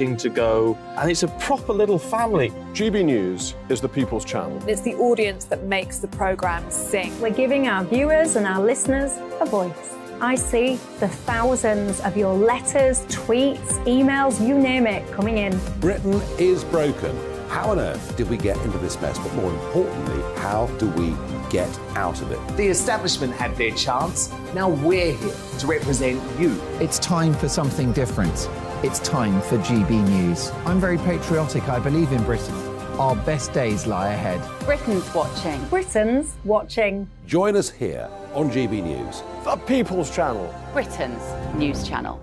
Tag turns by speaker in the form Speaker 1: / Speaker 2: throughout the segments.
Speaker 1: to go, and it's a proper little family.
Speaker 2: GB News is the People's Channel.
Speaker 3: It's the audience that makes the programme sing.
Speaker 4: We're giving our viewers and our listeners a voice. I see the thousands of your letters, tweets, emails, you name it, coming in.
Speaker 5: Britain is broken. How on earth did we get into this mess? But more importantly, how do we get out of it?
Speaker 6: The establishment had their chance. Now we're here to represent you.
Speaker 7: It's time for something different. It's time for GB News. I'm very patriotic. I believe in Britain. Our best days lie ahead.
Speaker 8: Britain's watching.
Speaker 4: Britain's watching.
Speaker 5: Join us here on GB News.
Speaker 2: The People's Channel.
Speaker 8: Britain's news channel.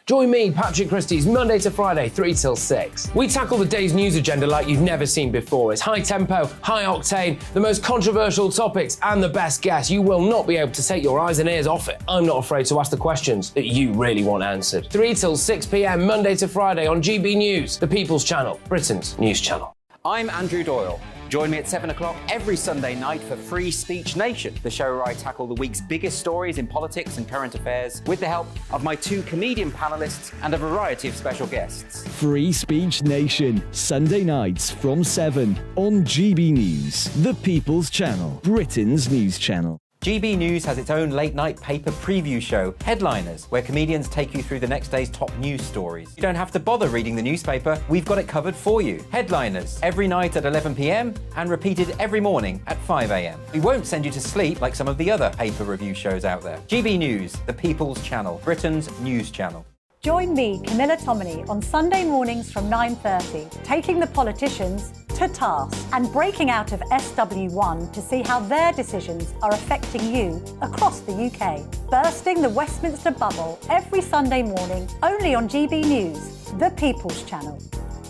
Speaker 9: Join me, Patrick Christie's, Monday to Friday, 3 till 6. We tackle the day's news agenda like you've never seen before. It's high tempo, high octane, the most controversial topics and the best guests. You will not be able to take your eyes and ears off it. I'm not afraid to ask the questions that you really want answered. 3 till 6 p.m, Monday to Friday on GB News, the People's Channel, Britain's news channel.
Speaker 10: I'm Andrew Doyle. Join me at 7 o'clock every Sunday night for Free Speech Nation, the show where I tackle the week's biggest stories in politics and current affairs with the help of my 2 comedian panellists and a variety of special guests.
Speaker 11: Free Speech Nation, Sunday nights from 7 on GB News, the People's Channel, Britain's news channel.
Speaker 10: GB News has its own late-night paper preview show, Headliners, where comedians take you through the next day's top news stories. You don't have to bother reading the newspaper, we've got it covered for you. Headliners, every night at 11 p.m, and repeated every morning at 5 a.m. We won't send you to sleep like some of the other paper review shows out there. GB News, the People's Channel, Britain's news channel.
Speaker 12: Join me, Camilla Tominey, on Sunday mornings from 9:30, taking the politicians to task and breaking out of SW1 to see how their decisions are affecting you across the UK. Bursting the Westminster bubble every Sunday morning, only on GB News, the People's Channel.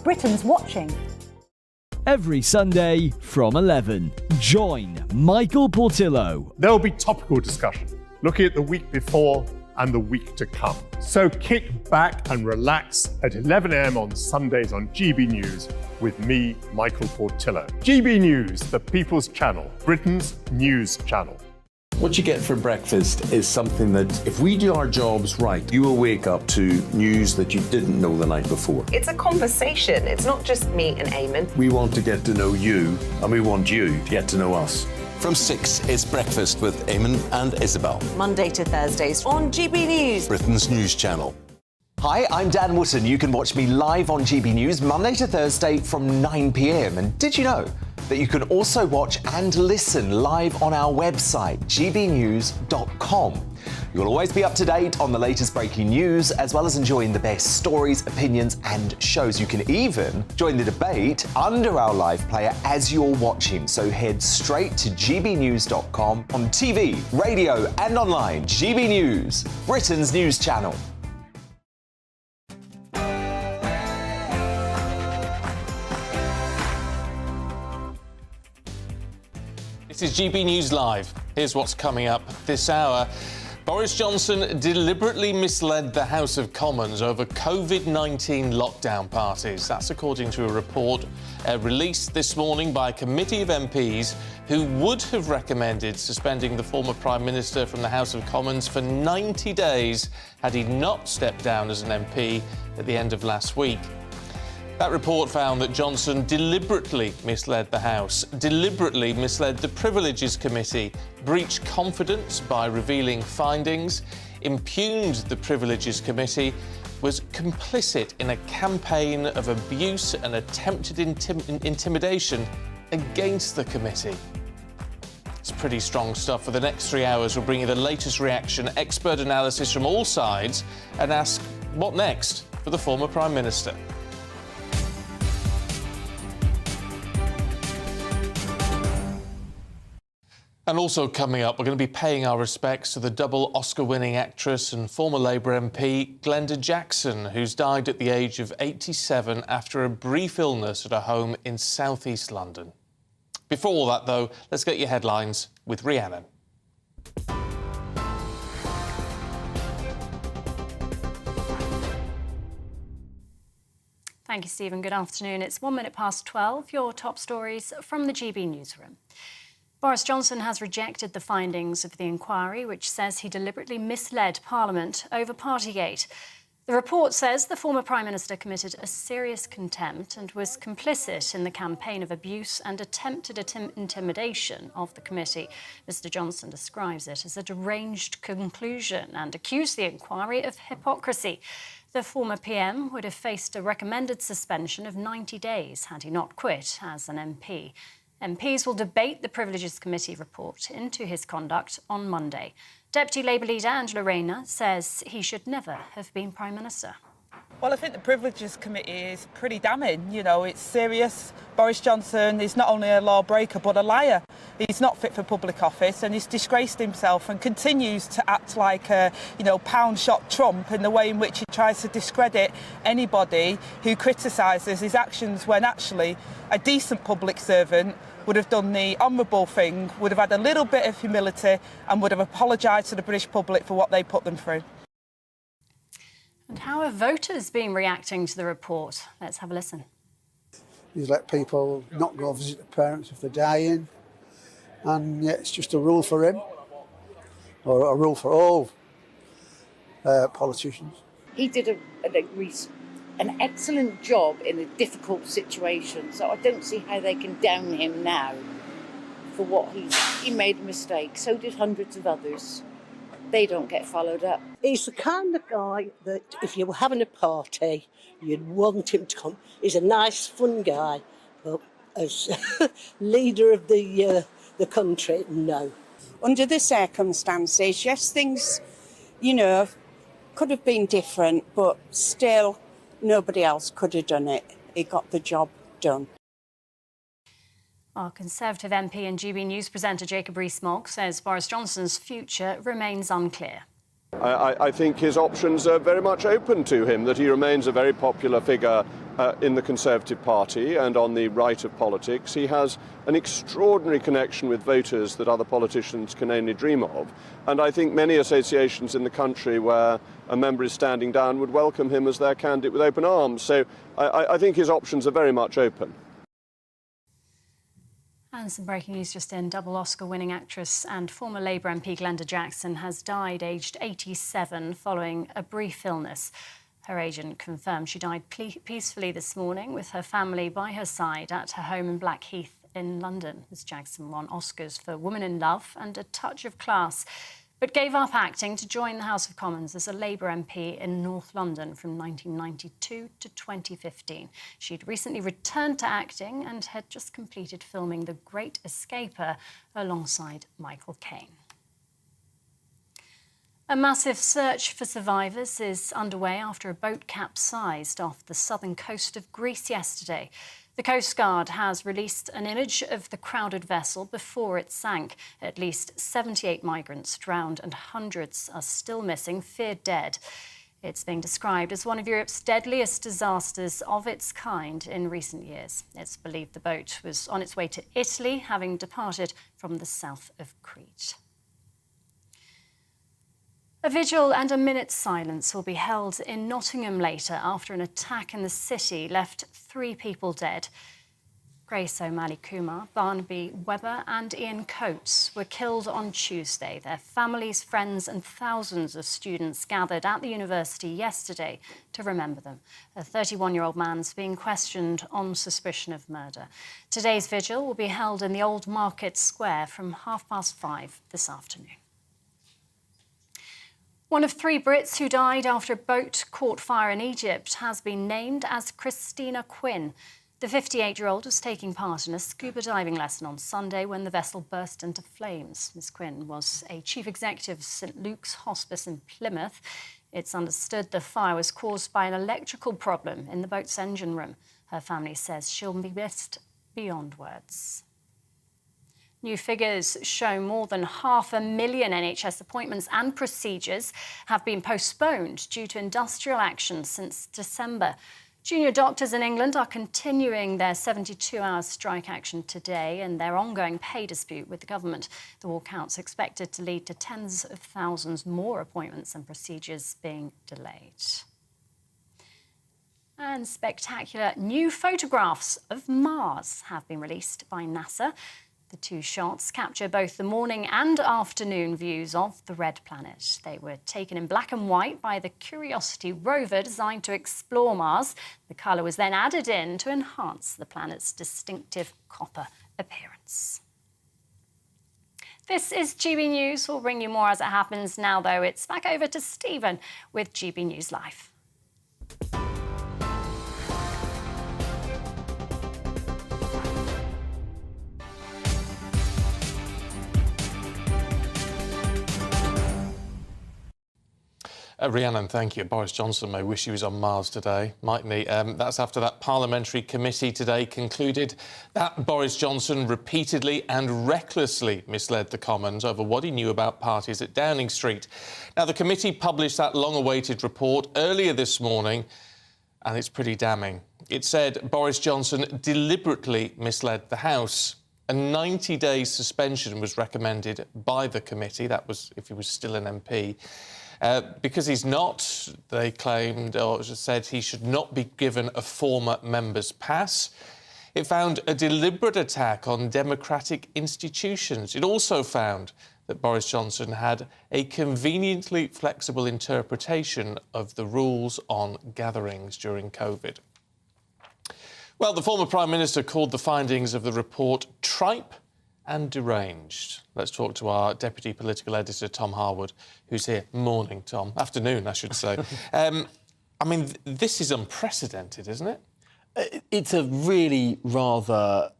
Speaker 12: Britain's watching.
Speaker 11: Every Sunday from 11, join Michael Portillo.
Speaker 2: There will be topical discussion, looking at the week before and the week to come. So kick back and relax at 11 a.m. on Sundays on GB News with me, Michael Portillo. GB News, the People's Channel, Britain's news channel.
Speaker 13: What you get for breakfast is something that, if we do our jobs right, you will wake up to news that you didn't know the night before.
Speaker 14: It's a conversation. It's not just me and Eamon.
Speaker 13: We want to get to know you, and we want you to get to know us.
Speaker 15: From 6, it's Breakfast with Eamon and Isabel.
Speaker 14: Monday to Thursdays on GB News,
Speaker 15: Britain's news channel.
Speaker 6: Hi, I'm Dan Wootton. You can watch me live on GB News Monday to Thursday from 9 p.m. And did you know that you can also watch and listen live on our website, gbnews.com. You'll always be up to date on the latest breaking news, as well as enjoying the best stories, opinions and shows. You can even join the debate under our live player as you're watching. So head straight to gbnews.com on TV, radio and online. GB News, Britain's news channel.
Speaker 16: This is GB News Live. Here's what's coming up this hour. Boris Johnson deliberately misled the House of Commons over COVID-19 lockdown parties. That's according to a report released this morning by a committee of MPs who would have recommended suspending the former Prime Minister from the House of Commons for 90 days had he not stepped down as an MP at the end of last week. That report found that Johnson deliberately misled the House, deliberately misled the Privileges Committee, breached confidence by revealing findings, impugned the Privileges Committee, was complicit in a campaign of abuse and attempted intimidation against the committee. It's pretty strong stuff. For the next 3 hours, we'll bring you the latest reaction, expert analysis from all sides, and ask what next for the former Prime Minister. And also coming up, we're going to be paying our respects to the double Oscar-winning actress and former Labour MP, Glenda Jackson, who's died at the age of 87 after a brief illness at a home in south-east London. Before all that, though, let's get your headlines with Rhiannon.
Speaker 17: Thank you, Stephen. Good afternoon. It's 1 minute past 12. Your top stories from the GB newsroom. Boris Johnson has rejected the findings of the inquiry, which says he deliberately misled Parliament over Partygate. The report says the former Prime Minister committed a serious contempt and was complicit in the campaign of abuse and attempted intimidation of the committee. Mr Johnson describes it as a deranged conclusion and accused the inquiry of hypocrisy. The former PM would have faced a recommended suspension of 90 days had he not quit as an MP. MPs will debate the Privileges Committee report into his conduct on Monday. Deputy Labour leader Angela Rayner says he should never have been Prime Minister.
Speaker 18: Well, I think the Privileges Committee is pretty damning. You know, it's serious. Boris Johnson is not only a lawbreaker but a liar. He's not fit for public office and he's disgraced himself and continues to act like a, pound-shot Trump in the way in which he tries to discredit anybody who criticises his actions when actually a decent public servant would have done the honourable thing, would have had a little bit of humility and would have apologised to the British public for what they put them through.
Speaker 17: And how have voters been reacting to the report? Let's have a listen.
Speaker 19: He's let people not go visit their parents if they're dying, and yeah, it's just a rule for him, or a rule for all politicians.
Speaker 20: He did an excellent job in a difficult situation, so I don't see how they can down him now for what he made a mistake. So did hundreds of others. They don't get followed up.
Speaker 21: He's the kind of guy that if you were having a party, you'd want him to come. He's a nice, fun guy, but as leader of the country, no.
Speaker 22: Under the circumstances, yes, things, could have been different, but still, nobody else could have done it. He got the job done.
Speaker 17: Our Conservative MP and GB News presenter Jacob Rees-Mogg says Boris Johnson's future remains unclear.
Speaker 23: I think his options are very much open to him, that he remains a very popular figure in the Conservative Party and on the right of politics. He has an extraordinary connection with voters that other politicians can only dream of. And I think many associations in the country where a member is standing down would welcome him as their candidate with open arms. So I think his options are very much open.
Speaker 17: And some breaking news just in. Double Oscar-winning actress and former Labour MP Glenda Jackson has died aged 87 following a brief illness. Her agent confirmed she died peacefully this morning with her family by her side at her home in Blackheath in London. Ms Jackson won Oscars for Woman in Love and A Touch of Class, but gave up acting to join the House of Commons as a Labour MP in North London from 1992 to 2015. She'd recently returned to acting and had just completed filming The Great Escaper alongside Michael Caine. A massive search for survivors is underway after a boat capsized off the southern coast of Greece yesterday. The Coast Guard has released an image of the crowded vessel before it sank. At least 78 migrants drowned and hundreds are still missing, feared dead. It's being described as one of Europe's deadliest disasters of its kind in recent years. It's believed the boat was on its way to Italy, having departed from the south of Crete. A vigil and a minute's silence will be held in Nottingham later after an attack in the city left 3 people dead. Grace O'Malley Kumar, Barnaby Webber and Ian Coates were killed on Tuesday. Their families, friends and thousands of students gathered at the university yesterday to remember them. A 31-year-old man is being questioned on suspicion of murder. Today's vigil will be held in the Old Market Square from 5:30 this afternoon. One of 3 Brits who died after a boat caught fire in Egypt has been named as Christina Quinn. The 58-year-old was taking part in a scuba diving lesson on Sunday when the vessel burst into flames. Ms Quinn was a chief executive of St Luke's Hospice in Plymouth. It's understood the fire was caused by an electrical problem in the boat's engine room. Her family says she'll be missed beyond words. New figures show more than 500,000 NHS appointments and procedures have been postponed due to industrial action since December. Junior doctors in England are continuing their 72-hour strike action today and their ongoing pay dispute with the government. The walkout's expected to lead to tens of thousands more appointments and procedures being delayed. And spectacular new photographs of Mars have been released by NASA. The two shots capture both the morning and afternoon views of the red planet. They were taken in black and white by the Curiosity rover designed to explore Mars. The colour was then added in to enhance the planet's distinctive copper appearance. This is GB News. We'll bring you more as it happens. Now, though, it's back over to Stephen with GB News Live.
Speaker 16: Rhiannon, thank you. Boris Johnson may wish he was on Mars today, mightn't he? That's after that parliamentary committee today concluded that Boris Johnson repeatedly and recklessly misled the Commons over what he knew about parties at Downing Street. Now, the committee published that long-awaited report earlier this morning, and it's pretty damning. It said Boris Johnson deliberately misled the House. A 90-day suspension was recommended by the committee. That was if he was still an MP. Because he's not, they claimed, or said he should not be given a former member's pass. It found a deliberate attack on democratic institutions. It also found that Boris Johnson had a conveniently flexible interpretation of the rules on gatherings during COVID. Well, the former Prime Minister called the findings of the report tripe and deranged. Let's talk to our Deputy Political Editor, Tom Harwood, who's here. Morning, Tom. Afternoon, I should say. I mean, this is unprecedented, isn't it?
Speaker 1: It's a really rather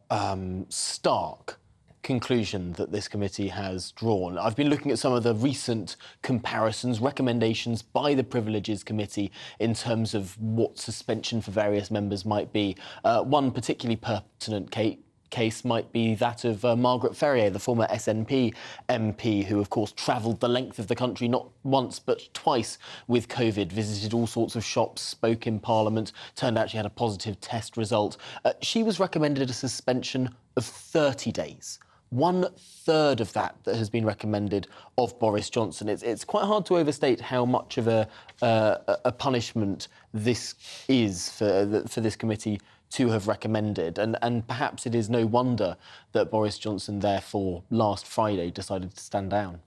Speaker 1: stark conclusion that this committee has drawn. I've been looking at some of the recent comparisons, recommendations by the Privileges Committee in terms of what suspension for various members might be. One particularly pertinent case might be that of Margaret Ferrier, the former SNP MP, who, of course, travelled the length of the country not once but twice with COVID, visited all sorts of shops, spoke in Parliament, turned out she had a positive test result. She was recommended a suspension of 30 days. 1/3 of that has been recommended of Boris Johnson. It's quite hard to overstate how much of a punishment this is for this committee to have recommended, and perhaps it is no wonder that Boris Johnson, therefore, last Friday decided to stand down.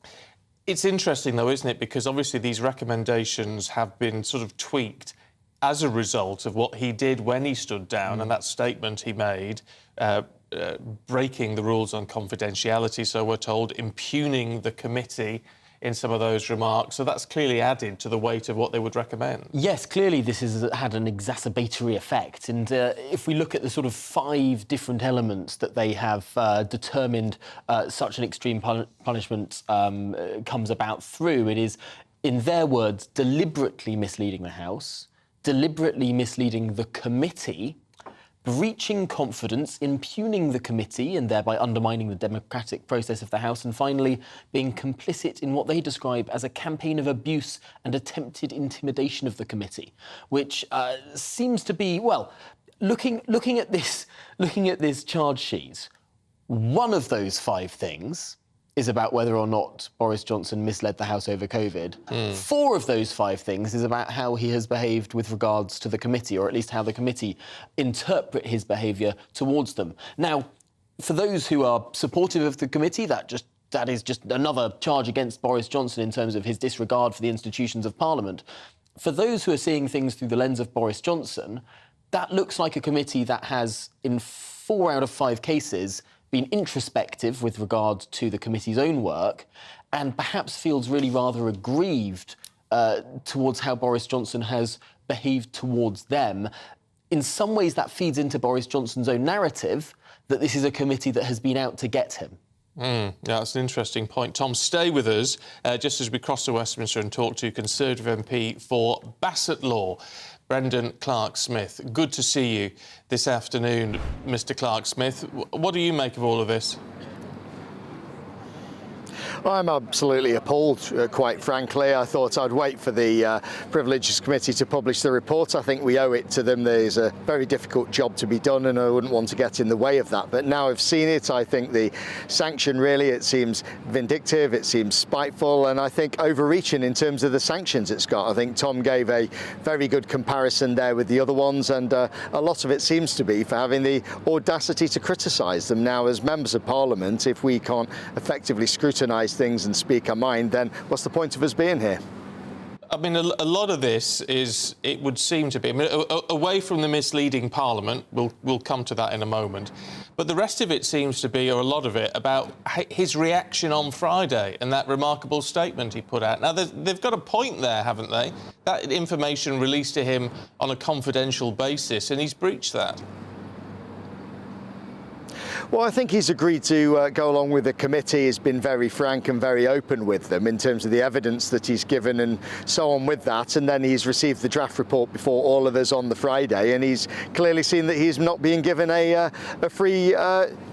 Speaker 16: It's interesting, though, isn't it? Because obviously these recommendations have been sort of tweaked as a result of what he did when he stood down and that statement he made, breaking the rules on confidentiality, so we're told, impugning the committee in some of those remarks. So that's clearly added to the weight of what they would recommend.
Speaker 1: Yes, clearly this has had an exacerbatory effect. And if we look at the sort of 5 different elements that they have determined such an extreme punishment comes about through, it is, in their words, deliberately misleading the House, deliberately misleading the committee, breaching confidence, impugning the committee and thereby undermining the democratic process of the House, and finally being complicit in what they describe as a campaign of abuse and attempted intimidation of the committee, which seems to be, well, looking at this charge sheet, one of those 5 things is about whether or not Boris Johnson misled the House over COVID. 4 of those 5 things is about how he has behaved with regards to the committee, or at least how the committee interpret his behaviour towards them. Now, for those who are supportive of the committee, that is just another charge against Boris Johnson in terms of his disregard for the institutions of Parliament. For those who are seeing things through the lens of Boris Johnson, that looks like a committee that has, in 4 out of 5 cases, been introspective with regard to the committee's own work, and perhaps feels really rather aggrieved towards how Boris Johnson has behaved towards them. In some ways, that feeds into Boris Johnson's own narrative that this is a committee that has been out to get him.
Speaker 16: Yeah, that's an interesting point. Tom, stay with us just as we cross to Westminster and talk to Conservative MP for Bassetlaw, Brendan Clark-Smith. Good to see you this afternoon, Mr. Clark-Smith. What do you make of all of this?
Speaker 3: I'm absolutely appalled, quite frankly. I thought I'd wait for the Privileges Committee to publish the report. I think we owe it to them. There's a very difficult job to be done, and I wouldn't want to get in the way of that. But now I've seen it, I think the sanction really, it seems vindictive, it seems spiteful, and I think overreaching in terms of the sanctions it's got. I think Tom gave a very good comparison there with the other ones, and a lot of it seems to be for having the audacity to criticise them. Now, as members of Parliament, if we can't effectively scrutinise things and speak our mind, then what's the point of us being here?
Speaker 16: I mean, a lot of this is, it would seem to be, I mean, away from the misleading Parliament, we'll come to that in a moment, but the rest of it seems to be, or a lot of it, about his reaction on Friday and that remarkable statement he put out. Now, they've got a point there, haven't they? That information released to him on a confidential basis, and he's breached that.
Speaker 3: Well, I think he's agreed to go along with the committee. He's been very frank and very open with them in terms of the evidence that he's given and so on with that. And then he's received the draft report before all of us on the Friday, and he's clearly seen that he's not being given a free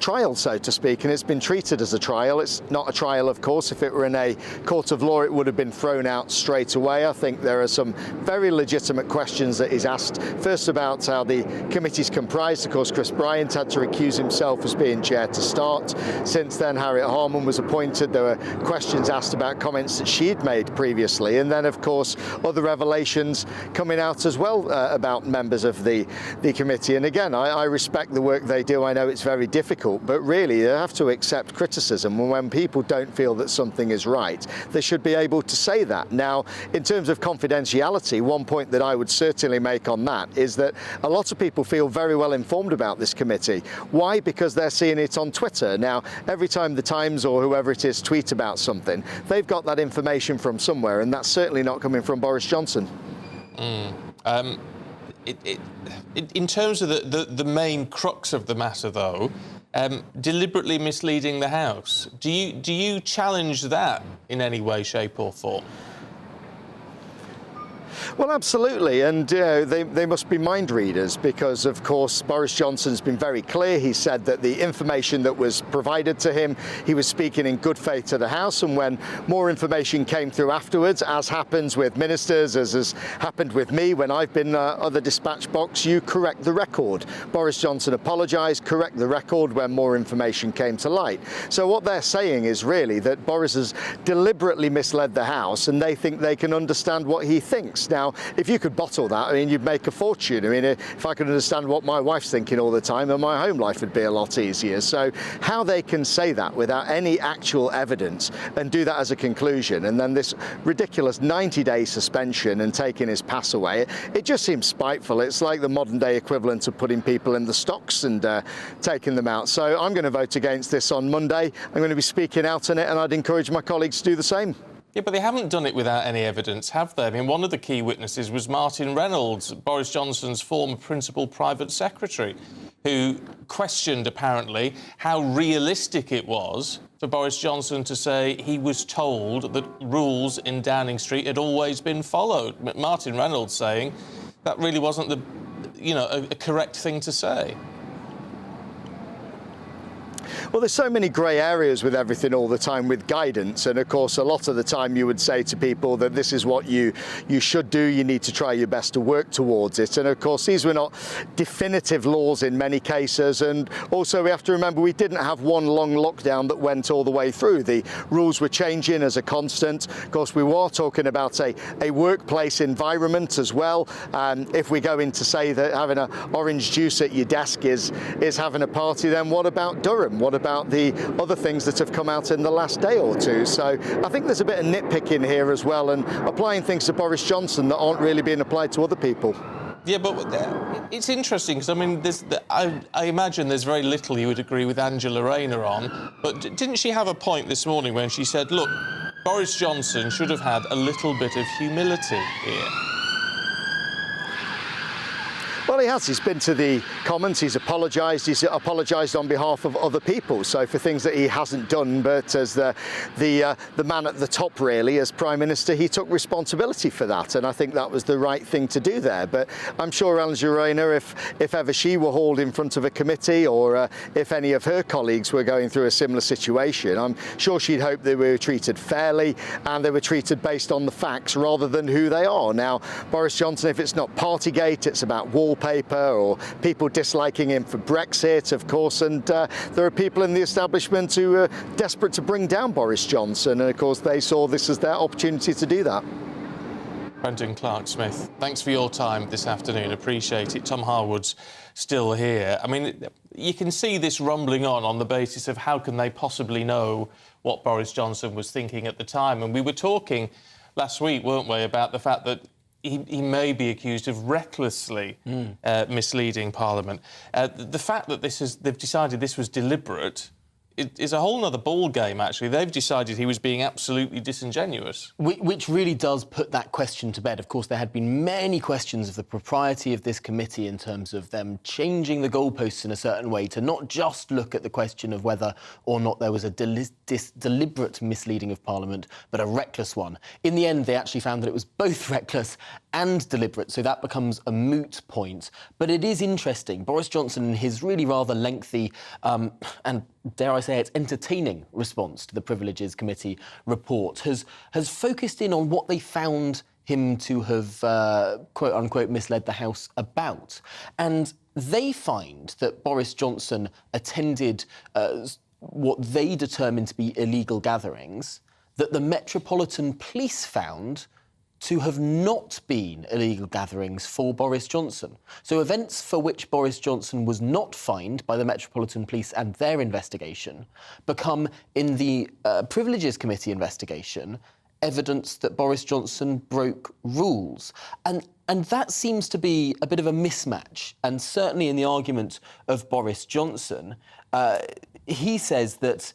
Speaker 3: trial, so to speak, and it's been treated as a trial. It's not a trial, of course. If it were in a court of law, it would have been thrown out straight away. I think there are some very legitimate questions that he's asked. First, about how the committee's comprised. Of course, Chris Bryant had to recuse himself as being chair to start. Since then, Harriet Harman was appointed. There were questions asked about comments that she'd made previously, and then, of course, other revelations coming out as well about members of the committee. And again, I respect the work they do. I know it's very difficult, but really, they have to accept criticism. And when people don't feel that something is right, they should be able to say that. Now, in terms of confidentiality, one point that I would certainly make on that is that a lot of people feel very well informed about this committee. Why? Because they're seeing it on Twitter. Now, every time the Times or whoever it is tweet about something, they've got that information from somewhere, and that's certainly not coming from Boris Johnson.
Speaker 16: In terms of the main crux of the matter, though, deliberately misleading the House, do you challenge that in any way, shape or form?
Speaker 3: Well, absolutely, and they must be mind readers, because, of course, Boris Johnson's been very clear. He said that the information that was provided to him, he was speaking in good faith to the House, and when more information came through afterwards, as happens with ministers, as has happened with me when I've been other dispatch box, you correct the record. Boris Johnson apologised, correct the record when more information came to light. So what they're saying is really that Boris has deliberately misled the House, and they think they can understand what he thinks. Now, if you could bottle that, I mean, you'd make a fortune. I mean, if I could understand what my wife's thinking all the time, then my home life would be a lot easier. So how they can say that without any actual evidence and do that as a conclusion, and then this ridiculous 90-day suspension and taking his pass away, it just seems spiteful. It's like the modern-day equivalent of putting people in the stocks and taking them out. So I'm going to vote against this on Monday. I'm going to be speaking out on it, and I'd encourage my colleagues to do the same.
Speaker 16: Yeah, but they haven't done it without any evidence, have they? I mean, one of the key witnesses was Martin Reynolds, Boris Johnson's former principal private secretary, who questioned, apparently, how realistic it was for Boris Johnson to say he was told that rules in Downing Street had always been followed. Martin Reynolds saying that really wasn't a correct thing to say.
Speaker 3: Well, there's so many grey areas with everything all the time with guidance, and of course a lot of the time you would say to people that this is what you should do, you need to try your best to work towards it, and of course these were not definitive laws in many cases, and also we have to remember we didn't have one long lockdown that went all the way through. The rules were changing as a constant. Of course, we were talking about a workplace environment as well. If we go into say that having an orange juice at your desk is having a party, then what about Durham? What about the other things that have come out in the last day or two? So I think there's a bit of nitpicking here as well, and applying things to Boris Johnson that aren't really being applied to other people.
Speaker 16: Yeah, but it's interesting because, I mean, I imagine there's very little you would agree with Angela Rayner on, but didn't she have a point this morning when she said, look, Boris Johnson should have had a little bit of humility here?
Speaker 3: Well, he has. He's been to the Commons. He's apologised. He's apologised on behalf of other people. So for things that he hasn't done, but as the man at the top, really, as Prime Minister, he took responsibility for that, and I think that was the right thing to do there. But I'm sure Ellen Rayner, if ever she were hauled in front of a committee, or if any of her colleagues were going through a similar situation, I'm sure she'd hope they were treated fairly and they were treated based on the facts rather than who they are. Now, Boris Johnson, if it's not Partygate, it's about wallpaper or people disliking him for Brexit, of course, and there are people in the establishment who are desperate to bring down Boris Johnson, and of course they saw this as their opportunity to do that.
Speaker 16: Brendan Clark-Smith, thanks for your time this afternoon. Appreciate it. Tom Harwood's still here. I mean, you can see this rumbling on the basis of how can they possibly know what Boris Johnson was thinking at the time. And we were talking last week, weren't we, about the fact that he may be accused of recklessly misleading Parliament. The fact that they've decided this was deliberate is a whole other ball game, actually. They've decided he was being absolutely disingenuous.
Speaker 1: Which really does put that question to bed. Of course, there had been many questions of the propriety of this committee in terms of them changing the goalposts in a certain way to not just look at the question of whether or not there was a deliberate misleading of Parliament, but a reckless one. In the end, they actually found that it was both reckless and deliberate, so that becomes a moot point. But it is interesting. Boris Johnson, in his really rather lengthy and, dare I say it, entertaining response to the Privileges Committee report, has focused in on what they found him to have, quote-unquote, misled the House about. And they find that Boris Johnson attended what they determined to be illegal gatherings, that the Metropolitan Police found to have not been illegal gatherings for Boris Johnson. So events for which Boris Johnson was not fined by the Metropolitan Police and their investigation become, in the Privileges Committee investigation, evidence that Boris Johnson broke rules. And that seems to be a bit of a mismatch. And certainly in the argument of Boris Johnson, he says that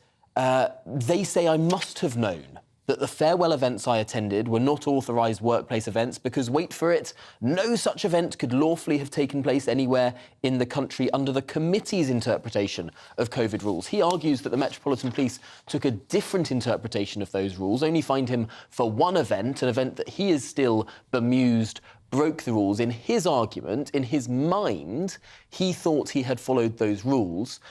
Speaker 1: they say I must have known that the farewell events I attended were not authorised workplace events because, wait for it, no such event could lawfully have taken place anywhere in the country under the committee's interpretation of COVID rules. He argues that the Metropolitan Police took a different interpretation of those rules, only fined him for one event, an event that he is still bemused broke the rules. In his argument, in his mind, he thought he had followed those rules.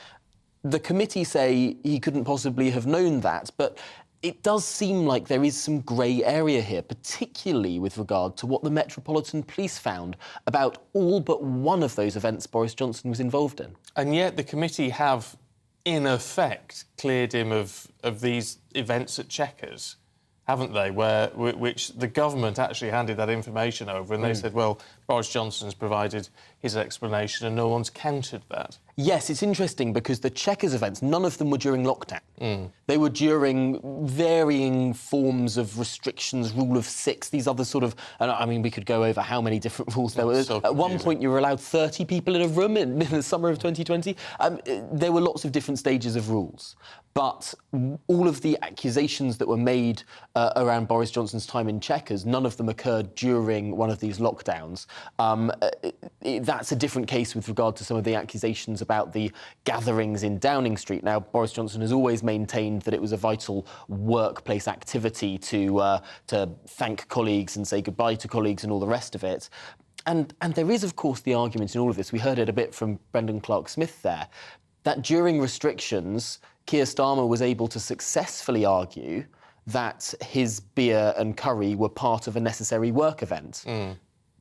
Speaker 1: The committee say he couldn't possibly have known that, but it does seem like there is some grey area here, particularly with regard to what the Metropolitan Police found about all but one of those events Boris Johnson was involved in.
Speaker 16: And yet the committee have, in effect, cleared him of these events at Chequers, haven't they, which the government actually handed that information over and they said, well, Boris Johnson's provided his explanation and no one's countered that.
Speaker 1: Yes, it's interesting because the Chequers events, none of them were during lockdown. They were during varying forms of restrictions, rule of six, these other sort of... I mean, we could go over how many different rules there were.
Speaker 16: So
Speaker 1: at one point, you were allowed 30 people in a room in the summer of 2020. There were lots of different stages of rules. But all of the accusations that were made around Boris Johnson's time in Chequers, none of them occurred during one of these lockdowns. That's a different case with regard to some of the accusations about the gatherings in Downing Street. Now, Boris Johnson has always maintained that it was a vital workplace activity to thank colleagues and say goodbye to colleagues and all the rest of it. And there is, of course, the argument in all of this, we heard it a bit from Brendan Clark-Smith there, that during restrictions, Keir Starmer was able to successfully argue that his beer and curry were part of a necessary work event.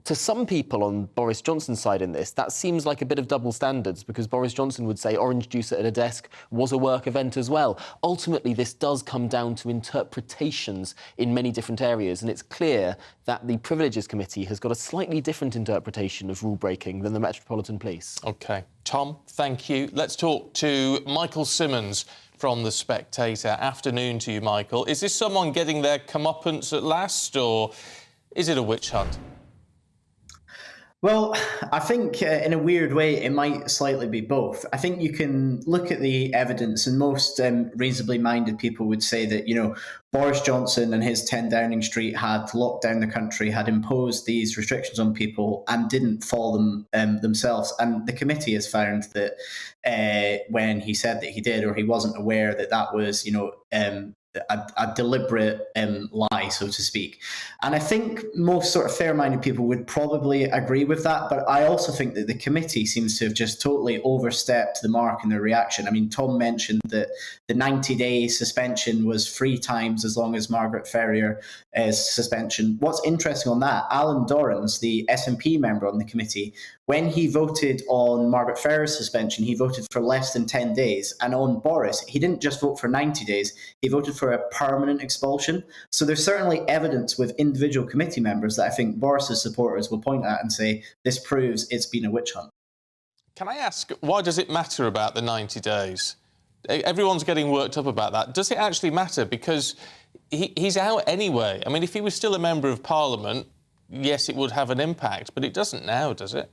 Speaker 1: To some people on Boris Johnson's side in this, that seems like a bit of double standards because Boris Johnson would say orange juice at a desk was a work event as well. Ultimately, this does come down to interpretations in many different areas, and it's clear that the Privileges Committee has got a slightly different interpretation of rule-breaking than the Metropolitan Police.
Speaker 16: OK. Tom, thank you. Let's talk to Michael Simmons from The Spectator. Afternoon to you, Michael. Is this someone getting their comeuppance at last, or is it a witch hunt?
Speaker 4: Well, I think in a weird way, it might slightly be both. I think you can look at the evidence, and most reasonably minded people would say that, you know, Boris Johnson and his 10 Downing Street had locked down the country, had imposed these restrictions on people and didn't follow them themselves. And the committee has found that when he said that he did, or he wasn't aware that that was, you know, a deliberate lie, so to speak. And I think most sort of fair-minded people would probably agree with that, but I also think that the committee seems to have just totally overstepped the mark in their reaction. I mean, Tom mentioned that the 90-day suspension was 3 times as long as Margaret Ferrier's suspension. What's interesting on that, Alan Dorrans, the SNP member on the committee, when he voted on Margaret Ferrier's suspension, he voted for less than 10 days. And on Boris, he didn't just vote for 90 days, he voted for a permanent expulsion. So there's certainly evidence with individual committee members that I think Boris's supporters will point at and say, this proves it's been a witch hunt.
Speaker 16: Can I ask, why does it matter about the 90 days? Everyone's getting worked up about that. Does it actually matter? Because he's out anyway. I mean, if he was still a member of Parliament, yes, it would have an impact, but it doesn't now, does it?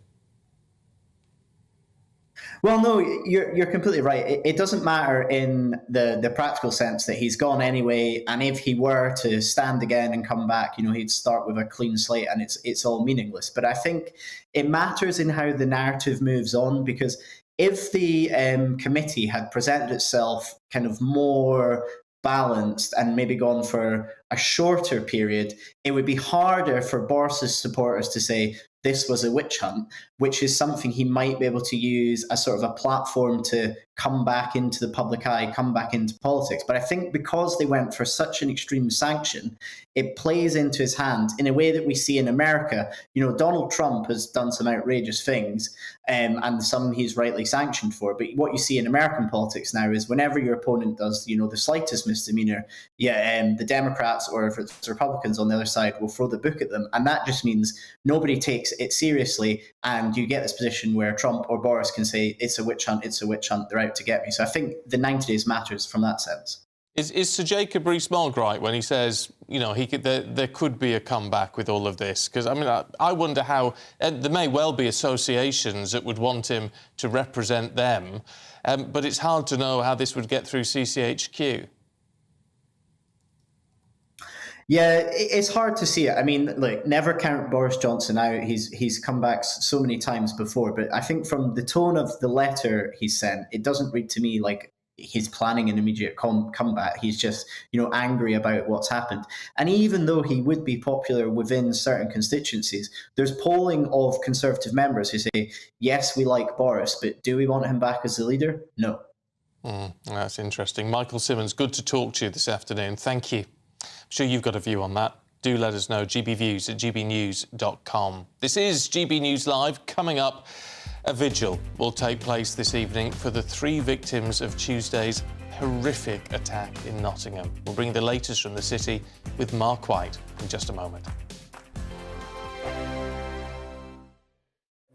Speaker 4: Well, no, you're completely right. It doesn't matter in the practical sense that he's gone anyway, and if he were to stand again and come back, you know, he'd start with a clean slate, and it's all meaningless. But I think it matters in how the narrative moves on, because if the committee had presented itself kind of more balanced and maybe gone for a shorter period, it would be harder for Boris's supporters to say this was a witch hunt, which is something he might be able to use as sort of a platform to come back into the public eye, come back into politics. But I think because they went for such an extreme sanction, it plays into his hand in a way that we see in America. You know, Donald Trump has done some outrageous things, and some he's rightly sanctioned for. But what you see in American politics now is whenever your opponent does, you know, the slightest misdemeanor, the Democrats, or if it's Republicans on the other side, will throw the book at them. And that just means nobody takes it seriously, and you get this position where Trump or Boris can say, it's a witch hunt, they're out to get me. So I think the 90 days matters from that sense.
Speaker 16: Is Sir Jacob Rees-Mogg right when he says, you know, there could be a comeback with all of this? Because, I mean, I wonder how... there may well be associations that would want him to represent them, but it's hard to know how this would get through CCHQ.
Speaker 4: Yeah, it's hard to see it. I mean, look, never count Boris Johnson out. He's come back so many times before, but I think from the tone of the letter he sent, it doesn't read to me like he's planning an immediate comeback. He's just, you know, angry about what's happened. And even though he would be popular within certain constituencies, there's polling of Conservative members who say, yes, we like Boris, but do we want him back as the leader? No.
Speaker 16: That's interesting. Michael Simmons, good to talk to you this afternoon. Thank you. I'm sure you've got a view on that. Do let us know. gbviews@gbnews.com. This is GB News Live. Coming up, a vigil will take place this evening for the 3 victims of Tuesday's horrific attack in Nottingham. We'll bring the latest from the city with Mark White in just a moment.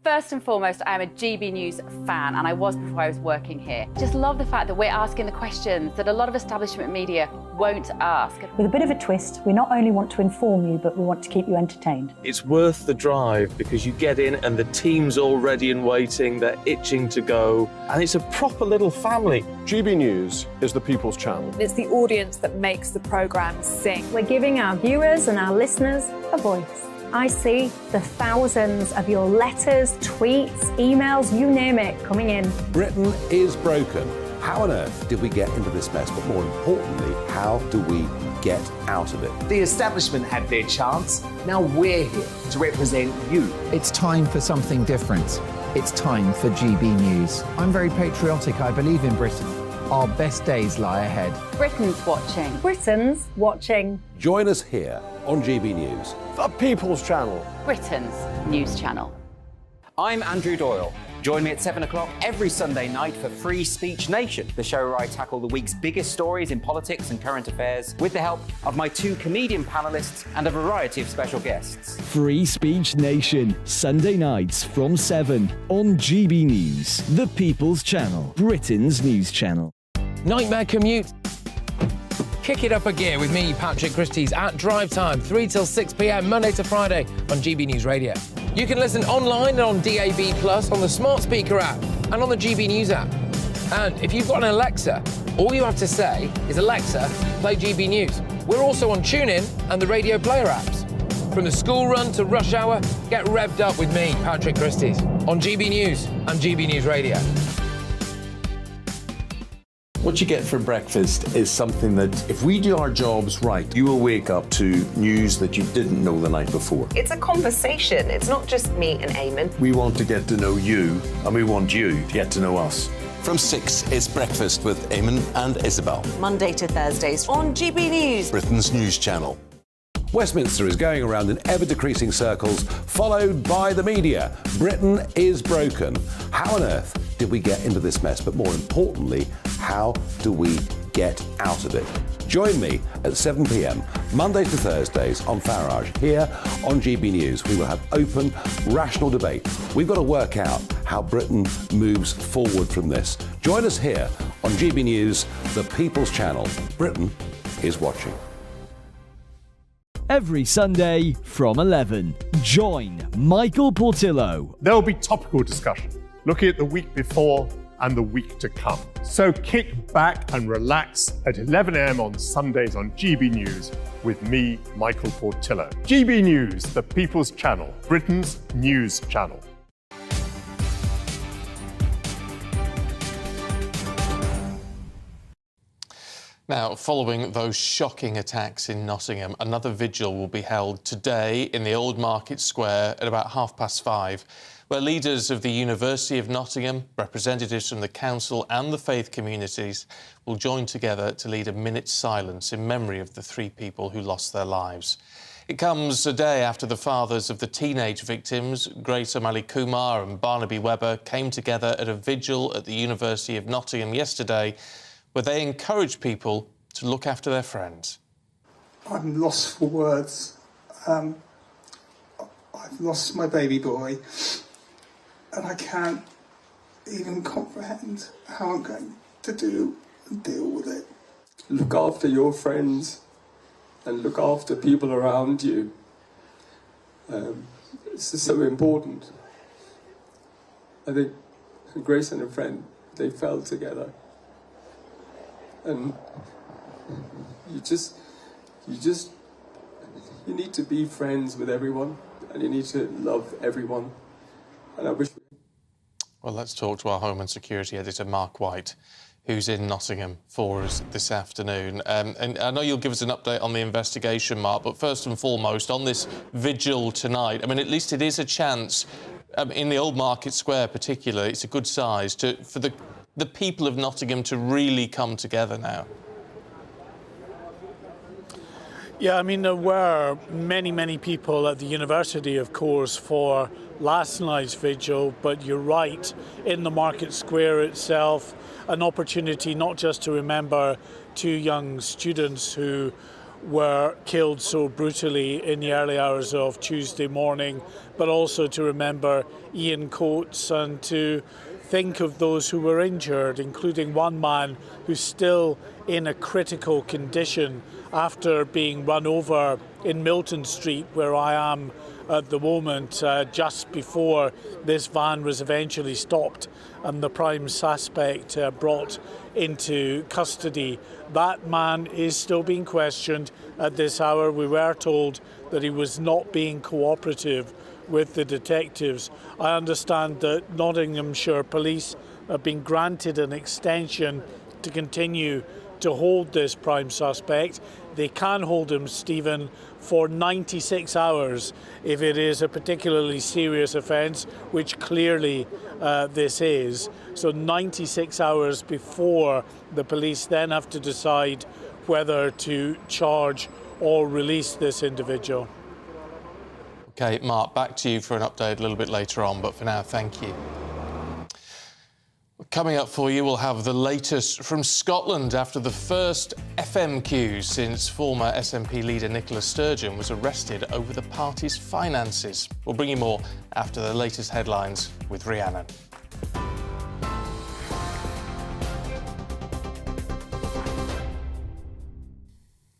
Speaker 8: First and foremost, I am a GB News fan, and I was before I was working here. Just love the fact that we're asking the questions that a lot of establishment media won't ask.
Speaker 12: With a bit of a twist, we not only want to inform you, but we want to keep you entertained.
Speaker 5: It's worth the drive because you get in and the team's all ready and waiting, they're itching to go, and it's a proper little family.
Speaker 23: GB News is the People's Channel.
Speaker 7: It's the audience that makes the programme sing.
Speaker 12: We're giving our viewers and our listeners a voice. I see the thousands of your letters, tweets, emails, you name it, coming in.
Speaker 24: Britain is broken. How on earth did we get into this mess? But more importantly, how do we get out of it?
Speaker 6: The establishment had their chance. Now we're here to represent you.
Speaker 25: It's time for something different. It's time for GB News. I'm very patriotic. I believe in Britain. Our best days lie ahead.
Speaker 8: Britain's watching.
Speaker 12: Britain's watching.
Speaker 24: Join us here on GB News.
Speaker 23: The People's Channel.
Speaker 8: Britain's news channel.
Speaker 10: I'm Andrew Doyle. Join me at 7 o'clock every Sunday night for Free Speech Nation, the show where I tackle the week's biggest stories in politics and current affairs with the help of my 2 comedian panellists and a variety of special guests.
Speaker 11: Free Speech Nation, Sunday nights from 7 on GB News, the People's Channel, Britain's news channel.
Speaker 9: Nightmare commute. Kick it up a gear with me, Patrick Christie's, at drive time, 3 till 6 p.m, Monday to Friday on GB News Radio. You can listen online and on DAB+, on the smart speaker app, and on the GB News app. And if you've got an Alexa, all you have to say is, Alexa, play GB News. We're also on TuneIn and the Radio Player apps. From the school run to rush hour, get revved up with me, Patrick Christys, on GB News and GB News Radio.
Speaker 24: What you get for breakfast is something that, if we do our jobs right, you will wake up to news that you didn't know the night before.
Speaker 2: It's a conversation. It's not just me and Eamon.
Speaker 24: We want to get to know you, and we want you to get to know us.
Speaker 13: From 6, it's Breakfast with Eamon and Isabel.
Speaker 2: Monday to Thursdays on GB News,
Speaker 13: Britain's news channel.
Speaker 24: Westminster is going around in ever-decreasing circles, followed by the media. Britain is broken. How on earth did we get into this mess? But more importantly, how do we get out of it? Join me at 7 p.m, Monday to Thursdays on Farage, here on GB News. We will have open, rational debate. We've got to work out how Britain moves forward from this. Join us here on GB News, the People's Channel. Britain is watching.
Speaker 11: Every Sunday from 11, join Michael Portillo.
Speaker 14: There will be topical discussion, looking at the week before and the week to come. So kick back and relax at 11 a.m. on Sundays on GB News with me, Michael Portillo. GB News, the People's Channel, Britain's news channel.
Speaker 16: Now, following those shocking attacks in Nottingham, another vigil will be held today in the Old Market Square at about 5:30, where leaders of the University of Nottingham, representatives from the council and the faith communities will join together to lead a minute's silence in memory of the 3 people who lost their lives. It comes a day after the fathers of the teenage victims, Grace O'Malley Kumar and Barnaby Webber, came together at a vigil at the University of Nottingham yesterday, where they encourage people to look after their friends.
Speaker 15: I'm lost for words. I've lost my baby boy, and I can't even comprehend how I'm going to deal with it.
Speaker 18: Look after your friends and look after people around you. This is so important. I think Grace and her friend, they fell together. And you need to be friends with everyone, and you need to love everyone. And I wish.
Speaker 16: Well, let's talk to our Home and Security editor, Mark White, who's in Nottingham for us this afternoon. And I know you'll give us an update on the investigation, Mark, but first and foremost, on this vigil tonight, I mean, at least it is a chance, in the Old Market Square particularly, it's a good size, for the people of Nottingham to really come together now.
Speaker 26: Yeah, I mean, there were many people at the university, of course, for last night's vigil, but you're right, in the Market Square itself, an opportunity not just to remember 2 young students who were killed so brutally in the early hours of Tuesday morning, but also to remember Ian Coates and to think of those who were injured, including one man who's still in a critical condition after being run over in Milton Street, where I am at the moment, just before this van was eventually stopped and the prime suspect brought into custody. That man is still being questioned at this hour. We were told that he was not being cooperative with the detectives. I understand that Nottinghamshire Police have been granted an extension to continue to hold this prime suspect. They can hold him, Stephen, for 96 hours if it is a particularly serious offence, which clearly this is. So 96 hours before the police then have to decide whether to charge or release this individual.
Speaker 16: OK, Mark, back to you for an update a little bit later on, but for now, thank you. Coming up for you, we'll have the latest from Scotland after the first FMQ since former SNP leader Nicola Sturgeon was arrested over the party's finances. We'll bring you more after the latest headlines with Rhiannon.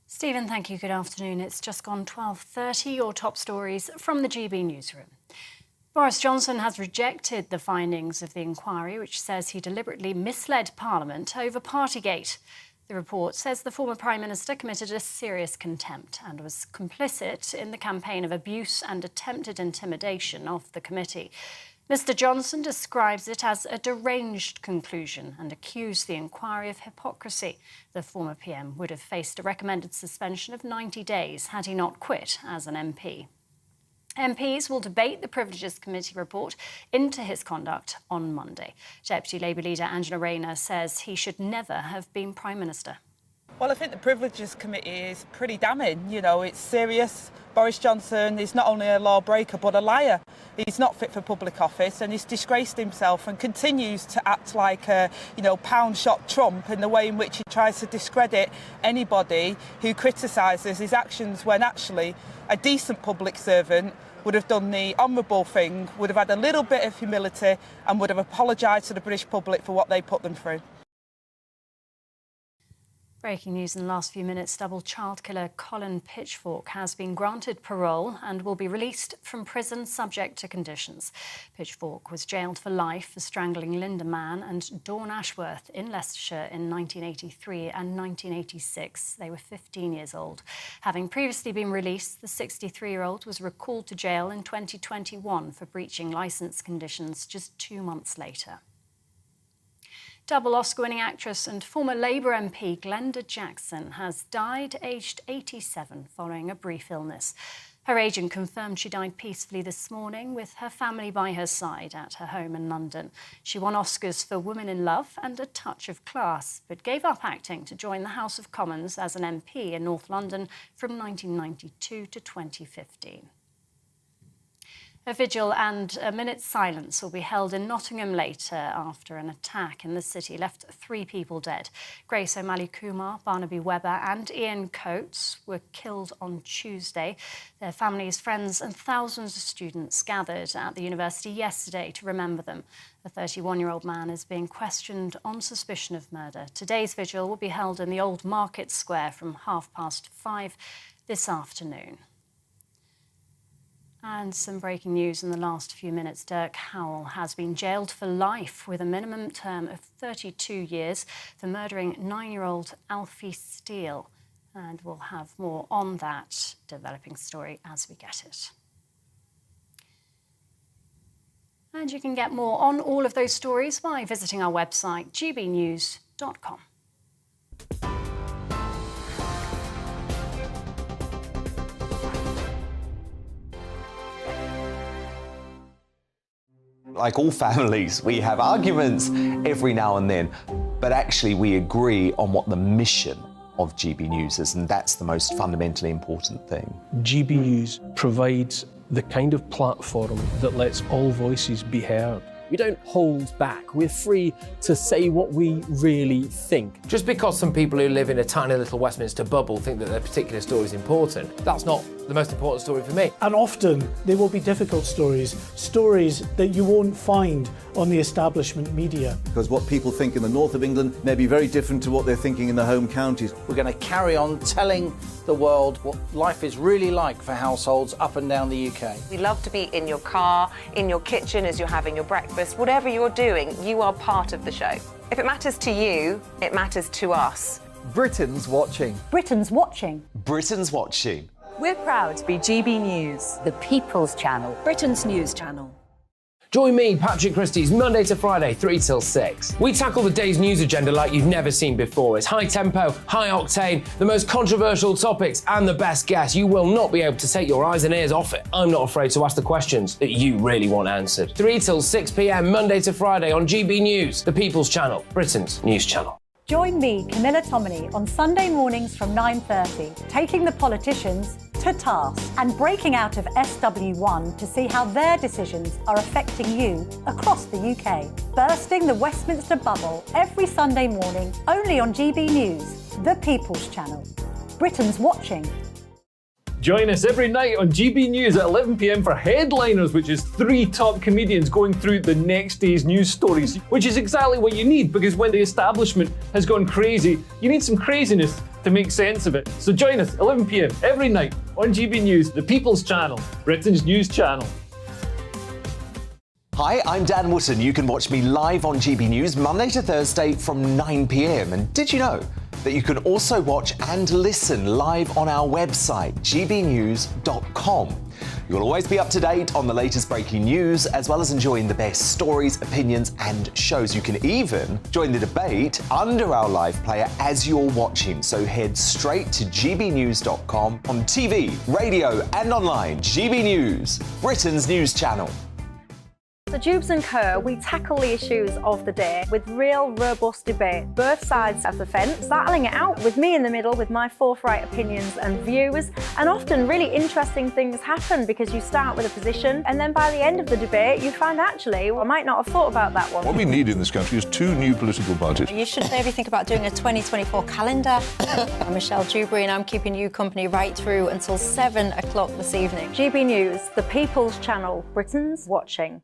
Speaker 17: Stephen, thank you. Good afternoon. It's just gone 12:30. Your top stories from the GB newsroom. Boris Johnson has rejected the findings of the inquiry, which says he deliberately misled Parliament over Partygate. The report says the former Prime Minister committed a serious contempt and was complicit in the campaign of abuse and attempted intimidation of the committee. Mr Johnson describes it as a deranged conclusion and accused the inquiry of hypocrisy. The former PM would have faced a recommended suspension of 90 days had he not quit as an MP. MPs will debate the Privileges Committee report into his conduct on Monday. Deputy Labour leader Angela Rayner says he should never have been Prime Minister.
Speaker 1: Well, I think the Privileges Committee is pretty damning. You know, it's serious. Boris Johnson is not only a lawbreaker but a liar. He's not fit for public office and he's disgraced himself and continues to act like a, pound shop Trump in the way in which he tries to discredit anybody who criticises his actions when actually a decent public servant would have done the honourable thing, would have had a little bit of humility and would have apologised to the British public for what they put them through.
Speaker 17: Breaking news in the last few minutes, double child killer Colin Pitchfork has been granted parole and will be released from prison subject to conditions. Pitchfork was jailed for life for strangling Linda Mann and Dawn Ashworth in Leicestershire in 1983 and 1986. They were 15 years old. Having previously been released, the 63-year-old was recalled to jail in 2021 for breaching licence conditions just 2 months later. Double Oscar-winning actress and former Labour MP Glenda Jackson has died aged 87 following a brief illness. Her agent confirmed she died peacefully this morning with her family by her side at her home in London. She won Oscars for Women in Love and A Touch of Class, but gave up acting to join the House of Commons as an MP in North London from 1992 to 2015. A vigil and a minute's silence will be held in Nottingham later after an attack in the city left 3 people dead. Grace O'Malley-Kumar, Barnaby Webber and Ian Coates were killed on Tuesday. Their families, friends and thousands of students gathered at the university yesterday to remember them. The 31-year-old man is being questioned on suspicion of murder. Today's vigil will be held in the Old Market Square from 5:30 this afternoon. And some breaking news in the last few minutes. Dirk Howell has been jailed for life with a minimum term of 32 years for murdering 9-year-old Alfie Steele. And we'll have more on that developing story as we get it. And you can get more on all of those stories by visiting our website, gbnews.com.
Speaker 6: Like all families, we have arguments every now and then, but actually we agree on what the mission of GB News is, and that's the most fundamentally important thing.
Speaker 3: GB News provides the kind of platform that lets all voices be heard.
Speaker 9: We don't hold back. We're free to say what we really think. Just because some people who live in a tiny little Westminster bubble think that their particular story is important, that's not the most important story for me.
Speaker 26: And often they will be difficult stories that you won't find on the establishment media.
Speaker 19: Because what people think in the north of England may be very different to what they're thinking in the home counties.
Speaker 20: We're going to carry on telling the world what life is really like for households up and down the UK.
Speaker 2: We love to be in your car, in your kitchen as you're having your breakfast. Whatever you're doing, you are part of the show. If it matters to you, it matters to us.
Speaker 6: Britain's watching.
Speaker 12: Britain's watching.
Speaker 6: Britain's watching.
Speaker 21: We're proud to be GB News,
Speaker 12: the People's Channel,
Speaker 21: Britain's news channel.
Speaker 9: Join me, Patrick Christie's Monday to Friday, 3 till 6. We tackle the day's news agenda like you've never seen before. It's high tempo, high octane, the most controversial topics and the best guests. You will not be able to take your eyes and ears off it. I'm not afraid to ask the questions that you really want answered. 3 till 6 p.m, Monday to Friday on GB News, the People's Channel, Britain's news channel.
Speaker 12: Join me, Camilla Tominey, on Sunday mornings from 9:30, taking the politicians to task and breaking out of SW1 to see how their decisions are affecting you across the UK. Bursting the Westminster bubble every Sunday morning, only on GB News, the People's Channel. Britain's watching.
Speaker 22: Join us every night on GB News at 11 p.m. for Headliners, which is 3 top comedians going through the next day's news stories, which is exactly what you need, because when the establishment has gone crazy, you need some craziness to make sense of it. So join us 11 p.m. every night on GB News, the People's Channel, Britain's news channel.
Speaker 6: Hi, I'm Dan Wootton. You can watch me live on GB News Monday to Thursday from 9 p.m. And did you know that you can also watch and listen live on our website, gbnews.com? You'll always be up to date on the latest breaking news, as well as enjoying the best stories, opinions and shows. You can even join the debate under our live player as you're watching. So head straight to gbnews.com on TV, radio and online. GB News, Britain's news channel.
Speaker 4: So Jubes and Kerr, we tackle the issues of the day with real robust debate, both sides of the fence, battling it out with me in the middle with my forthright opinions and views. And often really interesting things happen because you start with a position and then by the end of the debate you find actually, well, I might not have thought about that one.
Speaker 5: What we need in this country is 2 new political parties.
Speaker 7: You should maybe think about doing a 2024 calendar. I'm Michelle Dewberry and I'm keeping you company right through until 7 o'clock this evening.
Speaker 4: GB News, the People's Channel, Britain's watching.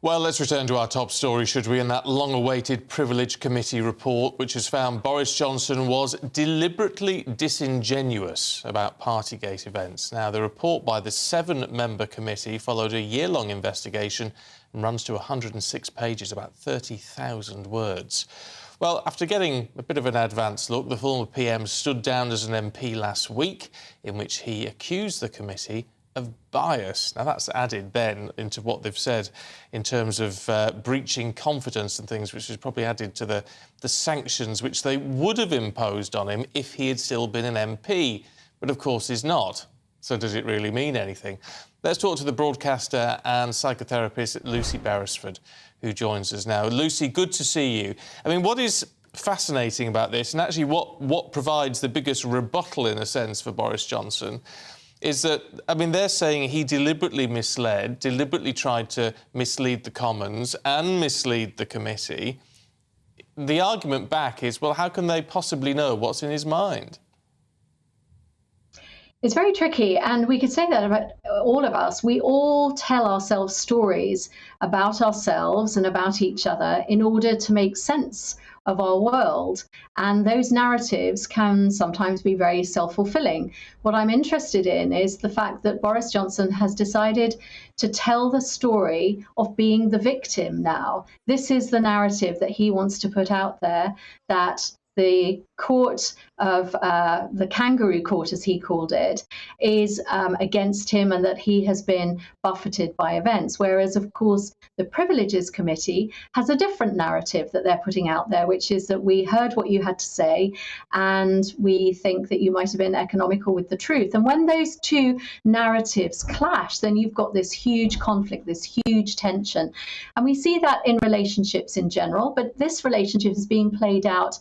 Speaker 16: Well, let's return to our top story, should we, in that long-awaited Privilege Committee report, which has found Boris Johnson was deliberately disingenuous about Partygate events. Now, the report by the 7-member committee followed a year-long investigation and runs to 106 pages, about 30,000 words. Well, after getting a bit of an advance look, the former PM stood down as an MP last week, in which he accused the committee of bias. Now, that's added then into what they've said in terms of breaching confidence and things, which has probably added to the sanctions which they would have imposed on him if he had still been an MP. But, of course, he's not. So does it really mean anything? Let's talk to the broadcaster and psychotherapist Lucy Beresford, who joins us now. Lucy, good to see you. I mean, what is fascinating about this, and actually what provides the biggest rebuttal, in a sense, for Boris Johnson, is that, I mean, they're saying he deliberately misled, deliberately tried to mislead the Commons and mislead the committee. The argument back is, well, how can they possibly know what's in his mind?
Speaker 8: It's very tricky, and we could say that about all of us. We all tell ourselves stories about ourselves and about each other in order to make sense of our world, and those narratives can sometimes be very self-fulfilling. What I'm interested in is the fact that Boris Johnson has decided to tell the story of being the victim now. This is the narrative that he wants to put out there, that the court of the kangaroo court, as he called it, is against him and that he has been buffeted by events. Whereas, of course, the Privileges Committee has a different narrative that they're putting out there, which is that we heard what you had to say and we think that you might have been economical with the truth. And when those two narratives clash, then you've got this huge conflict, this huge tension. And we see that in relationships in general, but this relationship is being played out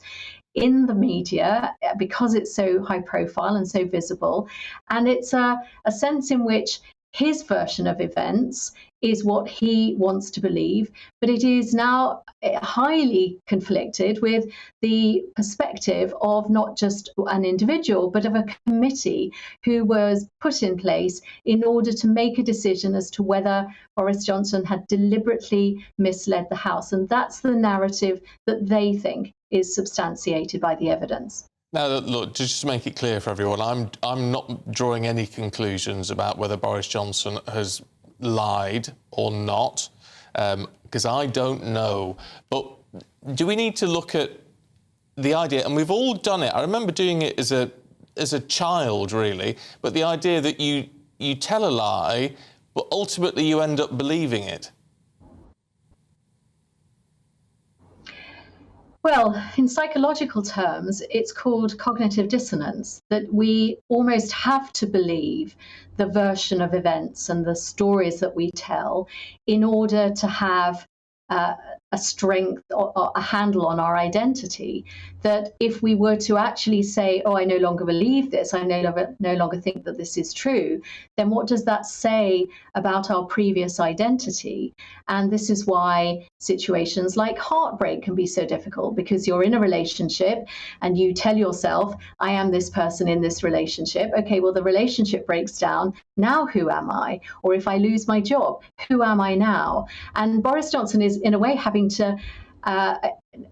Speaker 8: in the media because it's so high profile and so visible. And it's a sense in which his version of events is what he wants to believe, but it is now highly conflicted with the perspective of not just an individual, but of a committee who was put in place in order to make a decision as to whether Boris Johnson had deliberately misled the House. And that's the narrative that they think is substantiated by the evidence.
Speaker 16: Now, look, just to make it clear for everyone, I'm not drawing any conclusions about whether Boris Johnson has lied or not, because I don't know. But do we need to look at the idea, and we've all done it. I remember doing it as a child, really, but the idea that you tell a lie, but ultimately you end up believing it.
Speaker 8: Well, in psychological terms, it's called cognitive dissonance, that we almost have to believe the version of events and the stories that we tell in order to have a strength or a handle on our identity. That if we were to actually say, oh, I no longer believe this, I no longer think that this is true, then what does that say about our previous identity? And this is why situations like heartbreak can be so difficult, because you're in a relationship and you tell yourself, I am this person in this relationship. Okay, well, the relationship breaks down. Now who am I? Or if I lose my job, who am I now? And Boris Johnson is, in a way, having to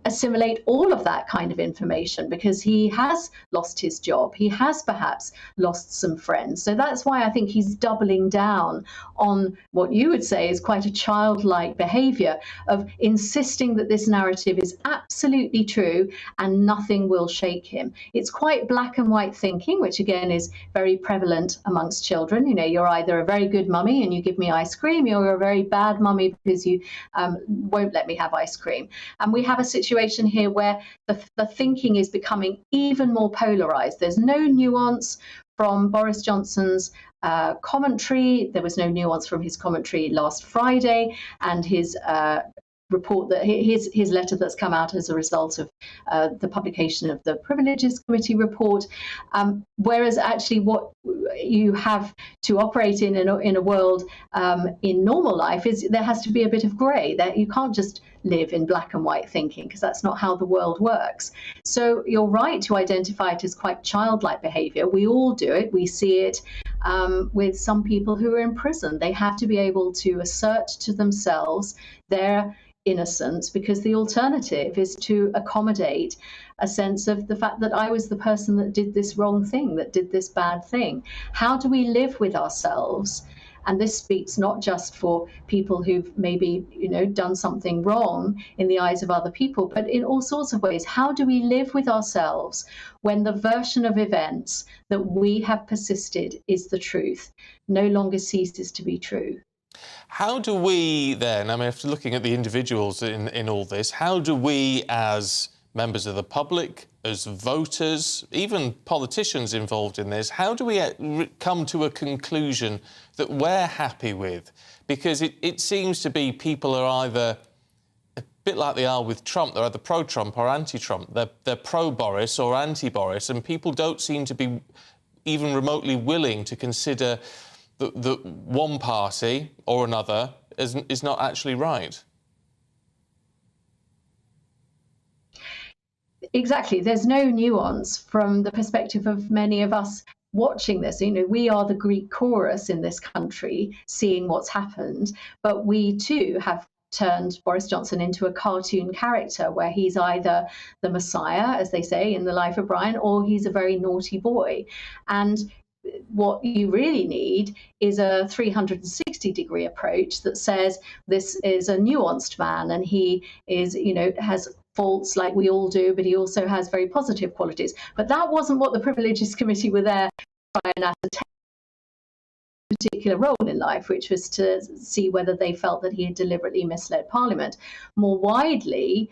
Speaker 8: assimilate all of that kind of information because he has lost his job. He has perhaps lost some friends. So that's why I think he's doubling down on what you would say is quite a childlike behavior of insisting that this narrative is absolutely true and nothing will shake him. It's quite black and white thinking, which again is very prevalent amongst children. You know, you're either a very good mummy and you give me ice cream, or you're a very bad mummy because you won't let me have ice cream. And we have a situation here where the thinking is becoming even more polarized. There's no nuance from Boris Johnson's commentary. There was no nuance from his commentary last Friday, and his report that his letter that's come out as a result of the publication of the Privileges Committee report. Whereas actually what you have to operate in a world in normal life is there has to be a bit of grey. That you can't just live in black and white thinking, because that's not how the world works. So you're right to identify it as quite childlike behaviour. We all do it. We see it with some people who are in prison. They have to be able to assert to themselves their innocence, because the alternative is to accommodate a sense of the fact that I was the person that did this wrong thing, that did this bad thing. How do we live with ourselves? And this speaks not just for people who've maybe, done something wrong in the eyes of other people, but in all sorts of ways. How do we live with ourselves when the version of events that we have persisted is the truth no longer ceases to be true?
Speaker 16: How do we then, after looking at the individuals in all this, how do we as members of the public, as voters, even politicians involved in this, how do we come to a conclusion that we're happy with? Because it seems to be people are either, a bit like they are with Trump, they're either pro-Trump or anti-Trump. They're pro-Boris or anti-Boris, and people don't seem to be even remotely willing to consider that one party or another is not actually right.
Speaker 8: Exactly. There's no nuance from the perspective of many of us watching this. We are the Greek chorus in this country, seeing what's happened, but we too have turned Boris Johnson into a cartoon character where he's either the Messiah, as they say in The Life of Brian, or he's a very naughty boy. And what you really need is a 360-degree approach that says this is a nuanced man, and he is, has faults like we all do, but he also has very positive qualities. But that wasn't what the Privileges Committee were there to try and ascertain a particular role in life, which was to see whether they felt that he had deliberately misled Parliament. More widely,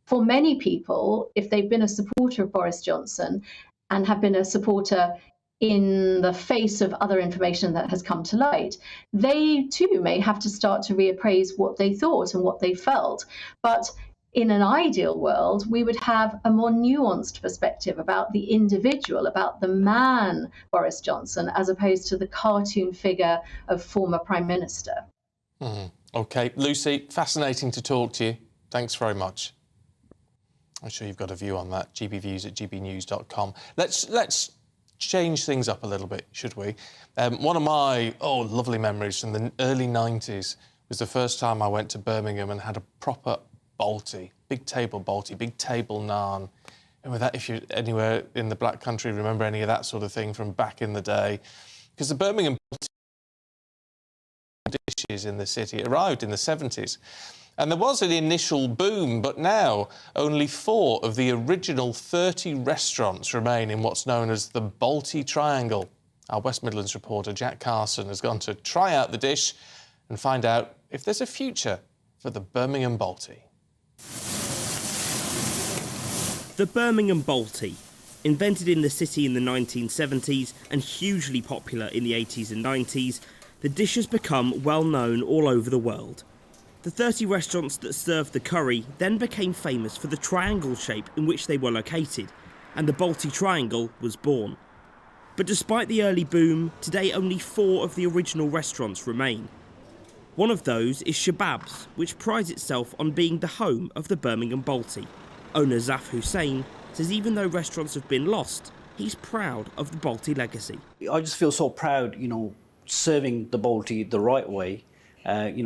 Speaker 8: for many people, if they've been a supporter of Boris Johnson and have been a supporter in the face of other information that has come to light, they too may have to start to reappraise what they thought and what they felt. But in an ideal world, we would have a more nuanced perspective about the individual, about the man, Boris Johnson, as opposed to the cartoon figure of former Prime Minister.
Speaker 16: OK, Lucy, fascinating to talk to you. Thanks very much. I'm sure you've got a view on that. gbviews@gbnews.com. Let's change things up a little bit, should we? One of my lovely memories from the early 90s was the first time I went to Birmingham and had a proper balti, big table balti, big table naan. And with that, if you're anywhere in the Black Country, remember any of that sort of thing from back in the day, because the Birmingham balti dishes in the city arrived in the 70s. And there was an initial boom, but now only 4 of the original 30 restaurants remain in what's known as the Balti Triangle. Our West Midlands reporter, Jack Carson, has gone to try out the dish and find out if there's a future for the Birmingham Balti.
Speaker 10: The Birmingham Balti, invented in the city in the 1970s and hugely popular in the 80s and 90s, the dish has become well known all over the world. The 30 restaurants that served the curry then became famous for the triangle shape in which they were located, and the Balti Triangle was born. But despite the early boom, today only 4 of the original restaurants remain. One of those is Shabab's, which prides itself on being the home of the Birmingham Balti. Owner Zaf Hussain says even though restaurants have been lost, he's proud of the Balti legacy.
Speaker 11: I just feel so proud, serving the Balti the right way.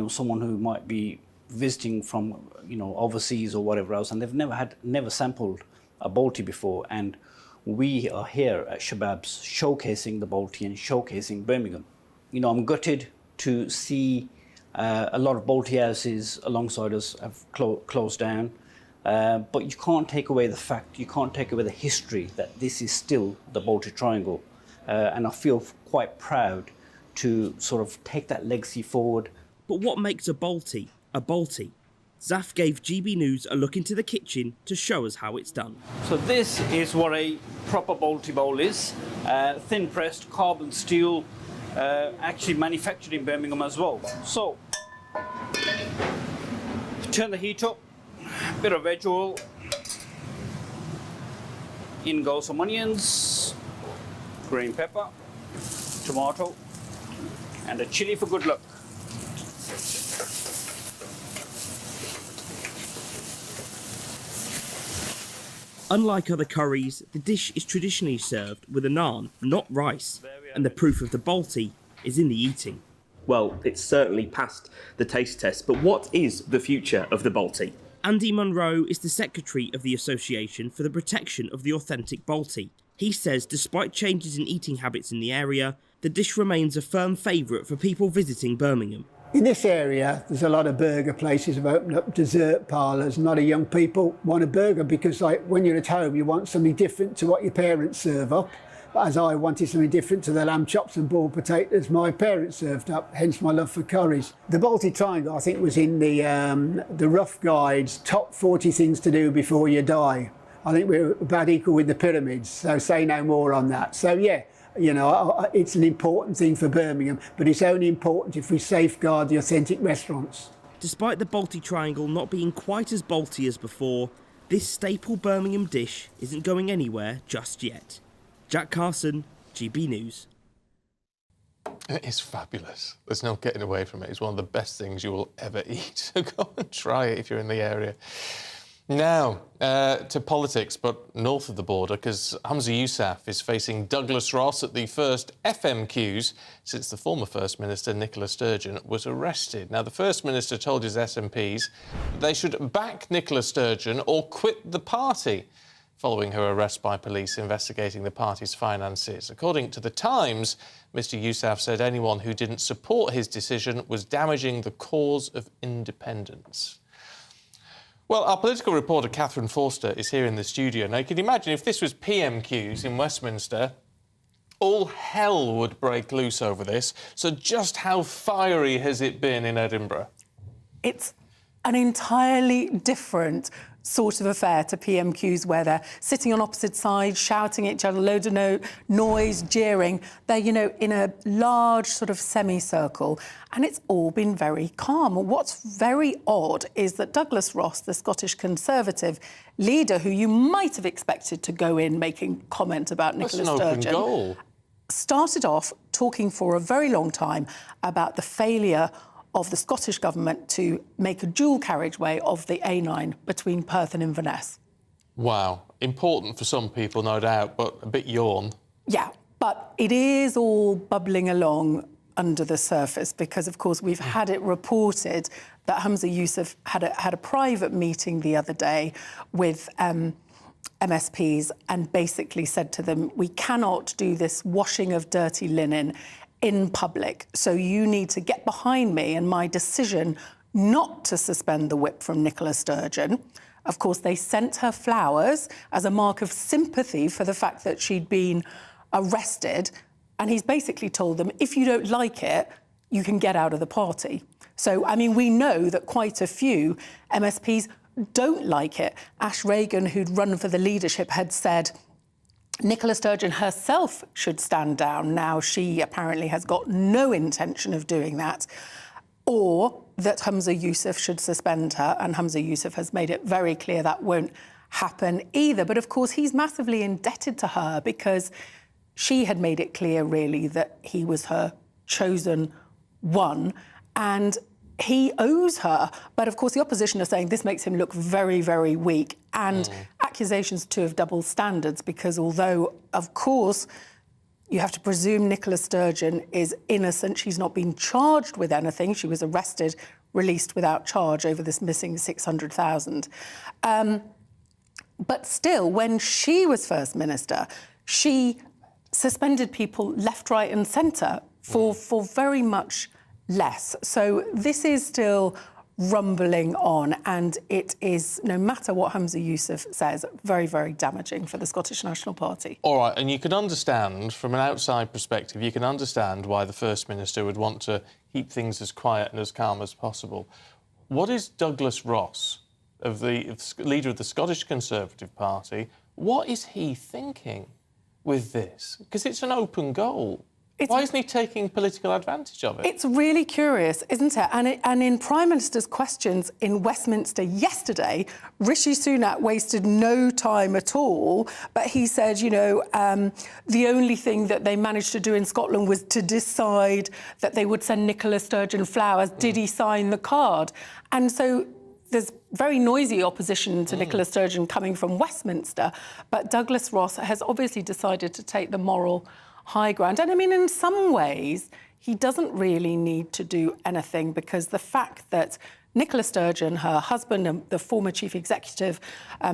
Speaker 11: Someone who might be
Speaker 20: visiting from, overseas or whatever else, and they've never sampled a balti before. And we are here at Shabab's showcasing the balti and showcasing Birmingham. I'm gutted to see a lot of balti houses alongside us have closed down. But you can't take away the fact, you can't take away the history that this is still the Balti Triangle. And I feel quite proud to sort of take that legacy forward.
Speaker 10: But what makes a balti a balti? Zaf gave GB News a look into the kitchen to show us how it's done.
Speaker 20: So this is what a proper balti bowl is. Thin pressed carbon steel, actually manufactured in Birmingham as well. So, turn the heat up. Bit of veg oil, in goes some onions, green pepper, tomato, and a chili for good luck.
Speaker 10: Unlike other curries, the dish is traditionally served with a naan, not rice, and the proof of the balti is in the eating.
Speaker 11: Well, it's certainly passed the taste test, but what is the future of the balti?
Speaker 10: Andy Munro is the secretary of the Association for the Protection of the Authentic Balti. He says despite changes in eating habits in the area, the dish remains a firm favourite for people visiting Birmingham.
Speaker 13: In this area, there's a lot of burger places have opened up, dessert parlours, and a lot of young people want a burger because when you're at home, you want something different to what your parents serve up. But as I wanted something different to the lamb chops and boiled potatoes my parents served up, hence my love for curries. The Balti Triangle, I think, was in the Rough Guide's top 40 things to do before you die. I think we're about equal with the pyramids, so say no more on that. So yeah, it's an important thing for Birmingham, but it's only important if we safeguard the authentic restaurants.
Speaker 10: Despite the Balti Triangle not being quite as balti as before, this staple Birmingham dish isn't going anywhere just yet. Jack Carson, GB News.
Speaker 16: It is fabulous. There's no getting away from it. It's one of the best things you will ever eat. So go and try it if you're in the area. Now, to politics, but north of the border, because Humza Yousaf is facing Douglas Ross at the first FMQs since the former First Minister, Nicola Sturgeon, was arrested. Now, the First Minister told his SMPs that they should back Nicola Sturgeon or quit the party, following her arrest by police investigating the party's finances. According to The Times, Mr Yousaf said anyone who didn't support his decision was damaging the cause of independence. Well, our political reporter, Catherine Forster, is here in the studio. Now, you can imagine if this was PMQs in Westminster, all hell would break loose over this. So just how fiery has it been in Edinburgh?
Speaker 14: It's an entirely different sort of affair to PMQs, where they're sitting on opposite sides, shouting at each other, loads of noise, jeering. They're, in a large sort of semicircle, and it's all been very calm. What's very odd is that Douglas Ross, the Scottish Conservative leader, who you might have expected to go in making comment about Nicola Sturgeon, started off talking for a very long time about the failure of the Scottish Government to make a dual carriageway of the A9 between Perth and Inverness.
Speaker 16: Wow. Important for some people, no doubt, but a bit yawn.
Speaker 14: Yeah, but it is all bubbling along under the surface because, of course, we've had it reported that Humza Yousaf had a private meeting the other day with MSPs and basically said to them, we cannot do this washing of dirty linen in public. So you need to get behind me and my decision not to suspend the whip from Nicola Sturgeon. Of course, they sent her flowers as a mark of sympathy for the fact that she'd been arrested. And he's basically told them, if you don't like it, you can get out of the party. So, I mean, we know that quite a few MSPs don't like it. Ash Reagan, who'd run for the leadership, had said Nicola Sturgeon herself should stand down. Now she apparently has got no intention of doing that. Or that Humza Yousaf should suspend her, and Humza Yousaf has made it very clear that won't happen either. But of course, he's massively indebted to her because she had made it clear, really, that he was her chosen one, and he owes her. But of course, the opposition are saying this makes him look very, very weak, and accusations too of double standards, because although, of course, You have to presume Nicola Sturgeon is innocent. She's not been charged with anything. She was arrested, released without charge over this missing 600,000. But still, when she was First Minister, she suspended people left, right and centre for very much less. So this is still rumbling on, and it is, no matter what Humza Yousaf says, very, very damaging for the Scottish National Party.
Speaker 16: All right, and you can understand, from an outside perspective, you can understand why the First Minister would want to keep things as quiet and as calm as possible. What is Douglas Ross, leader of the Scottish Conservative Party, what is he thinking with this? Because it's an open goal. Why isn't he taking political advantage of it?
Speaker 14: It's really curious, isn't it? And in Prime Minister's questions in Westminster yesterday, Rishi Sunak wasted no time at all, but he said, you know, the only thing that they managed to do in Scotland was to decide that they would send Nicola Sturgeon flowers. Did he sign the card? And so there's very noisy opposition to Nicola Sturgeon coming from Westminster, but Douglas Ross has obviously decided to take the moral high ground. And I mean, in some ways, he doesn't really need to do anything, because the fact that Nicola Sturgeon, her husband, and the former chief executive,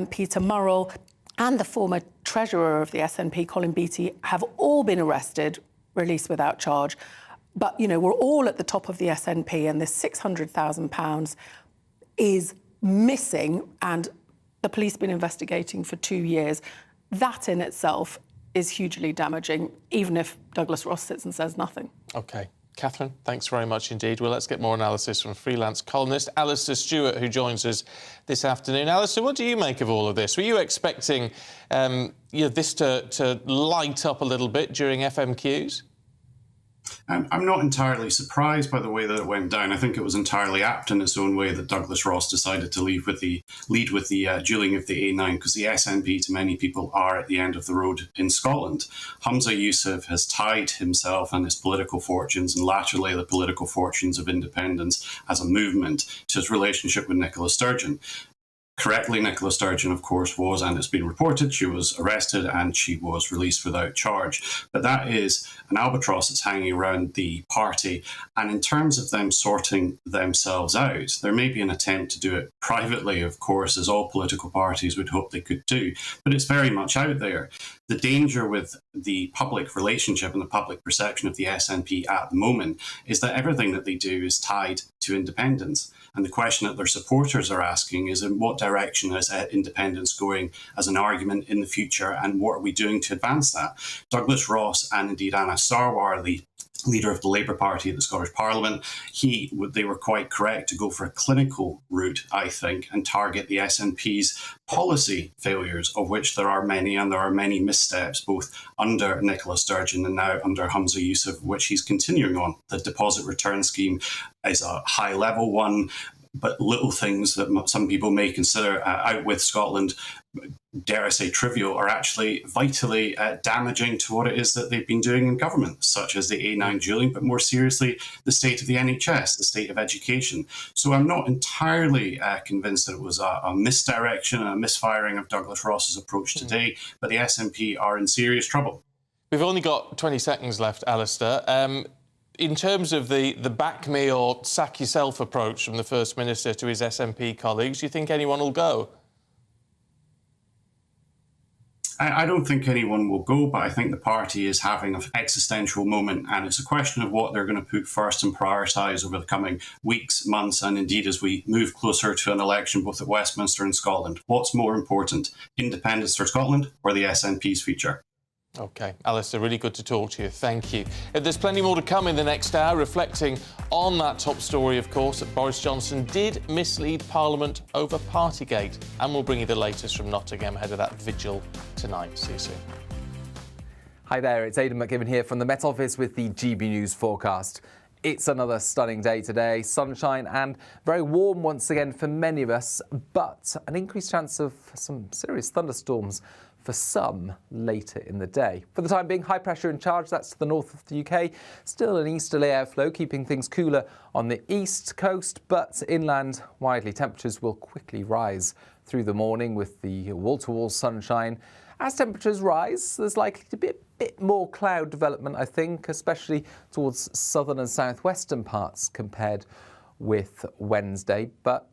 Speaker 14: Peter Murrell, and the former treasurer of the SNP, Colin Beattie, have all been arrested, released without charge. But, you know, we're all at the top of the SNP, and this £600,000 is missing, and the police have been investigating for 2 years. That in itself is hugely damaging, even if Douglas Ross sits and says nothing.
Speaker 16: OK. Catherine, thanks very much indeed. Well, let's get more analysis from freelance columnist Alistair Stewart, who joins us this afternoon. Alistair, what do you make of all of this? Were you expecting this to light up a little bit during FMQs?
Speaker 1: I'm not entirely surprised by the way that it went down. I think it was entirely apt in its own way that Douglas Ross decided to lead with the duelling of the A9, because the SNP, to many people, are at the end of the road in Scotland. Humza Yousaf has tied himself and his political fortunes, and laterally the political fortunes of independence as a movement, to his relationship with Nicola Sturgeon. Correctly, Nicola Sturgeon, of course, was, and it's been reported, she was arrested and she was released without charge. But that is an albatross that's hanging around the party. And in terms of them sorting themselves out, there may be an attempt to do it privately, of course, as all political parties would hope they could do. But it's very much out there. The danger with the public relationship and the public perception of the SNP at the moment is that everything that they do is tied to independence. And the question that their supporters are asking is, in what direction is independence going as an argument in the future, and what are we doing to advance that? Douglas Ross and indeed Anna Sarwar, the leader of the Labour Party at the Scottish Parliament, they were quite correct to go for a clinical route, I think, and target the SNP's policy failures, of which there are many, and there are many missteps, both under Nicola Sturgeon and now under Humza Yousaf, which he's continuing on. The deposit return scheme is a high-level one, but little things that some people may consider out with Scotland, dare I say trivial, are actually vitally damaging to what it is that they've been doing in government, such as the A9 duelling, but more seriously, the state of the NHS, the state of education. So I'm not entirely convinced that it was a misdirection and a misfiring of Douglas Ross's approach today, but the SNP are in serious trouble.
Speaker 16: We've only got 20 seconds left, Alistair. In terms of the back me or sack yourself approach from the First Minister to his SNP colleagues, do you think anyone will go?
Speaker 1: I don't think anyone will go, but I think the party is having an existential moment, and it's a question of what they're going to put first and prioritise over the coming weeks, months, and indeed as we move closer to an election both at Westminster and Scotland. What's more important, independence for Scotland or the SNP's future?
Speaker 16: OK. Alistair, really good to talk to you. Thank you. There's plenty more to come in the next hour, reflecting on that top story, of course, that Boris Johnson did mislead Parliament over Partygate. And we'll bring you the latest from Nottingham ahead of that vigil tonight. See you soon.
Speaker 15: Hi there, it's Aidan McGibbon here from the Met Office with the GB News forecast. It's another stunning day today, sunshine and very warm once again for many of us, but an increased chance of some serious thunderstorms for some later in the day. For the time being, high pressure in charge, that's to the north of the UK. Still an easterly airflow, keeping things cooler on the east coast, but inland widely temperatures will quickly rise through the morning with the wall-to-wall sunshine. As temperatures rise, there's likely to be a bit more cloud development, I think, especially towards southern and southwestern parts compared with Wednesday. But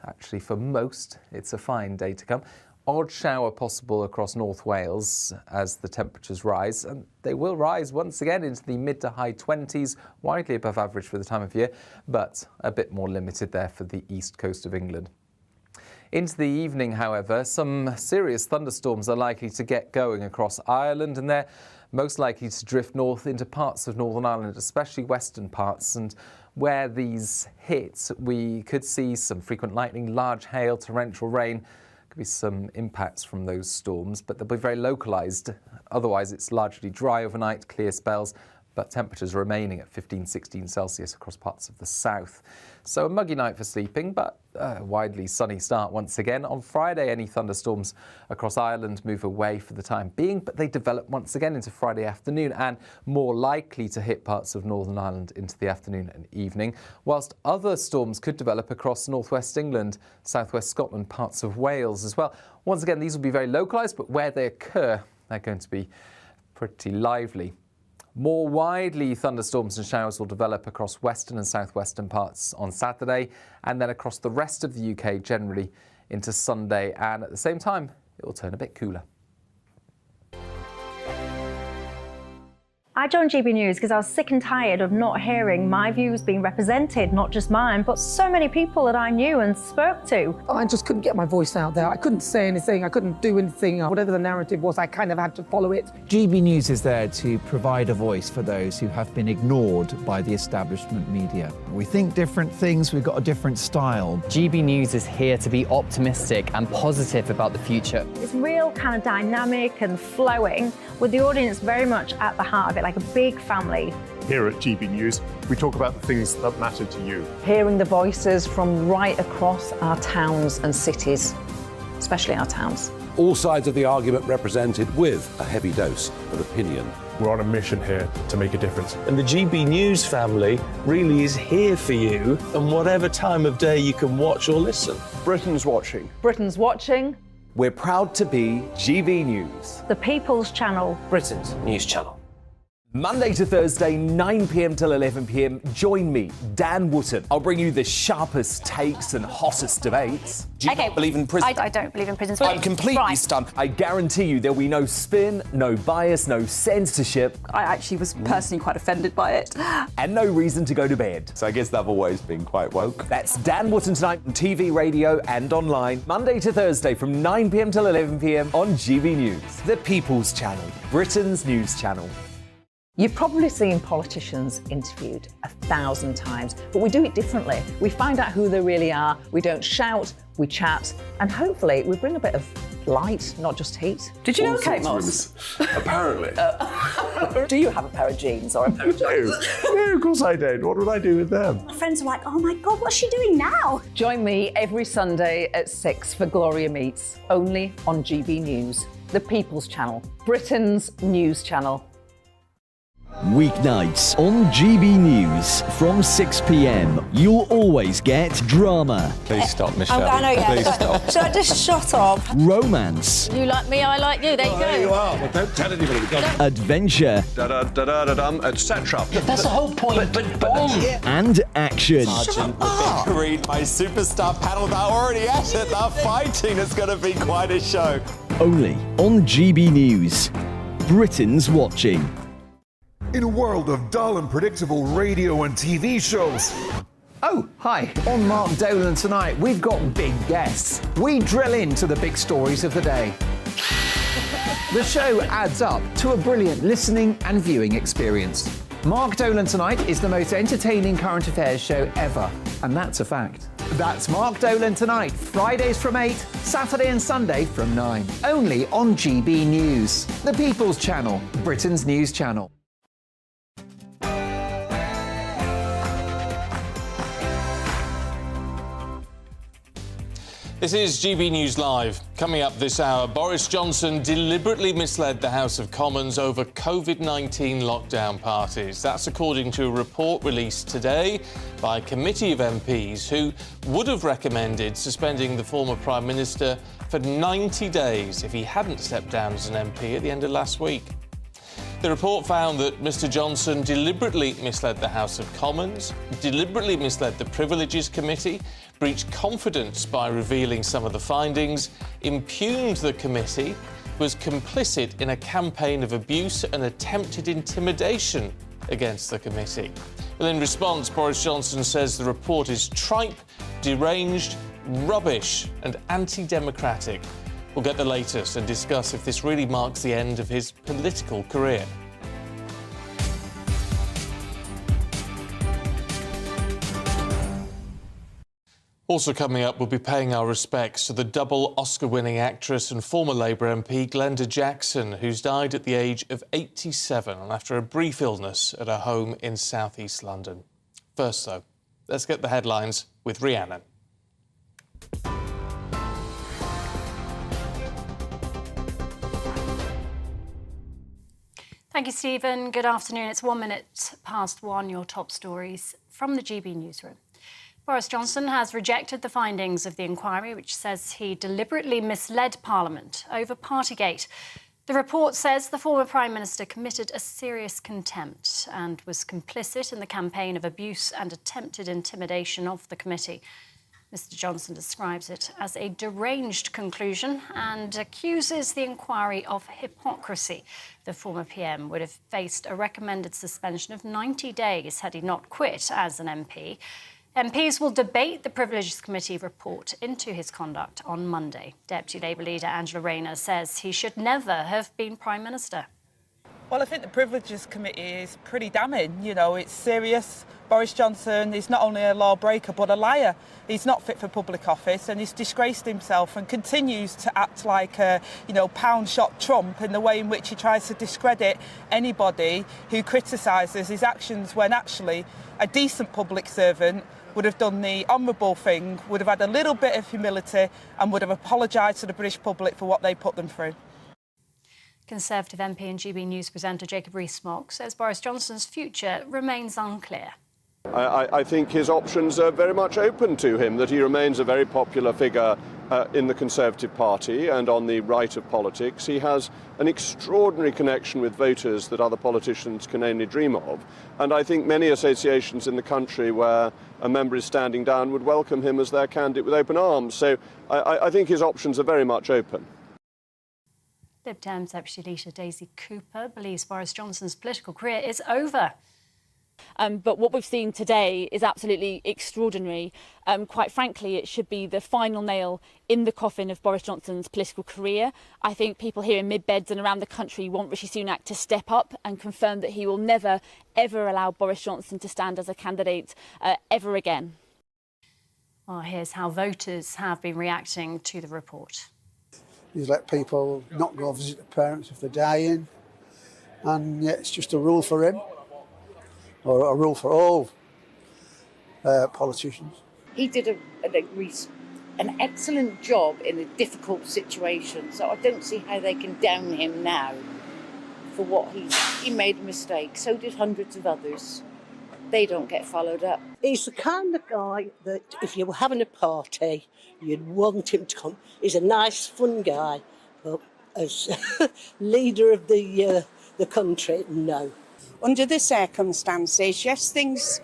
Speaker 15: actually, for most, it's a fine day to come. Odd shower possible across North Wales as the temperatures rise, and they will rise once again into the mid to high 20s, widely above average for the time of year, but a bit more limited there for the east coast of England. Into the evening, however, some serious thunderstorms are likely to get going across Ireland, and they're most likely to drift north into parts of Northern Ireland, especially western parts. And where these hit, we could see some frequent lightning, large hail, torrential rain. Be some impacts from those storms, but they'll be very localised. Otherwise, it's largely dry overnight, clear spells, but temperatures remaining at 15-16 Celsius across parts of the south. So a muggy night for sleeping, but a widely sunny start once again. On Friday, any thunderstorms across Ireland move away for the time being, but they develop once again into Friday afternoon and more likely to hit parts of Northern Ireland into the afternoon and evening, whilst other storms could develop across northwest England, southwest Scotland, parts of Wales as well. Once again, these will be very localised, but where they occur, they're going to be pretty lively. More widely, thunderstorms and showers will develop across western and southwestern parts on Saturday, and then across the rest of the UK generally into Sunday, and at the same time it will turn a bit cooler.
Speaker 4: I joined GB News because I was sick and tired of not hearing my views being represented, not just mine, but so many people that I knew and spoke to.
Speaker 3: I just couldn't get my voice out there. I couldn't say anything, I couldn't do anything. Whatever the narrative was, I kind of had to follow it.
Speaker 17: GB News is there to provide a voice for those who have been ignored by the establishment media. We think different things, we've got a different style.
Speaker 18: GB News is here to be optimistic and positive about the future.
Speaker 4: It's real kind of dynamic and flowing, with the audience very much at the heart of it, like a big family.
Speaker 23: Here at GB News, we talk about the things that matter to you.
Speaker 24: Hearing the voices from right across our towns and cities, especially our towns.
Speaker 25: All sides of the argument represented with a heavy dose of opinion.
Speaker 23: We're on a mission here to make a difference.
Speaker 27: And the GB News family really is here for you, and whatever time of day you can watch or listen.
Speaker 25: Britain's watching.
Speaker 24: Britain's watching.
Speaker 6: We're proud to be GB News,
Speaker 4: the People's Channel,
Speaker 27: Britain's news channel.
Speaker 6: Monday to Thursday, 9 p.m. till 11 p.m. Join me, Dan Wootton. I'll bring you the sharpest takes and hottest debates.
Speaker 28: Do you not believe in prison? I don't believe in prison. I'm completely stunned.
Speaker 6: I guarantee you there'll be no spin, no bias, no censorship.
Speaker 28: I actually was personally quite offended by it.
Speaker 6: And no reason to go to bed.
Speaker 25: So I guess they've always been quite woke.
Speaker 6: That's Dan Wootton tonight on TV, radio and online. Monday to Thursday from 9 p.m. till 11 p.m. on GB News. The People's Channel, Britain's news channel.
Speaker 24: You've probably seen politicians interviewed 1,000 times, but we do it differently. We find out who they really are, we don't shout, we chat, and hopefully we bring a bit of light, not just heat. Did you know Kate Moss?
Speaker 25: Apparently.
Speaker 24: Do you have a pair of jeans or a pair of jeans?
Speaker 25: No, of course I don't. What would I do with them?
Speaker 28: My friends are like, oh my God, what's she doing now?
Speaker 24: Join me every Sunday at 6 for Gloria Meets, only on GB News, the People's Channel, Britain's news channel.
Speaker 29: Weeknights on GB News from 6 p.m. You'll always get drama.
Speaker 16: Please stop, Michelle.
Speaker 7: I know, yeah.
Speaker 16: Please stop.
Speaker 7: Should I just shut up?
Speaker 29: Romance.
Speaker 7: You like me, I like you. There you go.
Speaker 25: There you are. Well, don't tell anybody.
Speaker 29: Adventure.
Speaker 25: Etc.
Speaker 27: That's the whole point. But boom.
Speaker 29: And action.
Speaker 6: Sergeant read my superstar panel. They're already at it. They're fighting. It's going to be quite a show.
Speaker 29: Only on GB News. Britain's watching.
Speaker 5: In a world of dull and predictable radio and TV shows.
Speaker 30: Oh, hi. On Mark Dolan tonight, we've got big guests. We drill into the big stories of the day. The show adds up to a brilliant listening and viewing experience. Mark Dolan Tonight is the most entertaining current affairs show ever, and that's a fact. That's Mark Dolan Tonight, Fridays from 8, Saturday and Sunday from 9. Only on GB News, the People's Channel, Britain's news channel.
Speaker 16: This is GB News Live. Coming up this hour, Boris Johnson deliberately misled the House of Commons over COVID-19 lockdown parties. That's according to a report released today by a committee of MPs who would have recommended suspending the former Prime Minister for 90 days if he hadn't stepped down as an MP at the end of last week. The report found that Mr Johnson deliberately misled the House of Commons, deliberately misled the Privileges Committee, breached confidence by revealing some of the findings, impugned the committee, was complicit in a campaign of abuse and attempted intimidation against the committee. Well, in response, Boris Johnson says the report is tripe, deranged, rubbish and anti-democratic. We'll get the latest and discuss if this really marks the end of his political career. Also coming up, we'll be paying our respects to the double Oscar-winning actress and former Labour MP Glenda Jackson, who's died at the age of 87 after a brief illness at her home in south-east London. First, though, let's get the headlines with Rhiannon.
Speaker 2: Thank you, Stephen. Good afternoon. It's 1 minute past 1, your top stories from the GB newsroom. Boris Johnson has rejected the findings of the inquiry, which says he deliberately misled Parliament over Partygate. The report says the former Prime Minister committed a serious contempt and was complicit in the campaign of abuse and attempted intimidation of the committee. Mr Johnson describes it as a deranged conclusion and accuses the inquiry of hypocrisy. The former PM would have faced a recommended suspension of 90 days had he not quit as an MP. MPs will debate the Privileges Committee report into his conduct on Monday. Deputy Labour leader Angela Rayner says he should never have been Prime Minister.
Speaker 8: Well, I think the Privileges Committee is pretty damning. You know, it's serious. Boris Johnson is not only a lawbreaker but a liar. He's not fit for public office and he's disgraced himself and continues to act like a, pound-shot Trump in the way in which he tries to discredit anybody who criticises his actions when actually a decent public servant would have done the honourable thing, would have had a little bit of humility and would have apologised to the British public for what they put them through.
Speaker 2: Conservative MP and GB News presenter Jacob Rees-Mogg says Boris Johnson's future remains unclear.
Speaker 9: I think his options are very much open to him, that he remains a very popular figure in the Conservative Party and on the right of politics. He has an extraordinary connection with voters that other politicians can only dream of. And I think many associations in the country where a member is standing down would welcome him as their candidate with open arms. So I think his options are very much open.
Speaker 2: Lib Dems Deputy Leader Daisy Cooper believes Boris Johnson's political career is over.
Speaker 11: But what we've seen today is absolutely extraordinary. Quite frankly, it should be the final nail in the coffin of Boris Johnson's political career. I think people here in Mid-Beds and around the country want Rishi Sunak to step up and confirm that he will never, ever allow Boris Johnson to stand as a candidate ever again.
Speaker 2: Well, here's how voters have been reacting to the report.
Speaker 12: He's let people not go visit their parents if they're dying, and yeah, it's just a rule for him, or a rule for all politicians.
Speaker 19: He did an excellent job in a difficult situation, so I don't see how they can down him now for what he made a mistake. So did hundreds of others. They don't get followed up.
Speaker 20: He's the kind of guy that if you were having a party, you'd want him to come. He's a nice, fun guy, but as leader of the country, no.
Speaker 21: Under the circumstances, yes, things,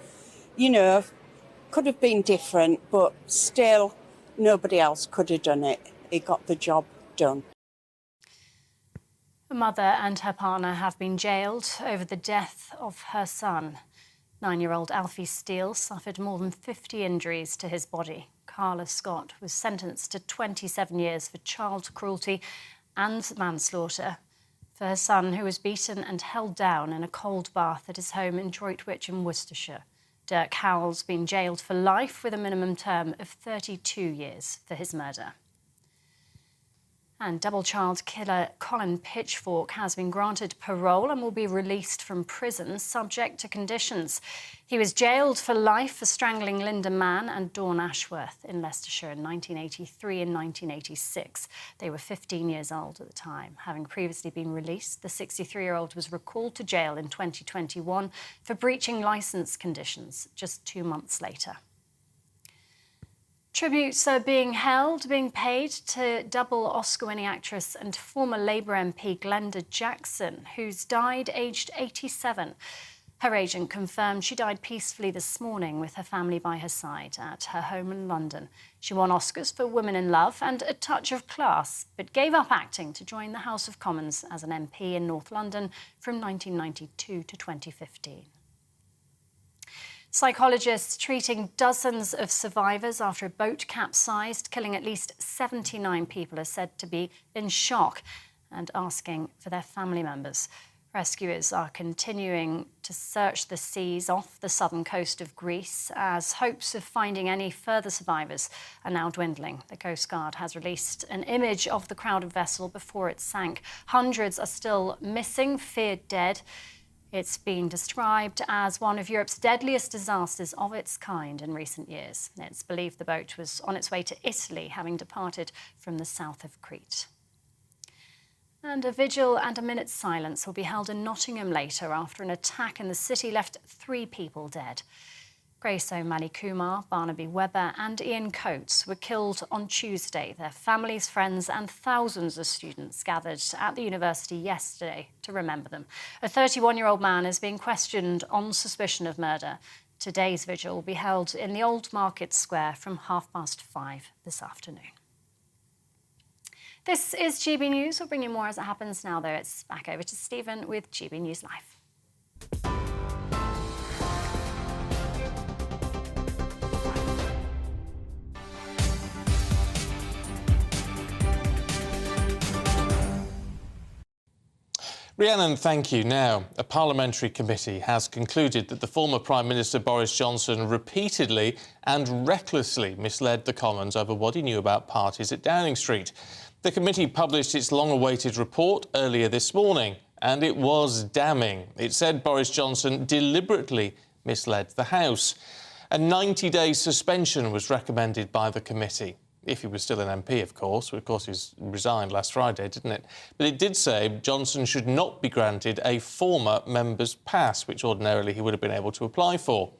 Speaker 21: could have been different, but still, nobody else could have done it. He got the job done.
Speaker 2: Her mother and her partner have been jailed over the death of her son. 9-year-old Alfie Steele suffered more than 50 injuries to his body. Carla Scott was sentenced to 27 years for child cruelty and manslaughter for her son, who was beaten and held down in a cold bath at his home in Droitwich in Worcestershire. Dirk Howell's been jailed for life with a minimum term of 32 years for his murder. And double-child killer Colin Pitchfork has been granted parole and will be released from prison subject to conditions. He was jailed for life for strangling Linda Mann and Dawn Ashworth in Leicestershire in 1983 and 1986. They were 15 years old at the time. Having previously been released, the 63-year-old was recalled to jail in 2021 for breaching licence conditions just 2 months later. Tributes are being paid to double Oscar-winning actress and former Labour MP Glenda Jackson, who's died aged 87. Her agent confirmed she died peacefully this morning with her family by her side at her home in London. She won Oscars for Women in Love and A Touch of Class, but gave up acting to join the House of Commons as an MP in North London from 1992 to 2015. Psychologists treating dozens of survivors after a boat capsized, killing at least 79 people, are said to be in shock and asking for their family members. Rescuers are continuing to search the seas off the southern coast of Greece as hopes of finding any further survivors are now dwindling. The Coast Guard has released an image of the crowded vessel before it sank. Hundreds are still missing, feared dead. It's been described as one of Europe's deadliest disasters of its kind in recent years. It's believed the boat was on its way to Italy, having departed from the south of Crete. And a vigil and a minute's silence will be held in Nottingham later after an attack in the city left 3 people dead. Grace O'Malley Kumar, Barnaby Webber and Ian Coates were killed on Tuesday. Their families, friends and thousands of students gathered at the university yesterday to remember them. A 31-year-old man is being questioned on suspicion of murder. Today's vigil will be held in the Old Market Square from 5:30 this afternoon. This is GB News. We'll bring you more as it happens now, though. It's back over to Stephen with GB News Live.
Speaker 16: Rhiannon, thank you. Now, a parliamentary committee has concluded that the former Prime Minister Boris Johnson repeatedly and recklessly misled the Commons over what he knew about parties at Downing Street. The committee published its long-awaited report earlier this morning, and it was damning. It said Boris Johnson deliberately misled the House. A 90-day suspension was recommended by the committee. If he was still an MP, of course. Of course, he's resigned last Friday, didn't it? But it did say Johnson should not be granted a former member's pass, which ordinarily he would have been able to apply for.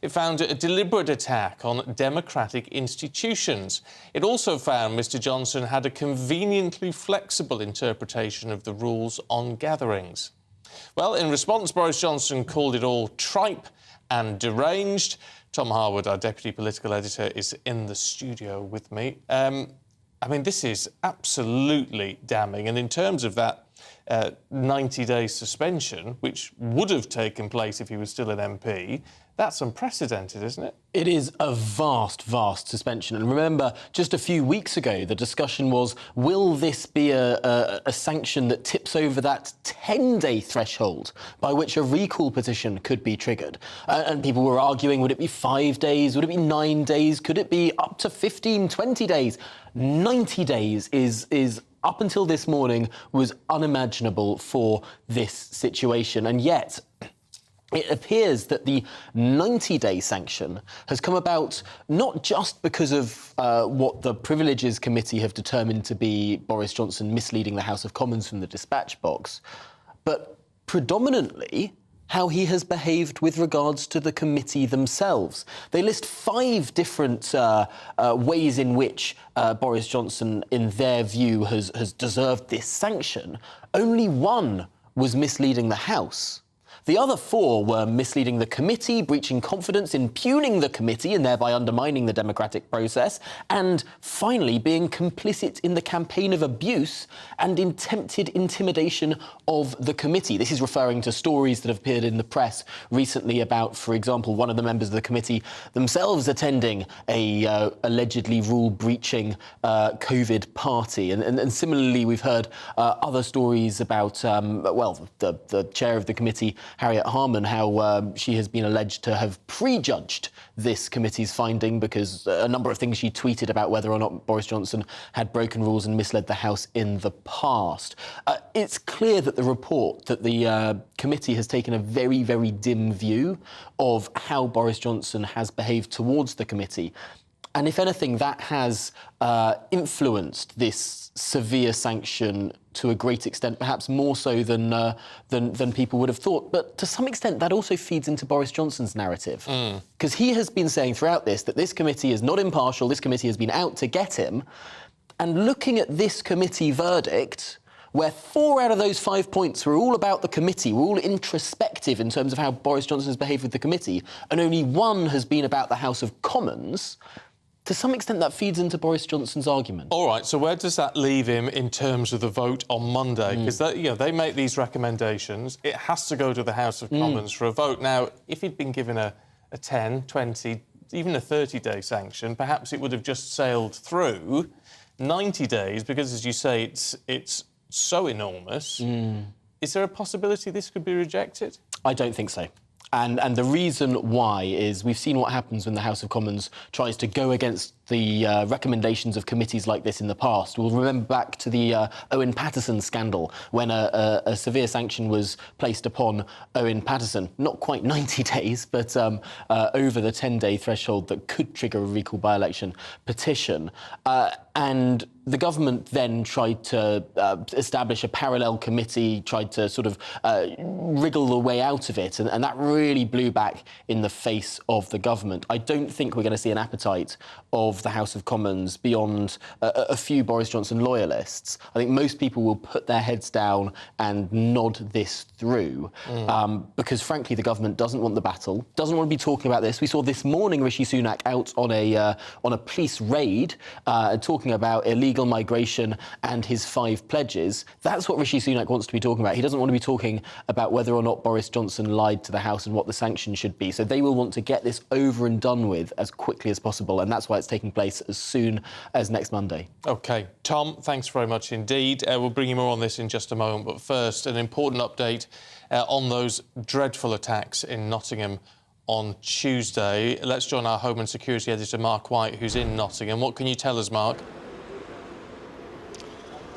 Speaker 16: It found a deliberate attack on democratic institutions. It also found Mr Johnson had a conveniently flexible interpretation of the rules on gatherings. Well, in response, Boris Johnson called it all tripe and deranged. Tom Harwood, our Deputy Political Editor, is in the studio with me. I mean, this is absolutely damning. And in terms of that 90-day suspension, which would have taken place if he was still an MP, that's unprecedented, isn't it?
Speaker 1: It is a vast, vast suspension. And remember, just a few weeks ago, the discussion was, will this be a sanction that tips over that 10-day threshold by which a recall petition could be triggered? And people were arguing, would it be 5 days? Would it be 9 days? Could it be up to 15, 20 days? 90 days is up until this morning, was unimaginable for this situation. And yet, it appears that the 90-day sanction has come about not just because of what the Privileges Committee have determined to be Boris Johnson misleading the House of Commons from the dispatch box, but predominantly how he has behaved with regards to the committee themselves. They list 5 different ways in which Boris Johnson, in their view, has deserved this sanction. Only one was misleading the House. The other 4 were misleading the committee, breaching confidence, impugning the committee and thereby undermining the democratic process, and finally being complicit in the campaign of abuse and attempted intimidation of the committee. This is referring to stories that have appeared in the press recently about, for example, one of the members of the committee themselves attending a allegedly rule-breaching COVID party. And similarly, we've heard other stories about, the chair of the committee, Harriet Harman, how she has been alleged to have prejudged this committee's finding because a number of things she tweeted about whether or not Boris Johnson had broken rules and misled the House in the past. It's clear that the report, that the committee has taken a very, very dim view of how Boris Johnson has behaved towards the committee. And if anything, that has influenced this severe sanction to a great extent, perhaps more so than people would have thought. But to some extent, that also feeds into Boris Johnson's narrative. Because he has been saying throughout this that this committee is not impartial, this committee has been out to get him. And looking at this committee verdict, where 4 out of those 5 points were all about the committee, were all introspective in terms of how Boris Johnson has behaved with the committee, and only 1 has been about the House of Commons, to some extent that feeds into Boris Johnson's argument.
Speaker 16: All right, so where does that leave him in terms of the vote on Monday? Because they make these recommendations. It has to go to the House of Commons for a vote. Now, if he'd been given a 10, 20, even a 30-day sanction, perhaps it would have just sailed through. 90 days, because, as you say, it's so enormous. Is there a possibility this could be rejected?
Speaker 1: I don't think so. And the reason why is we've seen what happens when the House of Commons tries to go against the recommendations of committees like this in the past. We'll remember back to the Owen Paterson scandal when a severe sanction was placed upon Owen Paterson. Not quite 90 days, but over the 10-day threshold that could trigger a recall by-election petition. And the government then tried to establish a parallel committee, tried to sort of wriggle the way out of it, and that really blew back in the face of the government. I don't think we're going to see an appetite of the House of Commons beyond a few Boris Johnson loyalists. I think most people will put their heads down and nod this through because, frankly, the government doesn't want the battle, doesn't want to be talking about this. We saw this morning Rishi Sunak out on a police raid talking about illegal migration and his 5 pledges. That's what Rishi Sunak wants to be talking about. He doesn't want to be talking about whether or not Boris Johnson lied to the House and what the sanction should be. So they will want to get this over and done with as quickly as possible, and that's why it's taking place as soon as next Monday. OK. Tom, thanks very much indeed. We'll bring you more on this in just a moment, but first, an important update on those dreadful attacks in Nottingham on Tuesday. Let's join our Home and Security Editor, Mark White, who's in Nottingham. What can you tell us, Mark?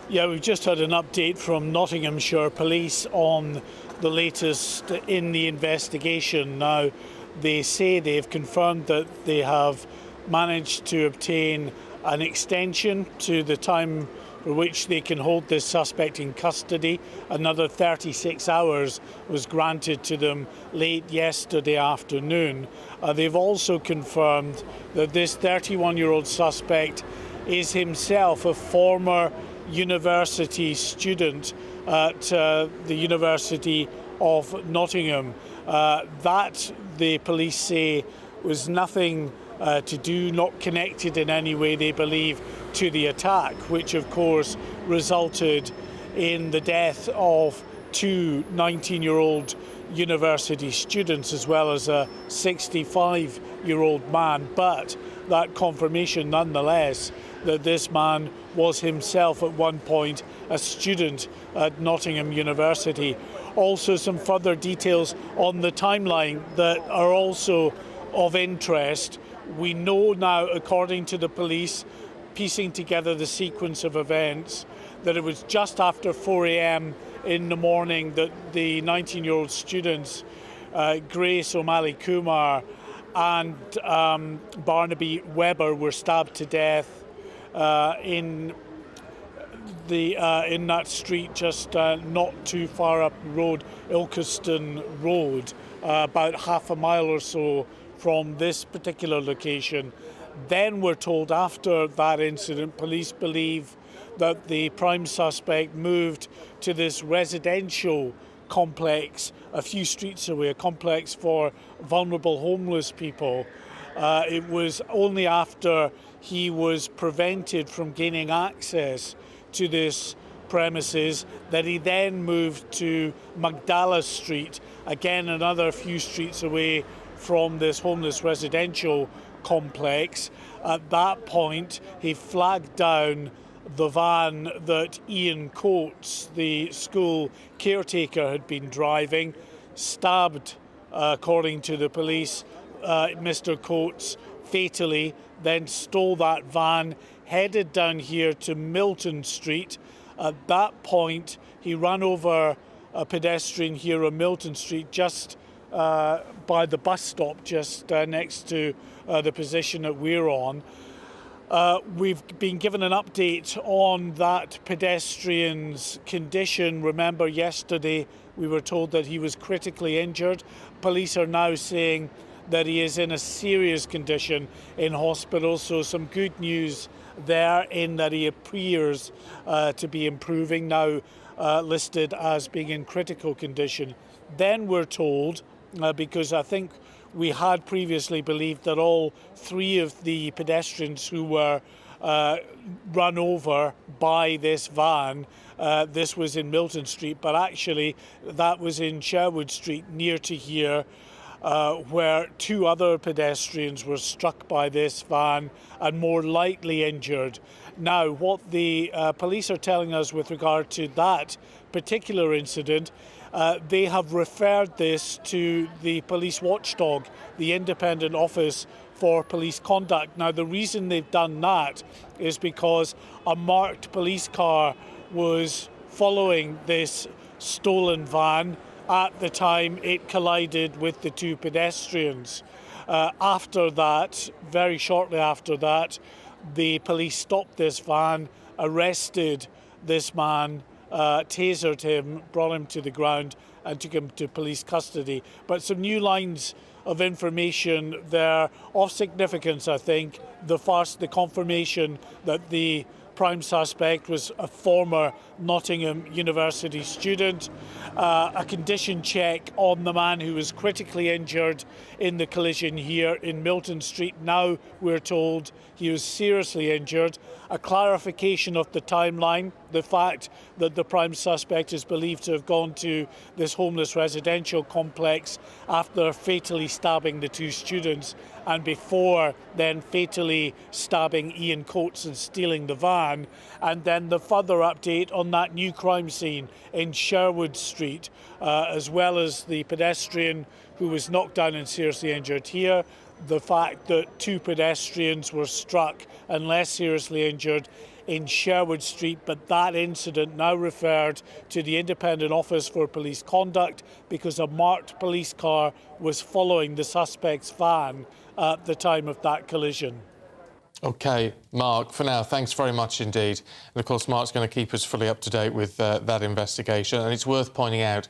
Speaker 3: Yeah, we've just had an update from Nottinghamshire Police on the latest in the investigation. Now, they say they've confirmed that they have managed to obtain an extension to the time for which they can hold this suspect in custody. Another 36 hours was granted to them late yesterday afternoon. They've also confirmed that this 31-year-old suspect is himself a former university student at the University of Nottingham. That, the police say, was nothing to do, not connected in any way, they believe, to the attack, which of course resulted in the death of 2 19-year-old university students as well as a 65-year-old man. But that confirmation nonetheless that this man was himself at one point a student at Nottingham University. Also some further details on the timeline that are also of interest. We know now, according to the police, piecing together the sequence of events, that it was just after 4 a.m. in the morning that the 19-year-old students, Grace O'Malley Kumar and Barnaby Webber, were stabbed to death in that street just not too far up the road, Ilkeston Road, about half a mile or so from this particular location. Then we're told after that incident, police believe that the prime suspect moved to this residential complex a few streets away, a complex for vulnerable homeless people. It was only after he was prevented from gaining access to this premises that he then moved to Magdala Street, again another few streets away from this homeless residential complex. At that point, he flagged down the van that Ian Coates, the school caretaker, had been driving, stabbed, according to the police, Mr. Coates fatally, then stole that van, headed down here to Milton Street. At that point, he ran over a pedestrian here on Milton Street, just by the bus stop, just next to the position that we're on. We've been given an update on that pedestrian's condition. Remember, yesterday we were told that he was critically injured. Police are now saying that he is in a serious condition in hospital, so some good news there in that he appears to be improving, now listed as being in critical condition. Then we're told, because I think we had previously believed that all three of the pedestrians who were run over by this van, this was in Milton Street, but actually that was in Sherwood Street near to here, where two other pedestrians were struck by this van and more lightly injured. Now, what the police are telling us with regard to that particular incident, they have referred this to the police watchdog, the Independent Office for Police Conduct. Now, the reason they've done that is because a marked police car was following this stolen van at the time it collided with the two pedestrians. After that, very shortly after that, the police stopped this van, arrested this man, tasered him, brought him to the ground and took him to police custody. But some new lines of information there of significance, I think. The first, the confirmation that the prime suspect was a former Nottingham University student. A condition check on the man who was critically injured in the collision here in Milton Street. Now we're told he was seriously injured. A clarification of the timeline, the fact that the prime suspect is believed to have gone to this homeless residential complex after fatally stabbing the two students and before then fatally stabbing Ian Coates and stealing the van. And then the further update on that new crime scene in Sherwood Street, as well as the pedestrian who was knocked down and seriously injured here, the fact that two pedestrians were struck and less seriously injured in Sherwood Street, but that incident now referred to the Independent Office for Police Conduct because a marked police car was following the suspect's van at the time of that collision.
Speaker 16: OK, Mark, for now, thanks very much indeed. And, of course, Mark's going to keep us fully up to date with that investigation. And it's worth pointing out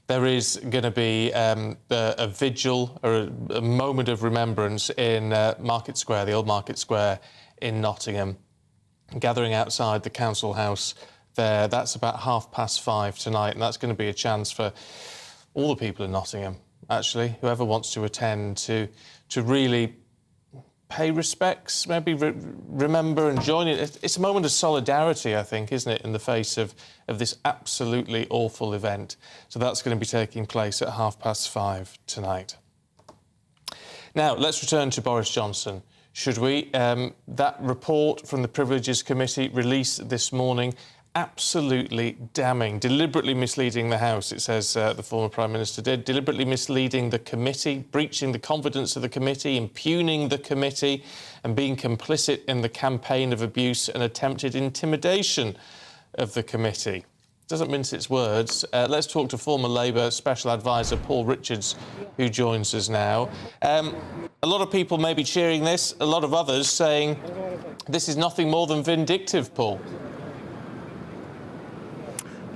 Speaker 16: there is going to be a vigil or a moment of remembrance in Market Square, the old Market Square in Nottingham, gathering outside the council house there. That's about 5:30 tonight, and that's going to be a chance for all the people in Nottingham, actually, whoever wants to attend, to really pay respects, maybe remember and join it. It's a moment of solidarity, I think, isn't it, in the face of this absolutely awful event. So that's going to be taking place at 5:30 tonight. Now, let's return to Boris Johnson, should we? That report from the Privileges Committee released this morning, absolutely damning, deliberately misleading the House, it says the former Prime Minister did, deliberately misleading the committee, breaching the confidence of the committee, impugning the committee and being complicit in the campaign of abuse and attempted intimidation of the committee. Doesn't mince its words. Let's talk to former Labour Special Advisor Paul Richards, who joins us now. A lot of people may be cheering this, a lot of others saying this is nothing more than vindictive, Paul.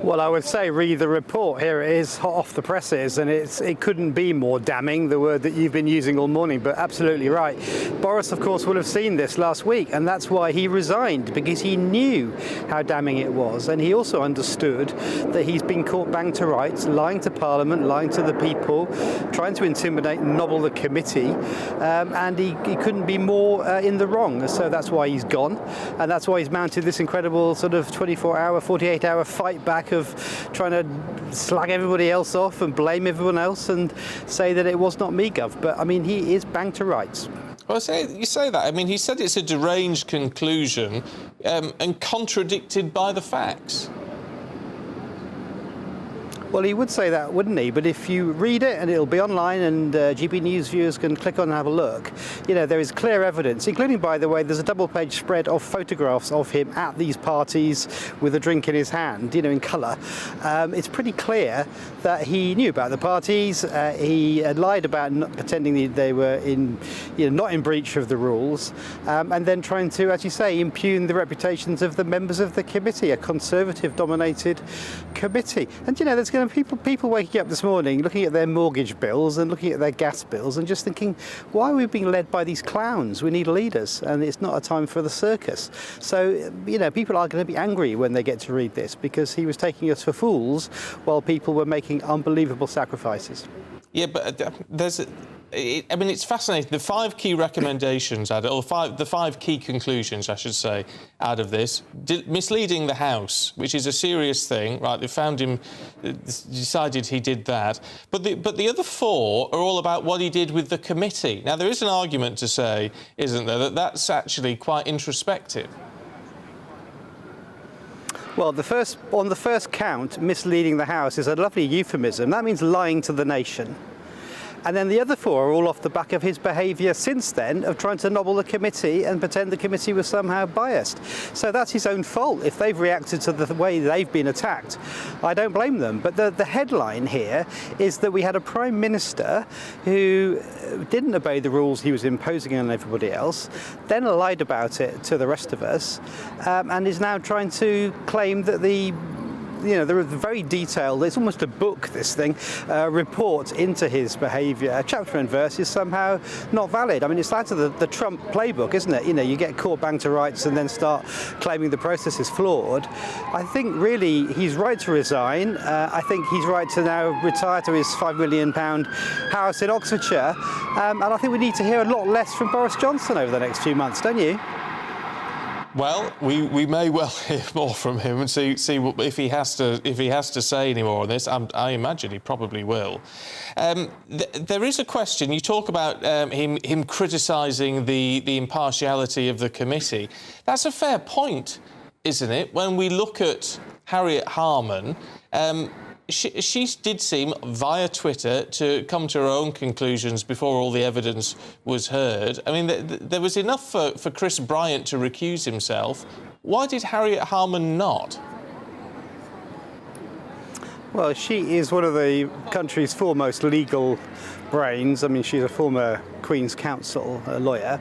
Speaker 4: Well, I would say read the report. Here it is, hot off the presses, and it couldn't be more damning, the word that you've been using all morning, but absolutely right. Boris, of course, will have seen this last week, and that's why he resigned, because he knew how damning it was, and he also understood that he's been caught bang to rights, lying to Parliament, lying to the people, trying to intimidate and nobble the committee, and he couldn't be more in the wrong. So that's why he's gone, and that's why he's mounted this incredible sort of 24-hour, 48-hour fight back of trying to slag everybody else off and blame everyone else and say that it was not me, Gov. But, I mean, he is bang to rights.
Speaker 16: Well, you say that. I mean, he said it's a deranged conclusion and contradicted by the facts.
Speaker 4: Well, he would say that, wouldn't he? But if you read it, and it'll be online, and GB News viewers can click on and have a look, you know, there is clear evidence, including, by the way, there's a double-page spread of photographs of him at these parties with a drink in his hand, you know, in colour. It's pretty clear that he knew about the parties. He had lied about pretending they were not in breach of the rules, and then trying to, as you say, impugn the reputations of the members of the committee, a Conservative-dominated committee. And you know, there's going to be people waking up this morning, looking at their mortgage bills and looking at their gas bills, and just thinking, why are we being led by these clowns? We need leaders, and it's not a time for the circus. So you know, people are going to be angry when they get to read this, because he was taking us for fools while people were making unbelievable sacrifices.
Speaker 16: Yeah, but I mean, it's fascinating. The 5 key recommendations, the 5 key conclusions, I should say, out of this. Misleading the House, which is a serious thing, right? They found him, decided he did that. But the other 4 are all about what he did with the committee. Now, there is an argument to say, isn't there, that that's actually quite introspective.
Speaker 4: Well, on the first count, misleading the House is a lovely euphemism. That means lying to the nation. And then the other 4 are all off the back of his behaviour since then of trying to nobble the committee and pretend the committee was somehow biased. So that's his own fault. If they've reacted to the way they've been attacked, I don't blame them. But the headline here is that we had a Prime Minister who didn't obey the rules he was imposing on everybody else, then lied about it to the rest of us, and is now trying to claim that there are very detailed, it's almost a book, this thing, report into his behaviour. Chapter and verse is somehow not valid. I mean, it's out of the Trump playbook, isn't it? You know, you get caught bang to rights and then start claiming the process is flawed. I think really he's right to resign. I think he's right to now retire to his £5 million house in Oxfordshire. And I think we need to hear a lot less from Boris Johnson over the next few months, don't you?
Speaker 16: Well, we may well hear more from him and see if he has to say any more on this. I imagine he probably will. There is a question. You talk about him criticising the impartiality of the committee. That's a fair point, isn't it? When we look at Harriet Harman, she did seem, via Twitter, to come to her own conclusions before all the evidence was heard. I mean, there was enough for Chris Bryant to recuse himself. Why did Harriet Harman not?
Speaker 4: Well, she is one of the country's foremost legal brains. I mean, she's a former Queen's Counsel lawyer,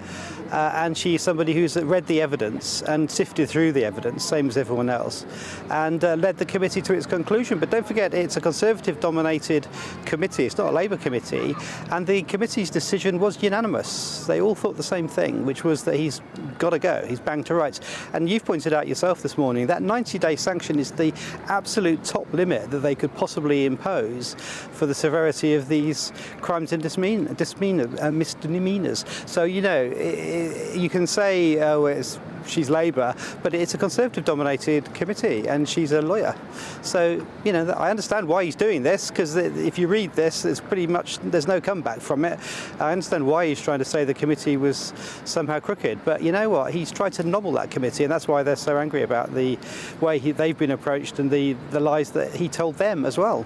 Speaker 4: and she's somebody who's read the evidence and sifted through the evidence, same as everyone else, and led the committee to its conclusion. But don't forget, it's a Conservative-dominated committee. It's not a Labour committee, and the committee's decision was unanimous. They all thought the same thing, which was that he's got to go. He's banged to rights. And you've pointed out yourself this morning that 90-day sanction is the absolute top limit that they could possibly impose for the severity of these crimes and misdemeanors. So, you know, you can say, oh, she's Labour, but it's a Conservative-dominated committee, and she's a lawyer. So, you know, I understand why he's doing this, because if you read this, it's pretty much, there's no comeback from it. I understand why he's trying to say the committee was somehow crooked, but you know what? He's tried to nobble that committee, and that's why they're so angry about the way they've been approached and the lies that he told them as well.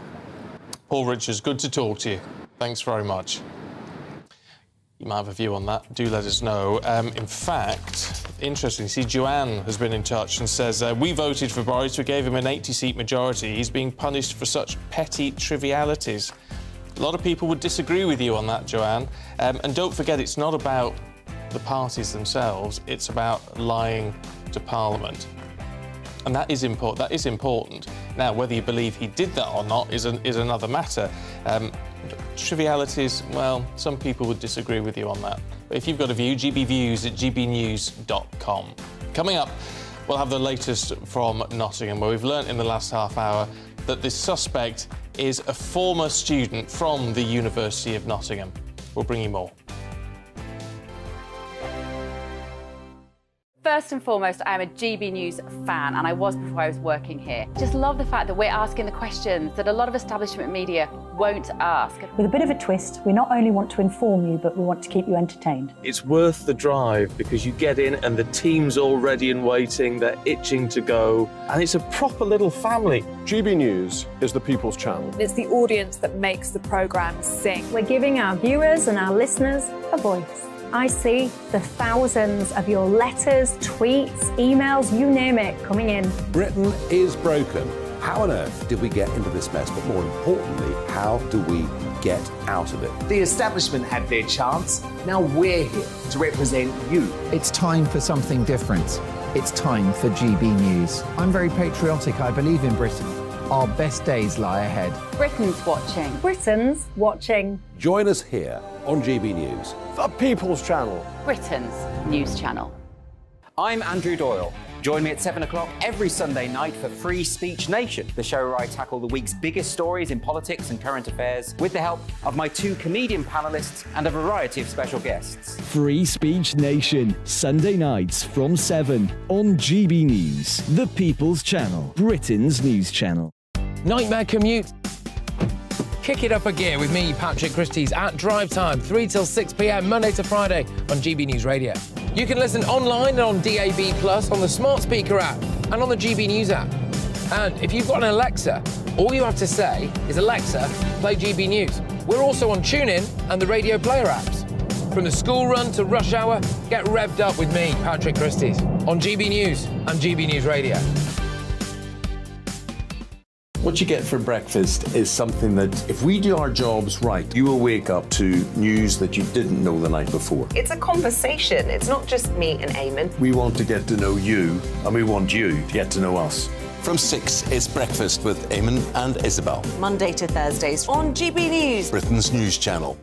Speaker 16: Paul Richards, good to talk to you. Thanks very much. You might have a view on that. Do let us know. In fact, interesting. See, Joanne has been in touch and says, we voted for Boris. We gave him an 80-seat majority. He's being punished for such petty trivialities. A lot of people would disagree with you on that, Joanne. And don't forget, it's not about the parties themselves. It's about lying to Parliament. And that is important. Now, whether you believe he did that or not is another matter. Trivialities, well, some people would disagree with you on that. But if you've got a view, gbviews@gbnews.com. Coming up, we'll have the latest from Nottingham, where we've learnt in the last half hour that this suspect is a former student from the University of Nottingham. We'll bring you more.
Speaker 10: First and foremost, I am a GB News fan, and I was before I was working here. Just love the fact that we're asking the questions that a lot of establishment media won't ask.
Speaker 13: With a bit of a twist, we not only want to inform you, but we want to keep you entertained.
Speaker 27: It's worth the drive because you get in and the team's all ready and waiting, they're itching to go, and it's a proper little family.
Speaker 9: GB News is the People's Channel.
Speaker 14: It's the audience that makes the programme sing.
Speaker 13: We're giving our viewers and our listeners a voice. I see the thousands of your letters, tweets, emails, you name it, coming in.
Speaker 25: Britain is broken. How on earth did we get into this mess? But more importantly, how do we get out of it?
Speaker 6: The establishment had their chance. Now we're here to represent you.
Speaker 30: It's time for something different. It's time for GB News. I'm very patriotic. I believe in Britain. Our best days lie ahead.
Speaker 10: Britain's watching.
Speaker 13: Britain's watching.
Speaker 25: Join us here on GB News.
Speaker 9: The People's Channel.
Speaker 10: Britain's news channel.
Speaker 15: I'm Andrew Doyle. Join me at 7 o'clock every Sunday night for Free Speech Nation, the show where I tackle the week's biggest stories in politics and current affairs with the help of my 2 comedian panellists and a variety of special guests.
Speaker 29: Free Speech Nation, Sunday nights from 7 on GB News, the People's Channel, Britain's news channel.
Speaker 17: Nightmare commute? Kick it up a gear with me, Patrick Christie's at Drive Time, 3 till 6 p.m, Monday to Friday on GB News Radio. You can listen online and on DAB+, on the smart speaker app and on the GB News app. And if you've got an Alexa, all you have to say is, Alexa, play GB News. We're also on TuneIn and the Radio Player apps. From the school run to rush hour, get revved up with me, Patrick Christie's, on GB News and GB News Radio.
Speaker 18: What you get for breakfast is something that, if we do our jobs right, you will wake up to news that you didn't know the night before.
Speaker 22: It's a conversation. It's not just me and Eamon.
Speaker 18: We want to get to know you, and we want you to get to know us.
Speaker 23: From 6, it's Breakfast with Eamon and Isabel.
Speaker 22: Monday to Thursdays on GB News,
Speaker 23: Britain's news channel.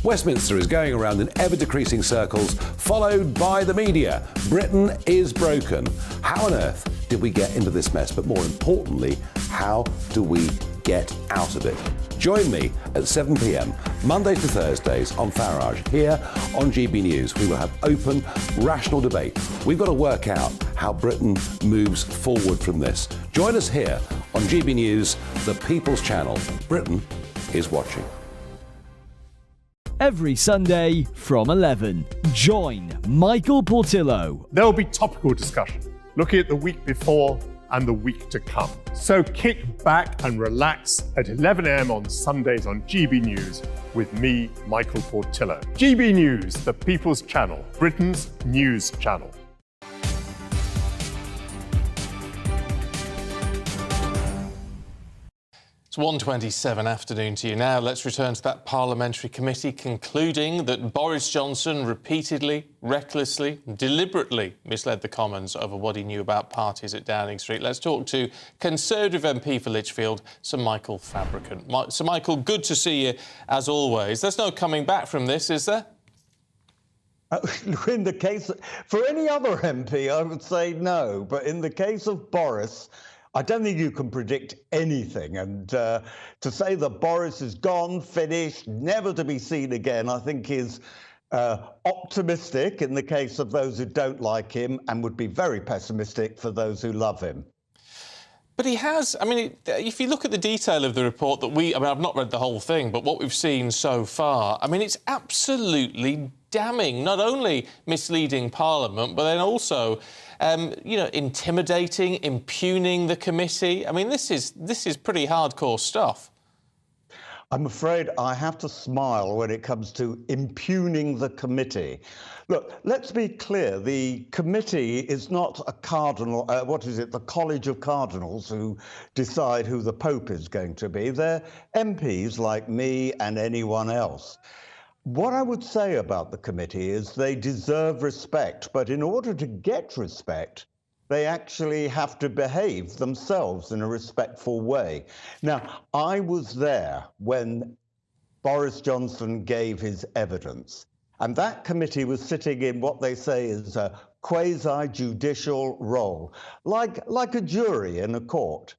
Speaker 25: Westminster is going around in ever-decreasing circles, followed by the media. Britain is broken. How on earth did we get into this mess? But more importantly, how do we get out of it? Join me at 7 p.m, Monday to Thursdays on Farage, here on GB News. We will have open, rational debate. We've got to work out how Britain moves forward from this. Join us here on GB News, the People's Channel. Britain is watching.
Speaker 29: Every Sunday from 11, join Michael Portillo.
Speaker 26: There'll be topical discussion, looking at the week before and the week to come. So kick back and relax at 11 a.m. on Sundays on GB News with me, Michael Portillo. GB News, the People's Channel, Britain's news channel.
Speaker 16: It's 1:27 afternoon to you now. Let's return to that parliamentary committee concluding that Boris Johnson repeatedly, recklessly, deliberately misled the Commons over what he knew about parties at Downing Street. Let's talk to Conservative MP for Lichfield, Sir Michael Fabricant. Sir Michael, good to see you as always. There's no coming back from this, is there?
Speaker 28: In the case, for any other MP, I would say no. But in the case of Boris, I don't think you can predict anything. And to say that Boris is gone, finished, never to be seen again, I think is optimistic in the case of those who don't like him and would be very pessimistic for those who love him.
Speaker 16: But he has, I mean, if you look at the detail of the report that I've not read the whole thing, but what we've seen so far, I mean, it's absolutely damning, not only misleading Parliament, but then also, intimidating, impugning the committee. I mean, this is pretty hardcore stuff.
Speaker 28: I'm afraid I have to smile when it comes to impugning the committee. Look, let's be clear. The committee is not a cardinal, the College of Cardinals who decide who the Pope is going to be. They're MPs like me and anyone else. What I would say about the committee is they deserve respect, but in order to get respect, they actually have to behave themselves in a respectful way. Now, I was there when Boris Johnson gave his evidence, and that committee was sitting in what they say is a quasi-judicial role, like a jury in a court.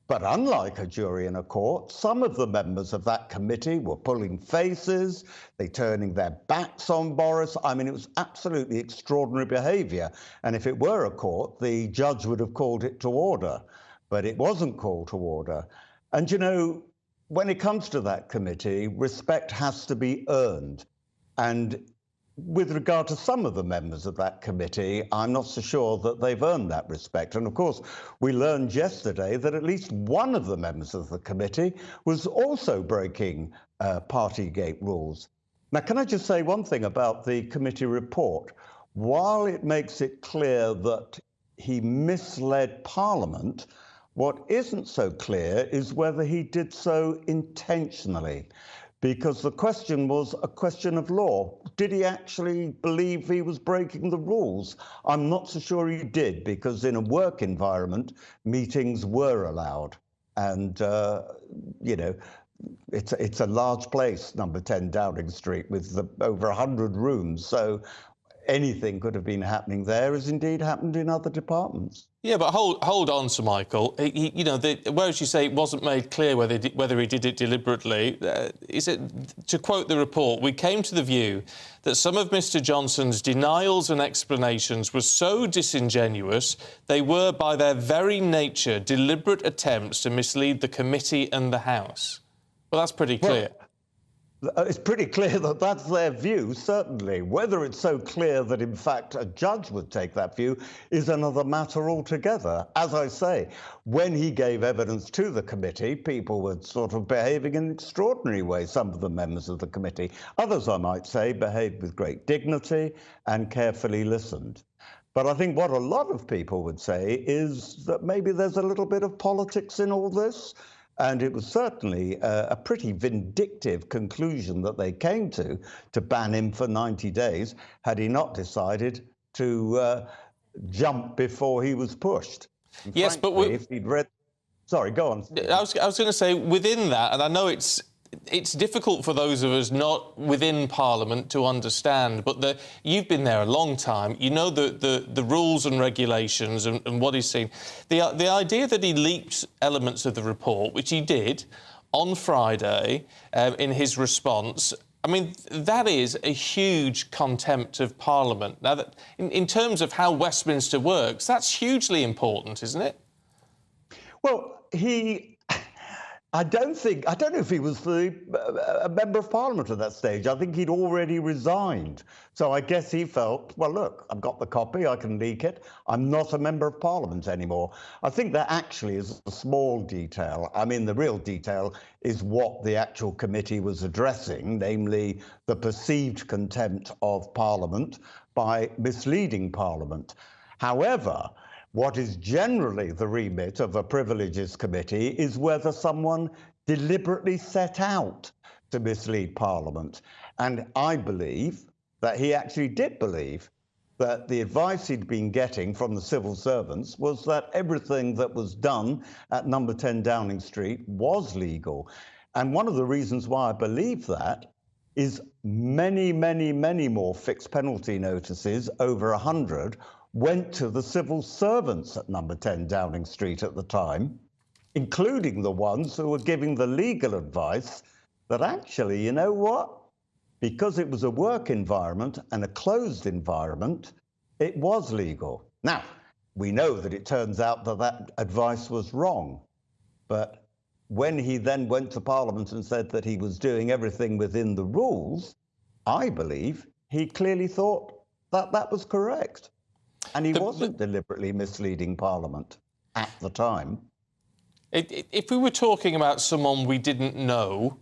Speaker 28: But unlike a jury in a court, some of the members of that committee were pulling faces, they turning their backs on Boris. I mean, it was absolutely extraordinary behaviour. And if it were a court, the judge would have called it to order. But it wasn't called to order. And, you know, when it comes to that committee, respect has to be earned. And with regard to some of the members of that committee, I'm not so sure that they've earned that respect. And of course, we learned yesterday that at least one of the members of the committee was also breaking Partygate rules. Now, can I just say one thing about the committee report? While it makes it clear that he misled Parliament, what isn't so clear is whether he did so intentionally. Because the question was a question of law. Did he actually believe he was breaking the rules? I'm not so sure he did, because in a work environment, meetings were allowed. And, you know, it's a large place, number 10 Downing Street, with over 100 rooms. So anything could have been happening there, as indeed happened in other departments.
Speaker 16: Yeah, but hold on, Sir Michael. You know, whereas you say it wasn't made clear whether he did it deliberately, is it, to quote the report, we came to the view that some of Mr Johnson's denials and explanations were so disingenuous they were, by their very nature, deliberate attempts to mislead the committee and the House. Well, that's pretty clear.
Speaker 28: It's pretty clear that that's their view, certainly. Whether it's so clear that, in fact, a judge would take that view is another matter altogether. As I say, when he gave evidence to the committee, people were sort of behaving in an extraordinary way, some of the members of the committee. Others, I might say, behaved with great dignity and carefully listened. But I think what a lot of people would say is that maybe there's a little bit of politics in all this. And it was certainly a pretty vindictive conclusion that they came to ban him for 90 days, had he not decided to jump before he was pushed. And
Speaker 16: yes,
Speaker 28: frankly,
Speaker 16: but
Speaker 28: if he'd read... Sorry, go on.
Speaker 16: I was going to say, within that, and I know it's difficult for those of us not within Parliament to understand, but you've been there a long time. You know the rules and regulations and what he's seen. The idea that he leaked elements of the report, which he did on Friday in his response, I mean, that is a huge contempt of Parliament. Now, that, in terms of how Westminster works, that's hugely important, isn't it?
Speaker 28: Well, I don't know if he was a member of Parliament at that stage. I think he'd already resigned. So I guess he felt, well, look, I've got the copy, I can leak it. I'm not a member of Parliament anymore. I think that actually is a small detail. I mean, the real detail is what the actual committee was addressing, namely the perceived contempt of Parliament by misleading Parliament. However, what is generally the remit of a Privileges Committee is whether someone deliberately set out to mislead Parliament. And I believe that he actually did believe that the advice he'd been getting from the civil servants was that everything that was done at number 10 Downing Street was legal. And one of the reasons why I believe that is many, many, many more fixed penalty notices, over 100, went to the civil servants at number 10 Downing Street at the time, including the ones who were giving the legal advice that actually, you know what? Because it was a work environment and a closed environment, it was legal. Now, we know that it turns out that that advice was wrong. But when he then went to Parliament and said that he was doing everything within the rules, I believe he clearly thought that that was correct. And he wasn't deliberately misleading Parliament at the time.
Speaker 16: If we were talking about someone we didn't know,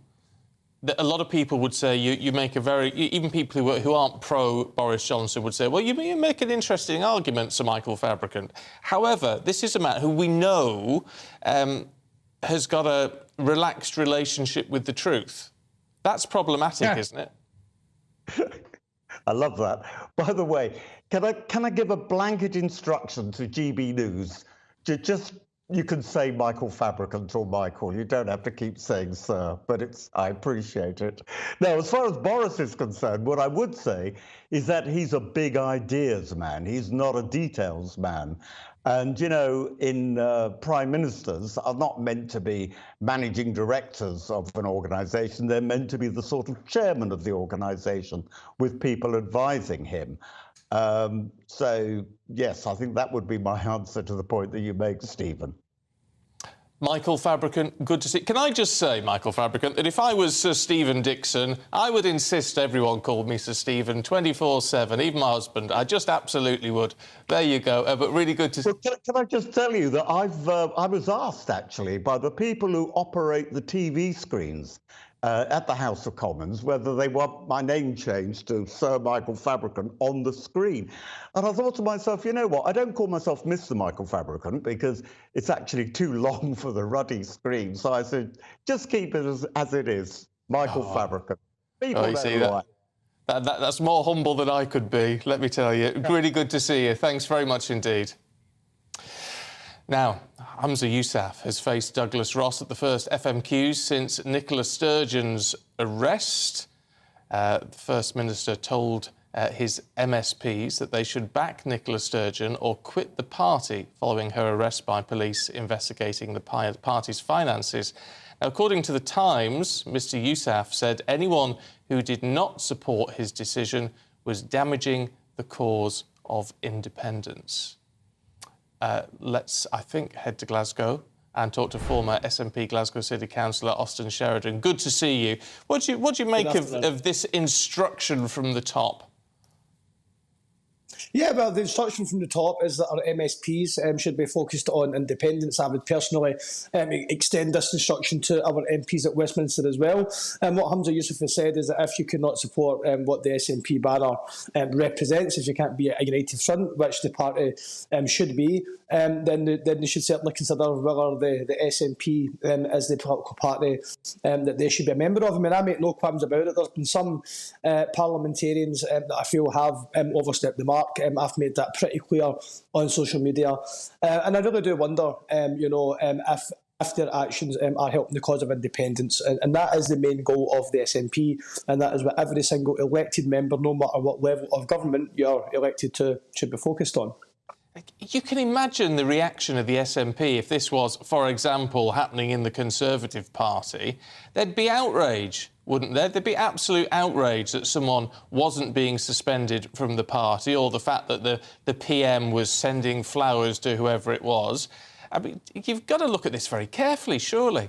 Speaker 16: a lot of people would say you make a very... Even people who aren't pro-Boris Johnson would say, well, you make an interesting argument, Sir Michael Fabricant. However, this is a man who we know has got a relaxed relationship with the truth. That's problematic, isn't it?
Speaker 28: I love that. By the way, can I give a blanket instruction to GB News to just You can say Michael Fabricant or Michael. You don't have to keep saying sir, but I appreciate it. Now, as far as Boris is concerned, what I would say is that he's a big ideas man. He's not a details man. And, you know, in prime ministers are not meant to be managing directors of an organization. They're meant to be the sort of chairman of the organization with people advising him. So, yes, I think that would be my answer to the point that you make, Stephen.
Speaker 16: Michael Fabricant, good to see. Can I just say, Michael Fabricant, that if I was Sir Stephen Dixon, I would insist everyone called me Sir Stephen 24/7, even my husband. I just absolutely would. There you go. But really good to see.
Speaker 28: Well, can I just tell you that I was asked, actually, by the people who operate the TV screens at the House of Commons whether they want my name changed to Sir Michael Fabricant on the screen. And I thought to myself, you know what, I don't call myself Mr. Michael Fabricant because it's actually too long for the ruddy screen. So I said, just keep it as it is, Michael Fabricant. People
Speaker 16: you see
Speaker 28: know
Speaker 16: that's more humble than I could be, let me tell you. Really good to see you. Thanks very much indeed. Now, Humza Yousaf has faced Douglas Ross at the first FMQs since Nicola Sturgeon's arrest. The First Minister told his MSPs that they should back Nicola Sturgeon or quit the party following her arrest by police investigating the party's finances. Now, according to The Times, Mr Yousaf said anyone who did not support his decision was damaging the cause of independence. Let's, I think, head to Glasgow and talk to former SNP Glasgow City Councillor Austin Sheridan. Good to see you. What do you make of this instruction from the top?
Speaker 2: Yeah, well, the instruction from the top is that our MSPs should be focused on independence. I would personally extend this instruction to our MPs at Westminster as well. And what Humza Yousaf has said is that if you cannot support what the SNP banner represents, if you can't be a united front, which the party should be, then they should certainly consider whether the SNP is the political party that they should be a member of. I mean, I make no qualms about it. There's been some parliamentarians that I feel have overstepped the mark. I've made that pretty clear on social media. And I really do wonder, if their actions are helping the cause of independence. And that is the main goal of the SNP, and that is what every single elected member, no matter what level of government you're elected to, should be focused on.
Speaker 16: You can imagine the reaction of the SNP if this was, for example, happening in the Conservative Party. There'd be outrage, wouldn't there? There'd be absolute outrage that someone wasn't being suspended from the party, or the fact that the PM was sending flowers to whoever it was. I mean, you've got to look at this very carefully, surely.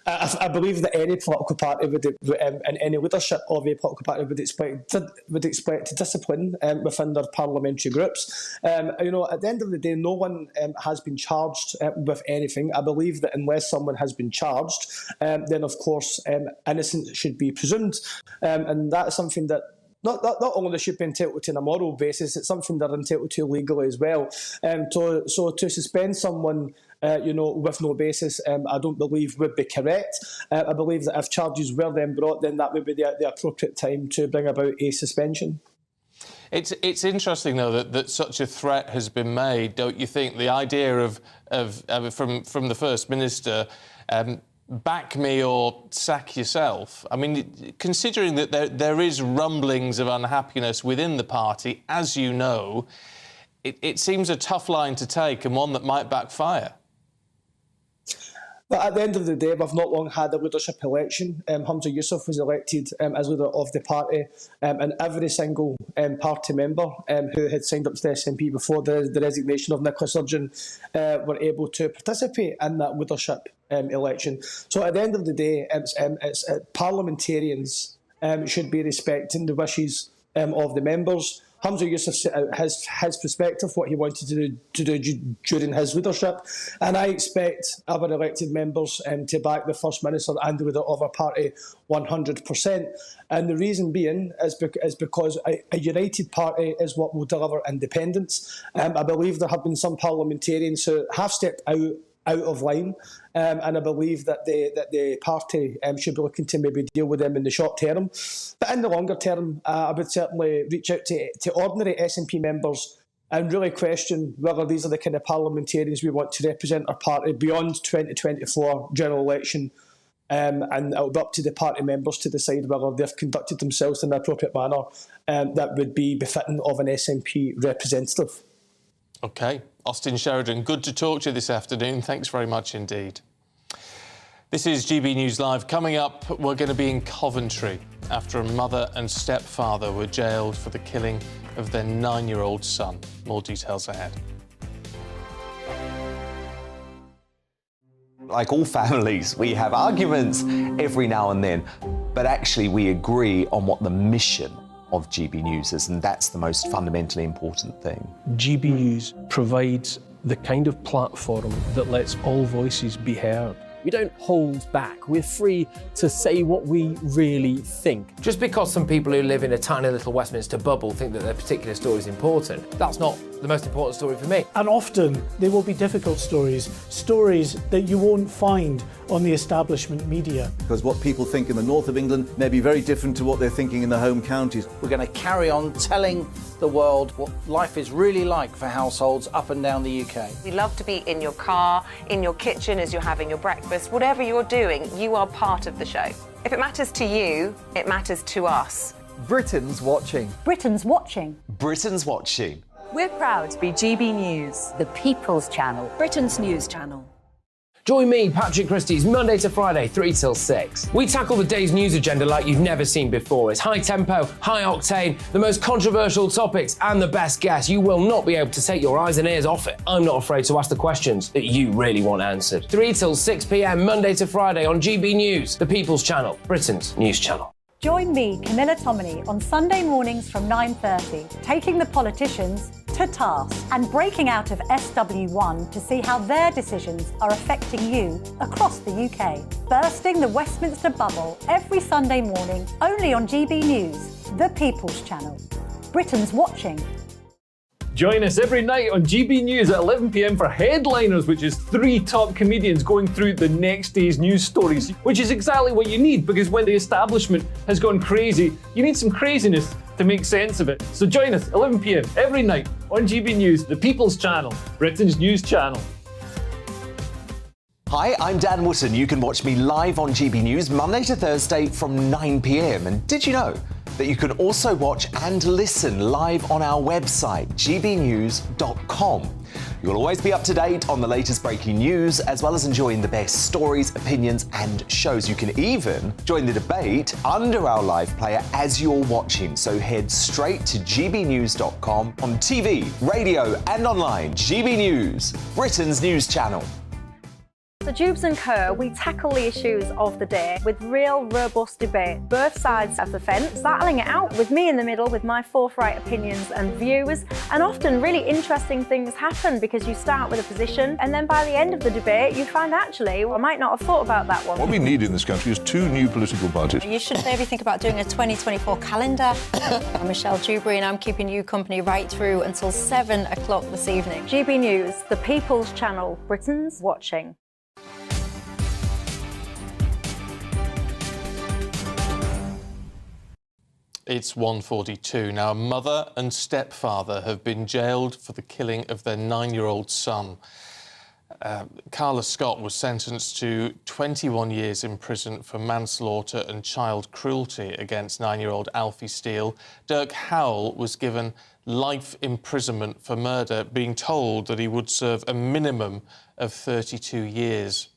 Speaker 2: I believe that any political party and any leadership of a political party would expect discipline within their parliamentary groups. At the end of the day, no one has been charged with anything. I believe that unless someone has been charged, then of course innocence should be presumed, and that is something that not only should be entitled to on a moral basis, it's something they're entitled to legally as well. So to suspend someone with no basis, I don't believe would be correct. I believe that if charges were then brought, then that would be the appropriate time to bring about a suspension.
Speaker 16: It's interesting, though, that such a threat has been made. Don't you think? The idea of from the First Minister, back me or sack yourself. I mean, considering that there is rumblings of unhappiness within the party, as you know, it seems a tough line to take and one that might backfire.
Speaker 2: But at the end of the day, we've not long had a leadership election. Humza Yousaf was elected as leader of the party, and every single party member who had signed up to the SNP before the resignation of Nicola Sturgeon were able to participate in that leadership election. So at the end of the day, it's parliamentarians should be respecting the wishes of the members. Humza Yousaf set out his perspective, what he wanted to do during his leadership, and I expect our elected members to back the First Minister and the leader of our party 100%. And the reason being is because a united party is what will deliver independence. I believe there have been some parliamentarians who have stepped out of line, and I believe that the party should be looking to maybe deal with them in the short term. But in the longer term, I would certainly reach out to ordinary SNP members and really question whether these are the kind of parliamentarians we want to represent our party beyond 2024 general election. And it'll be up to the party members to decide whether they've conducted themselves in an appropriate manner that would be befitting of an SNP representative.
Speaker 16: OK. Austin Sheridan, good to talk to you this afternoon. Thanks very much indeed. This is GB News Live. Coming up, we're going to be in Coventry after a mother and stepfather were jailed for the killing of their 9-year-old son. More details ahead.
Speaker 6: Like all families, we have arguments every now and then, but actually we agree on what the mission of GB News is, and that's the most fundamentally important thing.
Speaker 1: GB News provides the kind of platform that lets all voices be heard.
Speaker 5: We don't hold back. We're free to say what we really think.
Speaker 17: Just because some people who live in a tiny little Westminster bubble think that their particular story is important, that's not the most important story for me.
Speaker 3: And often they will be difficult stories, stories that you won't find on the establishment media.
Speaker 7: Because what people think in the north of England may be very different to what they're thinking in the home counties.
Speaker 8: We're going to carry on telling the world what life is really like for households up and down the UK.
Speaker 22: We love to be in your car, in your kitchen as you're having your breakfast. Whatever you're doing, you are part of the show. If it matters to you, it matters to us.
Speaker 7: Britain's watching.
Speaker 13: Britain's watching.
Speaker 6: Britain's watching.
Speaker 14: We're proud to be GB News,
Speaker 10: The People's Channel.
Speaker 14: Britain's news channel.
Speaker 17: Join me, Patrick Christie's Monday to Friday, 3 till 6. We tackle the day's news agenda like you've never seen before. It's high tempo, high octane, the most controversial topics and the best guests. You will not be able to take your eyes and ears off it. I'm not afraid to ask the questions that you really want answered. 3 till 6 p.m, Monday to Friday on GB News, the People's Channel, Britain's news channel.
Speaker 13: Join me, Camilla Tominey, on Sunday mornings from 9:30, taking the politicians to task and breaking out of SW1 to see how their decisions are affecting you across the UK. Bursting the Westminster bubble every Sunday morning, only on GB News, the People's Channel. Britain's watching.
Speaker 5: Join us every night on GB News at 11 p.m. for Headliners, which is 3 top comedians going through the next day's news stories, which is exactly what you need, because when the establishment has gone crazy, you need some craziness to make sense of it. So join us 11 p.m. every night on GB News, the People's Channel, Britain's news channel.
Speaker 6: Hi, I'm Dan Wootton. You can watch me live on GB News Monday to Thursday from 9 p.m. And did you know that you can also watch and listen live on our website, gbnews.com. You'll always be up to date on the latest breaking news, as well as enjoying the best stories, opinions and shows. You can even join the debate under our live player as you're watching. So head straight to gbnews.com on TV, radio and online. GB News, Britain's news channel.
Speaker 13: So Jubes and Kerr, we tackle the issues of the day with real robust debate, both sides of the fence, battling it out with me in the middle with my forthright opinions and views. And often really interesting things happen because you start with a position and then by the end of the debate you find actually, well, I might not have thought about that one.
Speaker 11: What we need in this country is 2 new political parties.
Speaker 12: You should maybe think about doing a 2024 calendar. I'm Michelle Dewberry and I'm keeping you company right through until 7 o'clock this evening.
Speaker 13: GB News, the People's Channel, Britain's watching.
Speaker 16: It's 1:42 now. A mother and stepfather have been jailed for the killing of their 9-year-old son. Carla Scott was sentenced to 21 years in prison for manslaughter and child cruelty against 9-year-old Alfie Steele. Dirk Howell was given life imprisonment for murder, being told that he would serve a minimum of 32 years.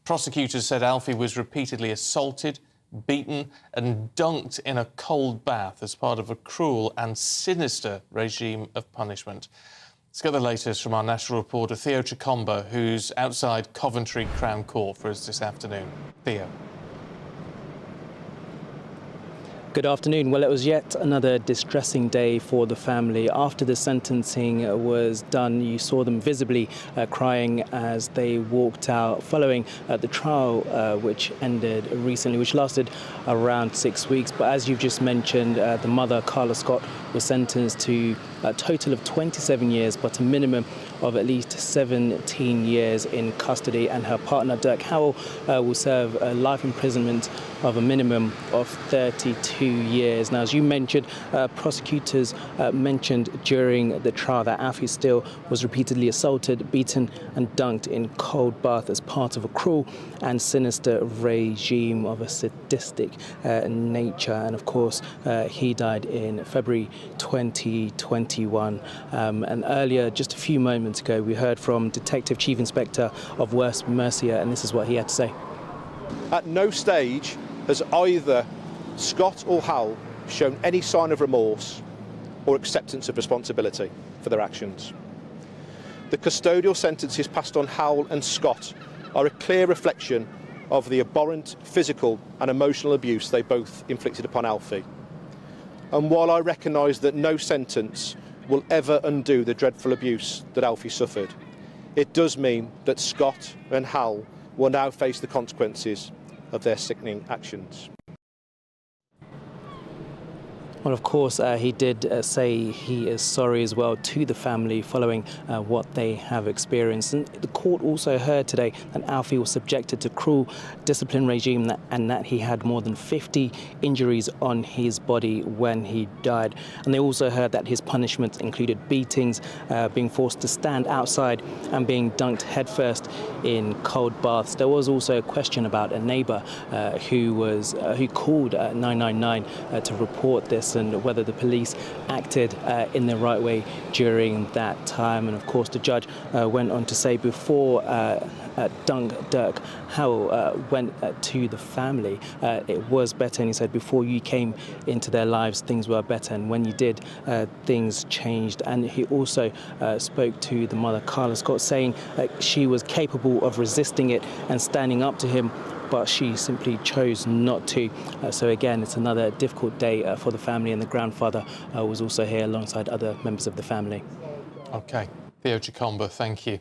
Speaker 16: Prosecutors said Alfie was repeatedly assaulted, beaten and dunked in a cold bath as part of a cruel and sinister regime of punishment. Let's get the latest from our national reporter Theo Chicomba, who's outside Coventry Crown Court for us this afternoon. Theo.
Speaker 19: Good afternoon. Well, it was yet another distressing day for the family. After the sentencing was done, you saw them visibly crying as they walked out following the trial which ended recently, which lasted around 6 weeks. But as you've just mentioned, the mother, Carla Scott, was sentenced to a total of 27 years, but a minimum of at least 17 years in custody. And her partner, Dirk Howell, will serve a life imprisonment of a minimum of 32 years. Now, as you mentioned, prosecutors mentioned during the trial that Alfie Steele was repeatedly assaulted, beaten and dunked in cold bath as part of a cruel and sinister regime of a sadistic nature. And of course, he died in February 2021. And earlier, just a few moments ago, we heard from Detective Chief Inspector of West Mercia, and this is what he had to say.
Speaker 4: At no stage has either Scott or Hal shown any sign of remorse or acceptance of responsibility for their actions. The custodial sentences passed on Hal and Scott are a clear reflection of the abhorrent physical and emotional abuse they both inflicted upon Alfie. And while I recognise that no sentence will ever undo the dreadful abuse that Alfie suffered, it does mean that Scott and Hal will now face the consequences of their sickening actions.
Speaker 19: Well, of course, he did say he is sorry as well to the family following what they have experienced. And the court also heard today that Alfie was subjected to cruel discipline regime and that he had more than 50 injuries on his body when he died. And they also heard that his punishments included beatings, being forced to stand outside and being dunked headfirst in cold baths. There was also a question about a neighbour who called 999 to report this, and whether the police acted in the right way during that time. And of course, the judge went on to say before Dirk Howell went to the family, it was better. And he said, before you came into their lives, things were better. And when you did, things changed. And he also spoke to the mother, Carla Scott, saying she was capable of resisting it and standing up to him, but she simply chose not to. So again, it's another difficult day for the family, and the grandfather was also here alongside other members of the family.
Speaker 16: OK. Theo Chicomba, thank you.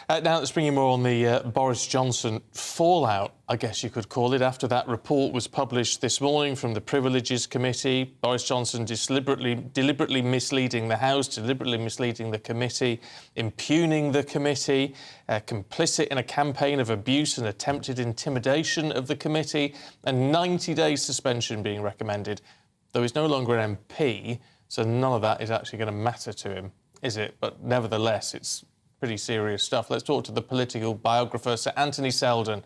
Speaker 16: Now let's bring you more on the Boris Johnson fallout, I guess you could call it, after that report was published this morning from the Privileges Committee. Boris Johnson deliberately misleading the House, deliberately misleading the committee, impugning the committee, complicit in a campaign of abuse and attempted intimidation of the committee, and 90-day suspension being recommended. Though he's no longer an MP, so none of that is actually going to matter to him, is it? But nevertheless, it's pretty serious stuff. Let's talk to the political biographer, Sir Anthony Selden,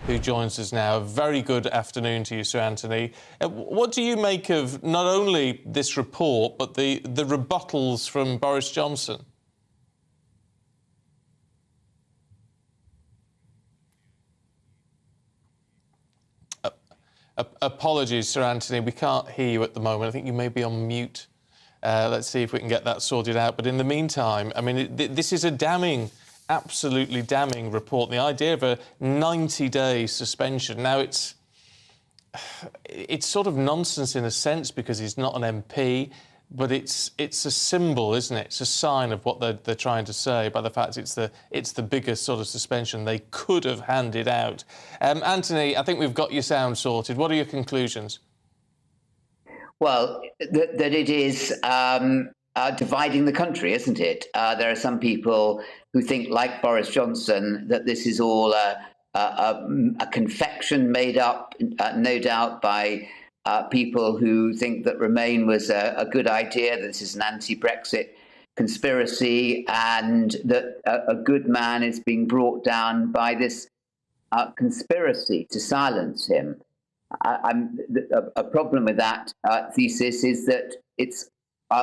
Speaker 16: who joins us now. A very good afternoon to you, Sir Anthony. What do you make of not only this report, but the rebuttals from Boris Johnson? Apologies, Sir Anthony, we can't hear you at the moment. I think you may be on mute. Let's see if we can get that sorted out. But in the meantime, I mean, this is a damning, absolutely damning report. The idea of a 90-day suspension. Now, it's sort of nonsense in a sense because he's not an MP, but it's a symbol, isn't it? It's a sign of what they're trying to say by the fact it's the biggest sort of suspension they could have handed out. Anthony, I think we've got your sound sorted. What are your conclusions?
Speaker 9: Well, that it is dividing the country, isn't it? There are some people who think, like Boris Johnson, that this is all a confection made up, no doubt, by people who think that Remain was a good idea, that this is an anti-Brexit conspiracy, and that a good man is being brought down by this conspiracy to silence him. A problem with that thesis is that it's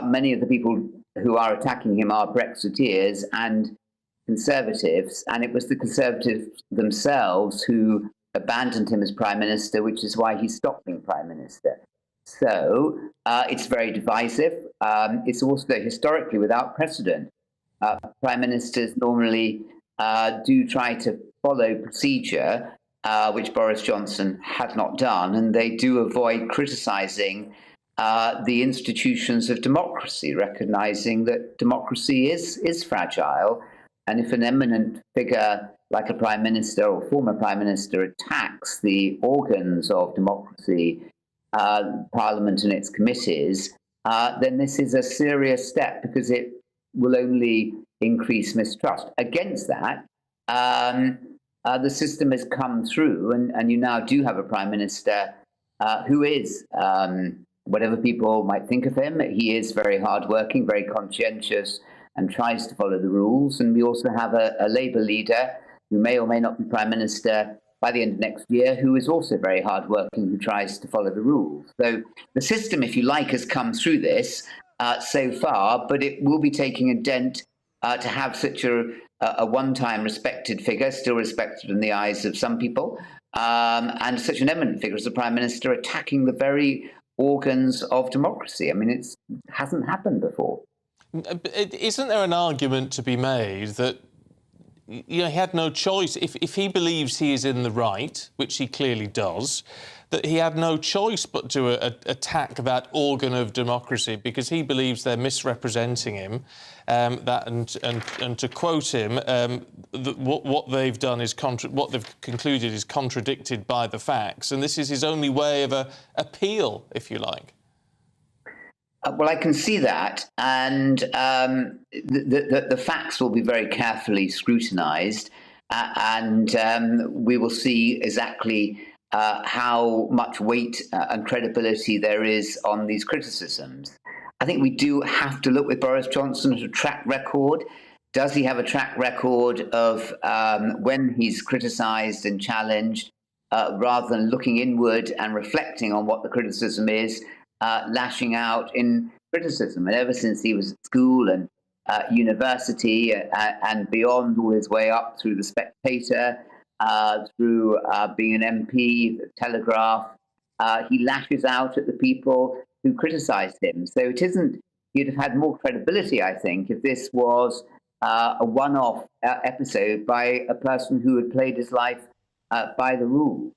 Speaker 9: many of the people who are attacking him are Brexiteers and Conservatives, and it was the Conservatives themselves who abandoned him as Prime Minister, which is why he stopped being Prime Minister. So it's very divisive. It's also historically without precedent. Prime Ministers normally do try to follow procedure, which Boris Johnson had not done, and they do avoid criticising the institutions of democracy, recognising that democracy is fragile, and if an eminent figure like a Prime Minister or former Prime Minister attacks the organs of democracy, Parliament and its committees, then this is a serious step because it will only increase mistrust. Against that, the system has come through, and you now do have a Prime Minister who is, whatever people might think of him, he is very hardworking, very conscientious, and tries to follow the rules. And we also have a Labour leader who may or may not be Prime Minister by the end of next year, who is also very hardworking, who tries to follow the rules. So the system, if you like, has come through this so far, but it will be taking a dent to have such a one-time respected figure, still respected in the eyes of some people, and such an eminent figure as the Prime Minister attacking the very organs of democracy. I mean, it hasn't happened before.
Speaker 16: Isn't there an argument to be made that he had no choice? If he believes he is in the right, which he clearly does, that he had no choice but to attack that organ of democracy because he believes they're misrepresenting him. And to quote him, what they've done is what they've concluded is contradicted by the facts, and this is his only way of appeal, if you like.
Speaker 9: Well, I can see that, and the facts will be very carefully scrutinised, and we will see exactly how much weight and credibility there is on these criticisms. I think we do have to look with Boris Johnson at a track record. Does he have a track record of when he's criticised and challenged, rather than looking inward and reflecting on what the criticism is, lashing out in criticism? And ever since he was at school and university and beyond, all his way up through The Spectator, through being an MP, the Telegraph, he lashes out at the people who criticised him. So it isn't, he'd have had more credibility, I think, if this was a one-off episode by a person who had played his life by the rules.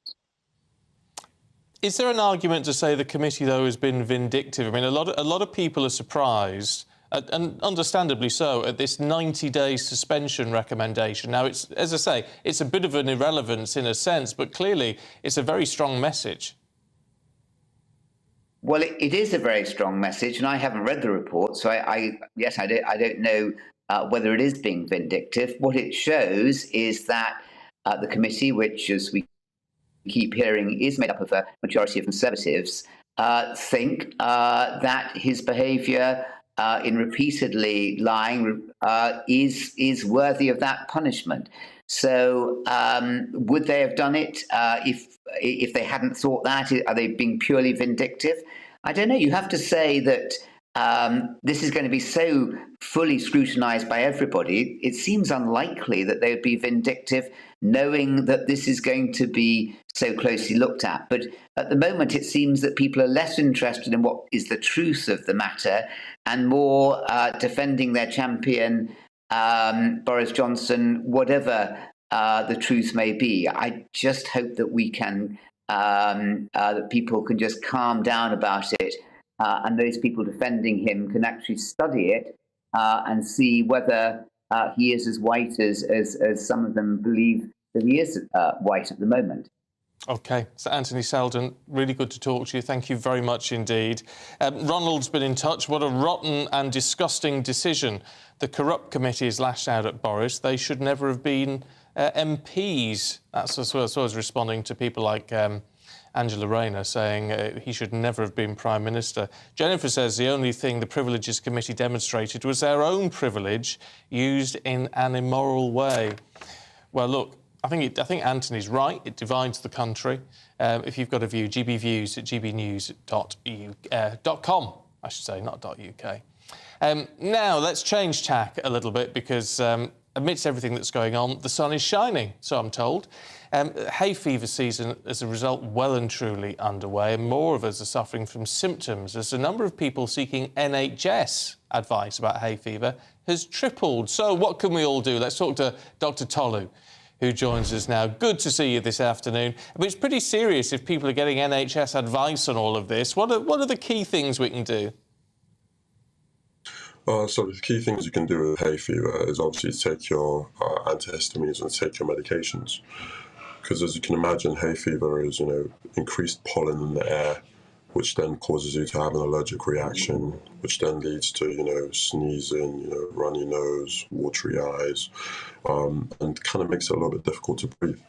Speaker 16: Is there an argument to say the committee, though, has been vindictive? I mean, a lot of people are surprised, and understandably so, at this 90-day suspension recommendation. Now, it's, as I say, it's a bit of an irrelevance in a sense, but clearly it's a very strong message.
Speaker 9: Well, it is a very strong message, and I haven't read the report, so I don't know whether it is being vindictive. What it shows is that the committee, which, as we keep hearing, is made up of a majority of Conservatives, think that his behaviour in repeatedly lying is worthy of that punishment. So would they have done it if they hadn't thought that? Are they being purely vindictive? I don't know. You have to say that this is going to be so fully scrutinised by everybody. It seems unlikely that they would be vindictive, knowing that this is going to be so closely looked at. But at the moment, it seems that people are less interested in what is the truth of the matter and more defending their champion, Boris Johnson, whatever the truth may be. I just hope that we can, that people can just calm down about it, and those people defending him can actually study it and see whether he is as white as some of them believe that he is white at the moment.
Speaker 16: OK, so Anthony Seldon, really good to talk to you. Thank you very much indeed. Ronald's been in touch. What a rotten and disgusting decision. The Corrupt Committee has lashed out at Boris. They should never have been MPs. That's as well as responding to people like Angela Rayner saying he should never have been Prime Minister. Jennifer says the only thing the Privileges Committee demonstrated was their own privilege used in an immoral way. Well, look, I think Anthony's right. It divides the country. If you've got a view, gbviews at gbnews.com, I should say, not .uk. Now, let's change tack a little bit because amidst everything that's going on, the sun is shining, so I'm told. Hay fever season, as a result, well and truly underway, and more of us are suffering from symptoms as the number of people seeking NHS advice about hay fever has tripled. So what can we all do? Let's talk to Dr. Tolu, who joins us now. Good to see you this afternoon. I mean, it's pretty serious if people are getting NHS advice on all of this. What are the key things we can do?
Speaker 15: So the key things you can do with hay fever is obviously take your antihistamines and take your medications. Because as you can imagine, hay fever is, increased pollen in the air which then causes you to have an allergic reaction, which then leads to, sneezing, runny nose, watery eyes, and kind of makes it a little bit difficult to breathe.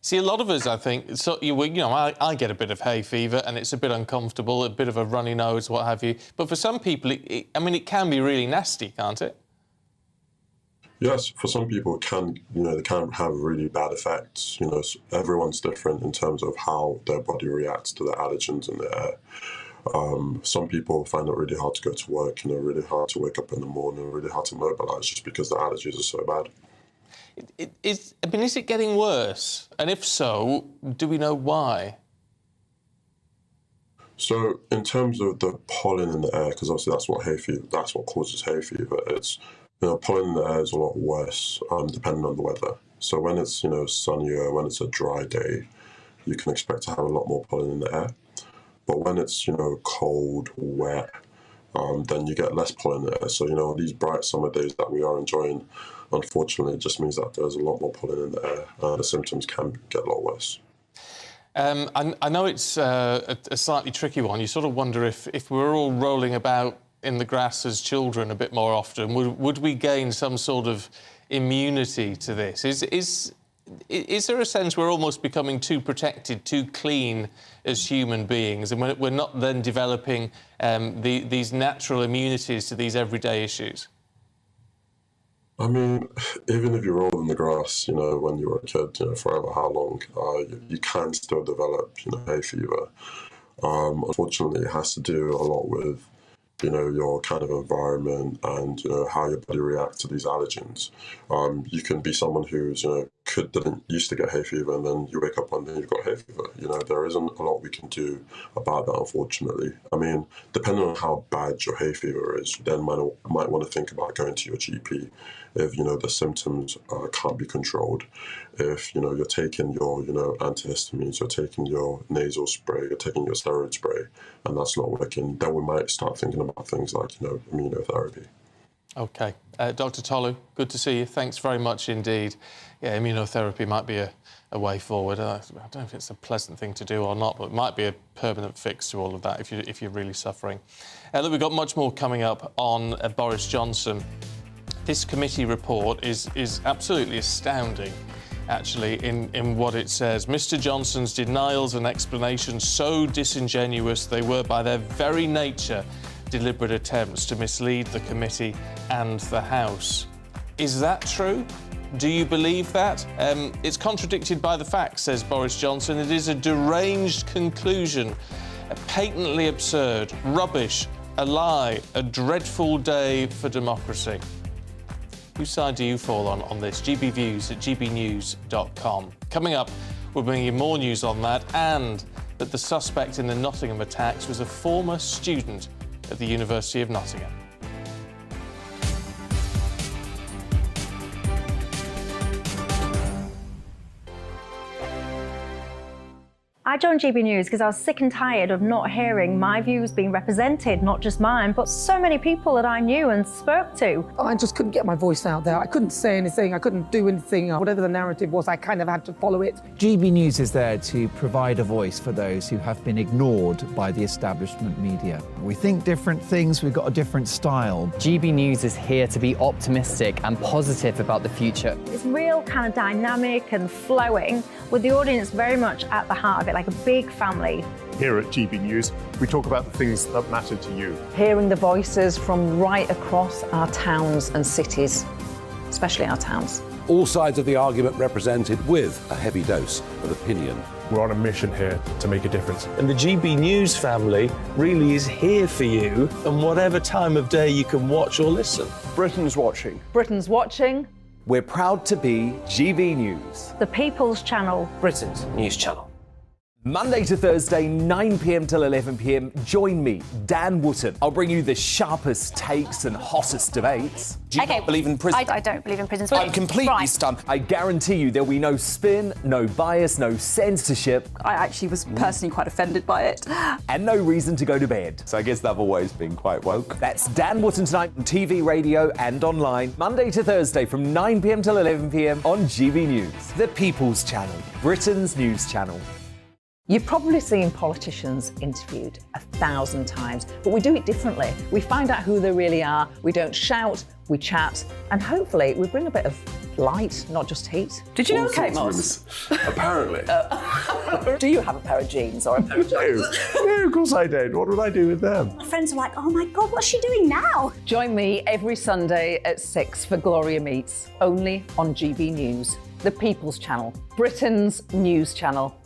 Speaker 16: See, a lot of us, I think, so I get a bit of hay fever and it's a bit uncomfortable, a bit of a runny nose, what have you. But for some people, it can be really nasty, can't it?
Speaker 15: Yes, for some people it can, they can have really bad effects. Everyone's different in terms of how their body reacts to the allergens in the air. Some people find it really hard to go to work, really hard to wake up in the morning, really hard to mobilise just because the allergies are so bad.
Speaker 16: Is it getting worse? And if so, do we know why?
Speaker 15: So, in terms of the pollen in the air, because obviously that's what causes hay fever. It's pollen in the air is a lot worse depending on the weather. So when it's sunnier, when it's a dry day, you can expect to have a lot more pollen in the air. But when it's cold, wet, then you get less pollen in the air. So these bright summer days that we are enjoying, unfortunately, it just means that there's a lot more pollen in the air. The symptoms can get a lot worse.
Speaker 16: I know it's a slightly tricky one. You sort of wonder if we're all rolling about in the grass as children a bit more often, would we gain some sort of immunity to this? Is there a sense we're almost becoming too protected, too clean as human beings, and we're not then developing these natural immunities to these everyday issues?
Speaker 15: I mean, even if you roll in the grass, when you were a kid, forever how long, you can still develop, hay fever. Unfortunately, it has to do a lot with your kind of environment and how your body reacts to these allergens. You can be someone who's didn't used to get hay fever, and then you wake up one day and you've got hay fever. There isn't a lot we can do about that, unfortunately. I mean, depending on how bad your hay fever is, you then might want to think about going to your GP if the symptoms can't be controlled. If you're taking your antihistamines, you're taking your nasal spray, you're taking your steroid spray, and that's not working, then we might start thinking about things like immunotherapy.
Speaker 16: OK. Dr. Tolu, good to see you. Thanks very much indeed. Yeah, immunotherapy might be a way forward. I don't know if it's a pleasant thing to do or not, but it might be a permanent fix to all of that if you're really suffering. Look, we've got much more coming up on Boris Johnson. This committee report is absolutely astounding, actually, in what it says. Mr. Johnson's denials and explanations so disingenuous they were by their very nature deliberate attempts to mislead the committee and the House. Is that true? Do you believe that? It's contradicted by the facts, says Boris Johnson. It is a deranged conclusion, patently absurd, rubbish, a lie, a dreadful day for democracy. Whose side do you fall on this? GB Views at gbnews.com. Coming up, we'll bring you more news on that, and that the suspect in the Nottingham attacks was a former student at the University of Nottingham.
Speaker 12: I joined GB News because I was sick and tired of not hearing my views being represented, not just mine, but so many people that I knew and spoke to.
Speaker 18: I just couldn't get my voice out there. I couldn't say anything. I couldn't do anything. Whatever the narrative was, I kind of had to follow it.
Speaker 20: GB News is there to provide a voice for those who have been ignored by the establishment media. We think different things. We've got a different style.
Speaker 21: GB News is here to be optimistic and positive about the future.
Speaker 12: It's real kind of dynamic and flowing, with the audience very much at the heart of it, like a big family.
Speaker 23: Here at GB News, we talk about the things that matter to you.
Speaker 24: Hearing the voices from right across our towns and cities, especially our towns.
Speaker 25: All sides of the argument represented with a heavy dose of opinion.
Speaker 23: We're on a mission here to make a difference.
Speaker 26: And the GB News family really is here for you, and whatever time of day you can watch or listen.
Speaker 25: Britain's watching.
Speaker 24: Britain's watching.
Speaker 6: We're proud to be GB News.
Speaker 12: The People's Channel.
Speaker 26: Britain's news channel.
Speaker 6: Monday to Thursday, 9 p.m. till 11 p.m. Join me, Dan Wootton. I'll bring you the sharpest takes and hottest debates.
Speaker 12: Do you not believe in prison? I don't believe in prison.
Speaker 6: I'm completely stunned. I guarantee you there'll be no spin, no bias, no censorship.
Speaker 27: I actually was personally quite offended by it.
Speaker 6: And no reason to go to bed. So I guess they've always been quite woke. That's Dan Wootton tonight on TV, radio and online. Monday to Thursday from 9 p.m. till 11 p.m. on GB News. The People's Channel, Britain's news channel.
Speaker 24: You've probably seen politicians interviewed 1,000 times, but we do it differently. We find out who they really are, we don't shout, we chat, and hopefully we bring a bit of light, not just heat. Did you know Kate Moss?
Speaker 26: Apparently.
Speaker 24: Do you have a pair of jeans or a pair of jeans?
Speaker 26: No, of course I don't. What would I do with them?
Speaker 1: My friends are like, oh my God, what's she doing now?
Speaker 24: Join me every Sunday at 6 for Gloria Meets, only on GB News, the People's Channel, Britain's news channel.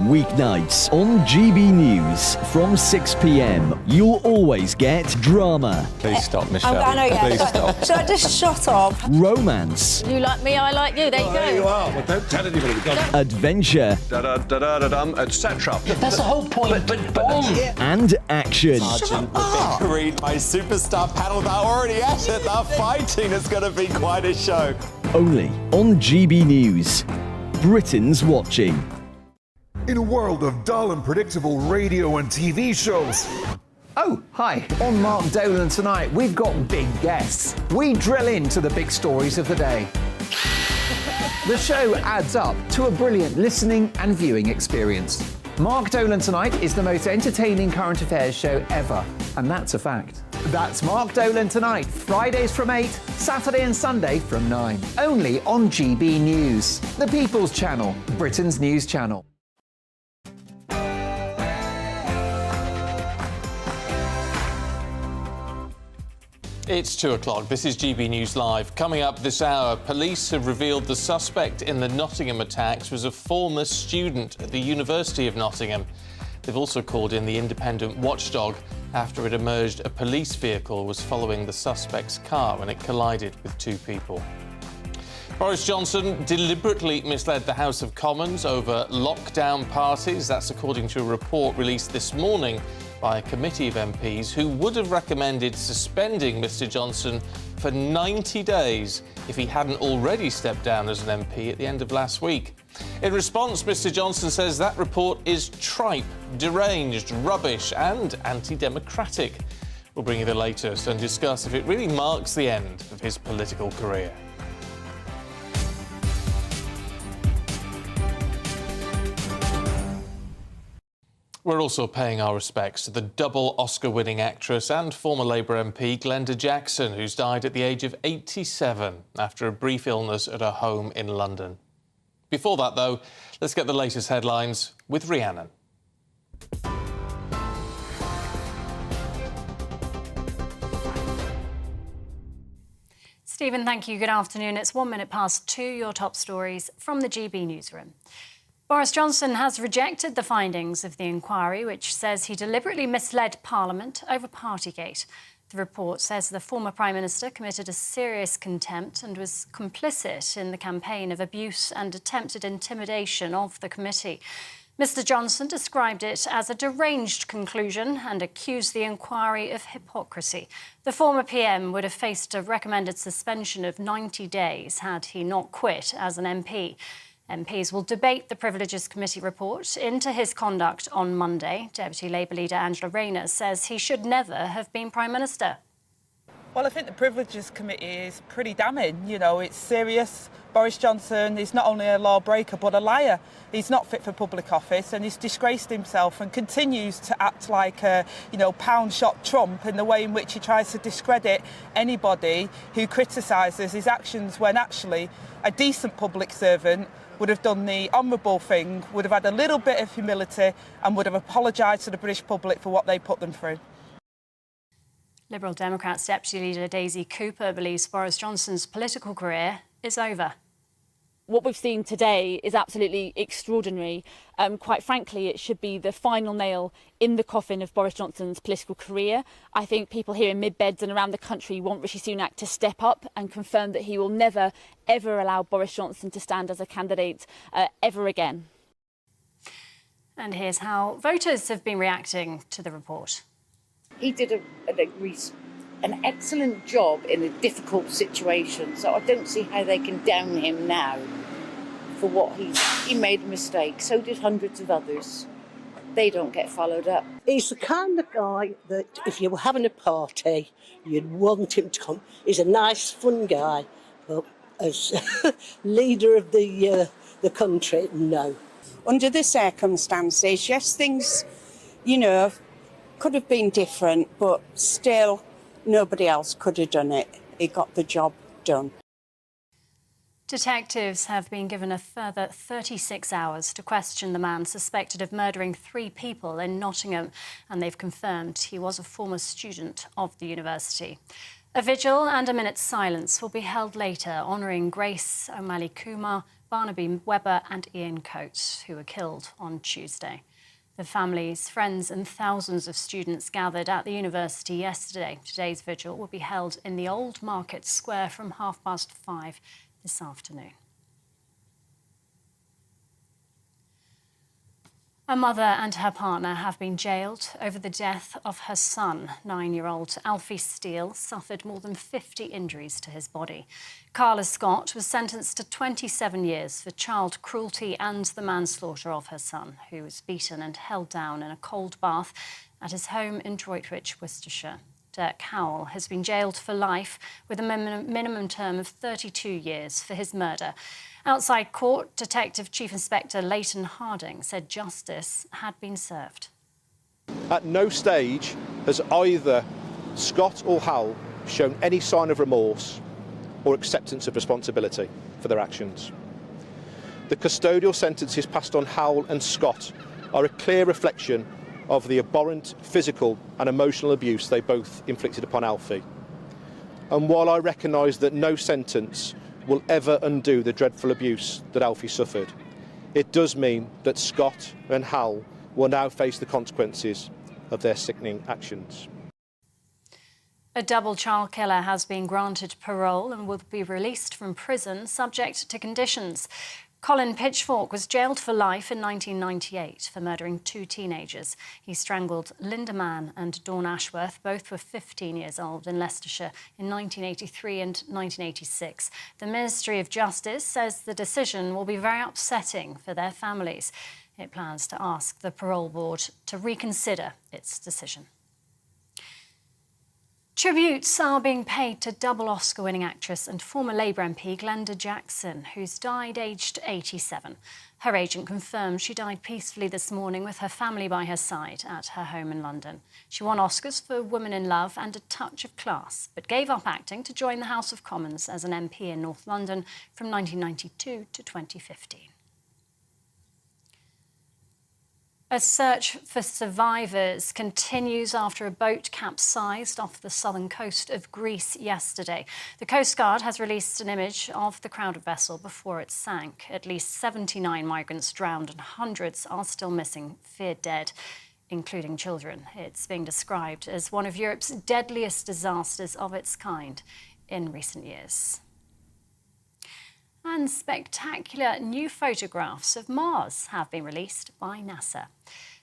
Speaker 2: Weeknights on GB News from 6 p.m. You'll always get drama.
Speaker 26: Please stop, Michelle.
Speaker 1: I know, yeah.
Speaker 26: Please stop.
Speaker 1: Should I just shut up?
Speaker 2: Romance.
Speaker 1: You like me, I like you. There you go.
Speaker 26: There you are. Well, don't tell anybody.
Speaker 2: Adventure.
Speaker 26: Etc.
Speaker 3: That's the whole point. But boom.
Speaker 2: And action.
Speaker 6: Sergeant Reed, my superstar panel, they're already at it. They're fighting. It's going to be quite a show.
Speaker 2: Only on GB News. Britain's watching.
Speaker 7: In a world of dull and predictable radio and TV shows.
Speaker 20: Oh, hi. On Mark Dolan tonight, we've got big guests. We drill into the big stories of the day. The show adds up to a brilliant listening and viewing experience. Mark Dolan Tonight is the most entertaining current affairs show ever, and that's a fact. That's Mark Dolan Tonight, Fridays from 8, Saturday and Sunday from 9. Only on GB News, the People's Channel, Britain's news channel.
Speaker 16: It's 2 o'clock. This is GB News Live. Coming up this hour, police have revealed the suspect in the Nottingham attacks was a former student at the University of Nottingham. They've also called in the independent watchdog after it emerged a police vehicle was following the suspect's car when it collided with 2 people. Boris Johnson deliberately misled the House of Commons over lockdown parties. That's according to a report released this morning by a committee of MPs who would have recommended suspending Mr Johnson for 90 days if he hadn't already stepped down as an MP at the end of last week. In response, Mr Johnson says that report is tripe, deranged, rubbish and anti-democratic. We'll bring you the latest and discuss if it really marks the end of his political career. We're also paying our respects to the double Oscar-winning actress and former Labour MP Glenda Jackson, who's died at the age of 87 after a brief illness at her home in London. Before that, though, let's get the latest headlines with Rhiannon.
Speaker 8: Stephen, thank you. Good afternoon. It's 1 minute past 2, your top stories from the GB newsroom. Boris Johnson has rejected the findings of the inquiry, which says he deliberately misled Parliament over Partygate. The report says the former Prime Minister committed a serious contempt and was complicit in the campaign of abuse and attempted intimidation of the committee. Mr Johnson described it as a deranged conclusion and accused the inquiry of hypocrisy. The former PM would have faced a recommended suspension of 90 days had he not quit as an MP. MPs will debate the Privileges Committee report into his conduct on Monday. Deputy Labour leader Angela Rayner says he should never have been Prime Minister.
Speaker 10: Well, I think the Privileges Committee is pretty damning. You know, it's serious. Boris Johnson is not only a lawbreaker but a liar. He's not fit for public office and he's disgraced himself and continues to act like a, pound-shot Trump in the way in which he tries to discredit anybody who criticises his actions when actually a decent public servant would have done the honourable thing, would have had a little bit of humility and would have apologised to the British public for what they put them through.
Speaker 8: Liberal Democrats Deputy Leader Daisy Cooper believes Boris Johnson's political career is over.
Speaker 22: What we've seen today is absolutely extraordinary. Quite frankly, it should be the final nail in the coffin of Boris Johnson's political career. I think people here in Mid-Beds and around the country want Rishi Sunak to step up and confirm that he will never, ever allow Boris Johnson to stand as a candidate ever again.
Speaker 8: And here's how voters have been reacting to the report.
Speaker 28: He did an excellent job in a difficult situation, so I don't see how they can down him now for what he made a mistake. So did hundreds of others. They don't get followed up.
Speaker 29: He's the kind of guy that if you were having a party, you'd want him to come. He's a nice, fun guy, but as leader of the country, no. Under the circumstances, yes, things, you know, could have been different, but still, nobody else could have done it. He got the job done.
Speaker 8: Detectives have been given a further 36 hours to question the man suspected of murdering 3 people in Nottingham, and they've confirmed he was a former student of the university. A vigil and a minute's silence will be held later, honouring Grace O'Malley Kumar, Barnaby Webber and Ian Coates, who were killed on Tuesday. The families, friends and thousands of students gathered at the university yesterday. Today's vigil will be held in the Old Market Square from 5:30 this afternoon. A mother and her partner have been jailed over the death of her son. 9-year-old Alfie Steele suffered more than 50 injuries to his body. Carla Scott was sentenced to 27 years for child cruelty and the manslaughter of her son, who was beaten and held down in a cold bath at his home in Droitwich, Worcestershire. Dirk Howell has been jailed for life with a minimum term of 32 years for his murder. Outside court, Detective Chief Inspector Leighton Harding said justice had been served.
Speaker 4: At no stage has either Scott or Howell shown any sign of remorse or acceptance of responsibility for their actions. The custodial sentences passed on Howell and Scott are a clear reflection of the abhorrent physical and emotional abuse they both inflicted upon Alfie. And while I recognise that no sentence will ever undo the dreadful abuse that Alfie suffered, it does mean that Scott and Hal will now face the consequences of their sickening actions.
Speaker 8: A double child killer has been granted parole and will be released from prison subject to conditions. Colin Pitchfork was jailed for life in 1998 for murdering 2 teenagers. He strangled Linda Mann and Dawn Ashworth. Both were 15 years old in Leicestershire in 1983 and 1986. The Ministry of Justice says the decision will be very upsetting for their families. It plans to ask the parole board to reconsider its decision. Tributes are being paid to double Oscar-winning actress and former Labour MP Glenda Jackson, who's died aged 87. Her agent confirmed she died peacefully this morning with her family by her side at her home in London. She won Oscars for Woman in Love and A Touch of Class, but gave up acting to join the House of Commons as an MP in North London from 1992 to 2015. A search for survivors continues after a boat capsized off the southern coast of Greece yesterday. The Coast Guard has released an image of the crowded vessel before it sank. At least 79 migrants drowned and hundreds are still missing, feared dead, including children. It's being described as one of Europe's deadliest disasters of its kind in recent years. And spectacular new photographs of Mars have been released by NASA.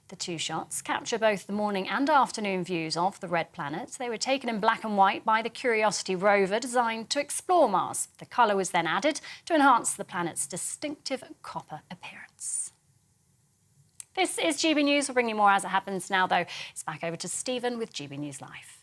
Speaker 8: The 2 shots capture both the morning and afternoon views of the red planet. They were taken in black and white by the Curiosity rover designed to explore Mars. The colour was then added to enhance the planet's distinctive copper appearance. This is GB News. We'll bring you more as it happens now, though. It's back over to Stephen with GB News Live.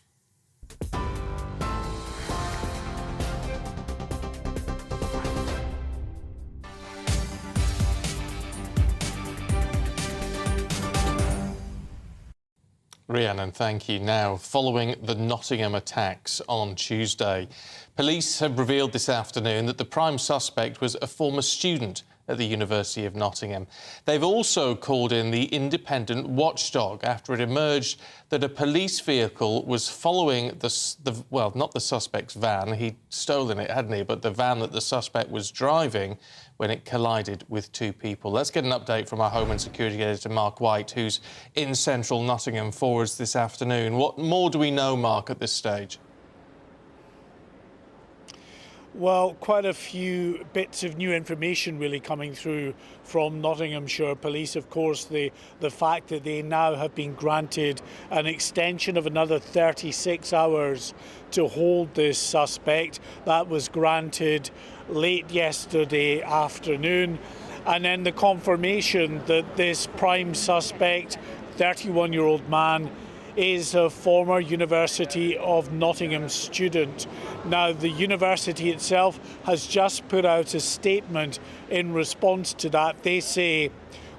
Speaker 16: Rhiannon, thank you. Now, following the Nottingham attacks on Tuesday, police have revealed this afternoon that the prime suspect was a former student at the University of Nottingham. They've also called in the independent watchdog after it emerged that a police vehicle was following well, not the suspect's van. He'd stolen it, hadn't he? But the van that the suspect was driving when it collided with 2 people. Let's get an update from our Home and Security editor, Mark White, who's in central Nottingham for us this afternoon. What more do we know, Mark, at this stage?
Speaker 5: Well, quite a few bits of new information really coming through from Nottinghamshire Police. Of course, the fact that they now have been granted an extension of another 36 hours to hold this suspect. That was granted late yesterday afternoon. And then the confirmation that this prime suspect, 31-year-old man, is a former University of Nottingham student. Now, the university itself has just put out a statement in response to that. They say,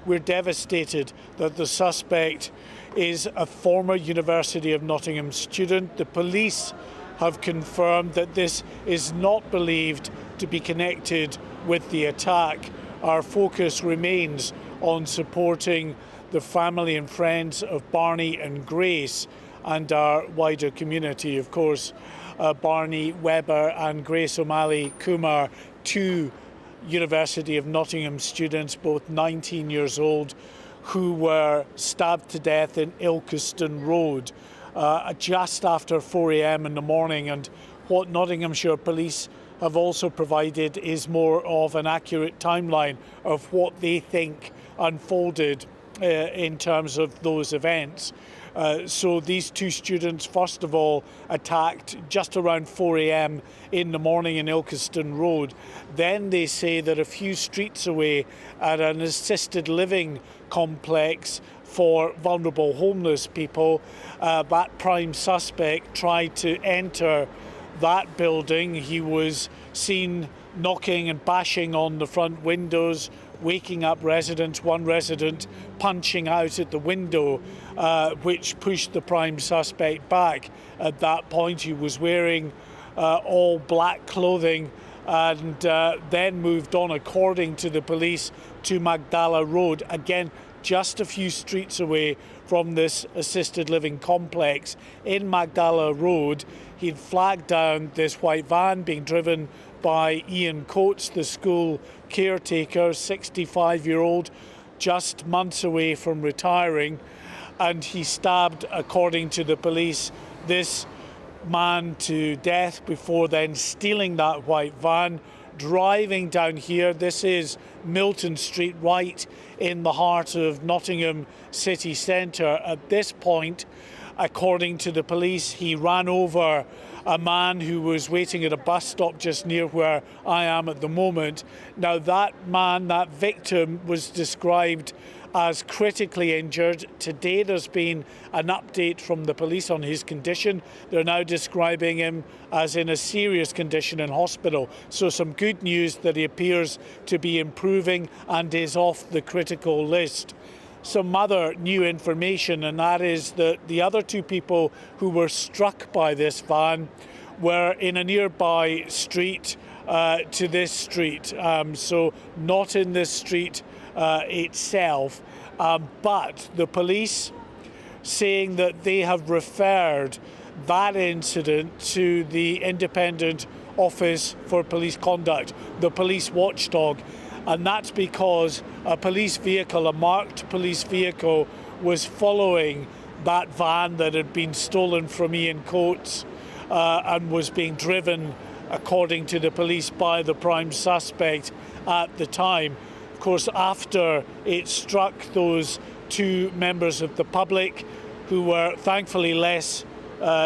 Speaker 5: we're devastated that the suspect is a former University of Nottingham student. The police have confirmed that this is not believed to be connected with the attack. Our focus remains on supporting the family and friends of Barney and Grace and our wider community. Of course, Barney Webber and Grace O'Malley Kumar, two University of Nottingham students, both 19 years old, who were stabbed to death in Ilkeston Road just after 4 a.m. in the morning. And what Nottinghamshire Police have also provided is more of an accurate timeline of what they think unfolded in terms of those events. So these two students, first of all, attacked just around 4 a.m. in the morning in Ilkeston Road. Then they say that a few streets away at an assisted living complex for vulnerable homeless people, that prime suspect tried to enter that building. He was seen knocking and bashing on the front windows, waking up residents, one resident punching out at the window, which pushed the prime suspect back. At that point, he was wearing all black clothing and then moved on, according to the police, to Magdala Road, again just a few streets away from this assisted living complex. In Magdala Road, he'd flagged down this white van being driven by Ian Coates, the school caretaker, 65-year-old, just months away from retiring, and he stabbed, according to the police, this man to death before then stealing that white van, driving down here. This is Milton Street, right in the heart of Nottingham city centre. At this point, according to the police, he ran over a man who was waiting at a bus stop just near where I am at the moment. Now, that man, that victim, was described as critically injured. Today there's been an update from the police on his condition. They're now describing him as in a serious condition in hospital. So some good news that he appears to be improving and is off the critical list. Some other new information, and that is that the other two people who were struck by this van were in a nearby street to this street, so not in this street itself, but the police saying that they have referred that incident to the Independent Office for Police Conduct, the police watchdog. And that's because a police vehicle, a marked police vehicle, was following that van that had been stolen from Ian Coates and was being driven, according to the police, by the prime suspect at the time. Of course, after it struck those two members of the public, who were thankfully less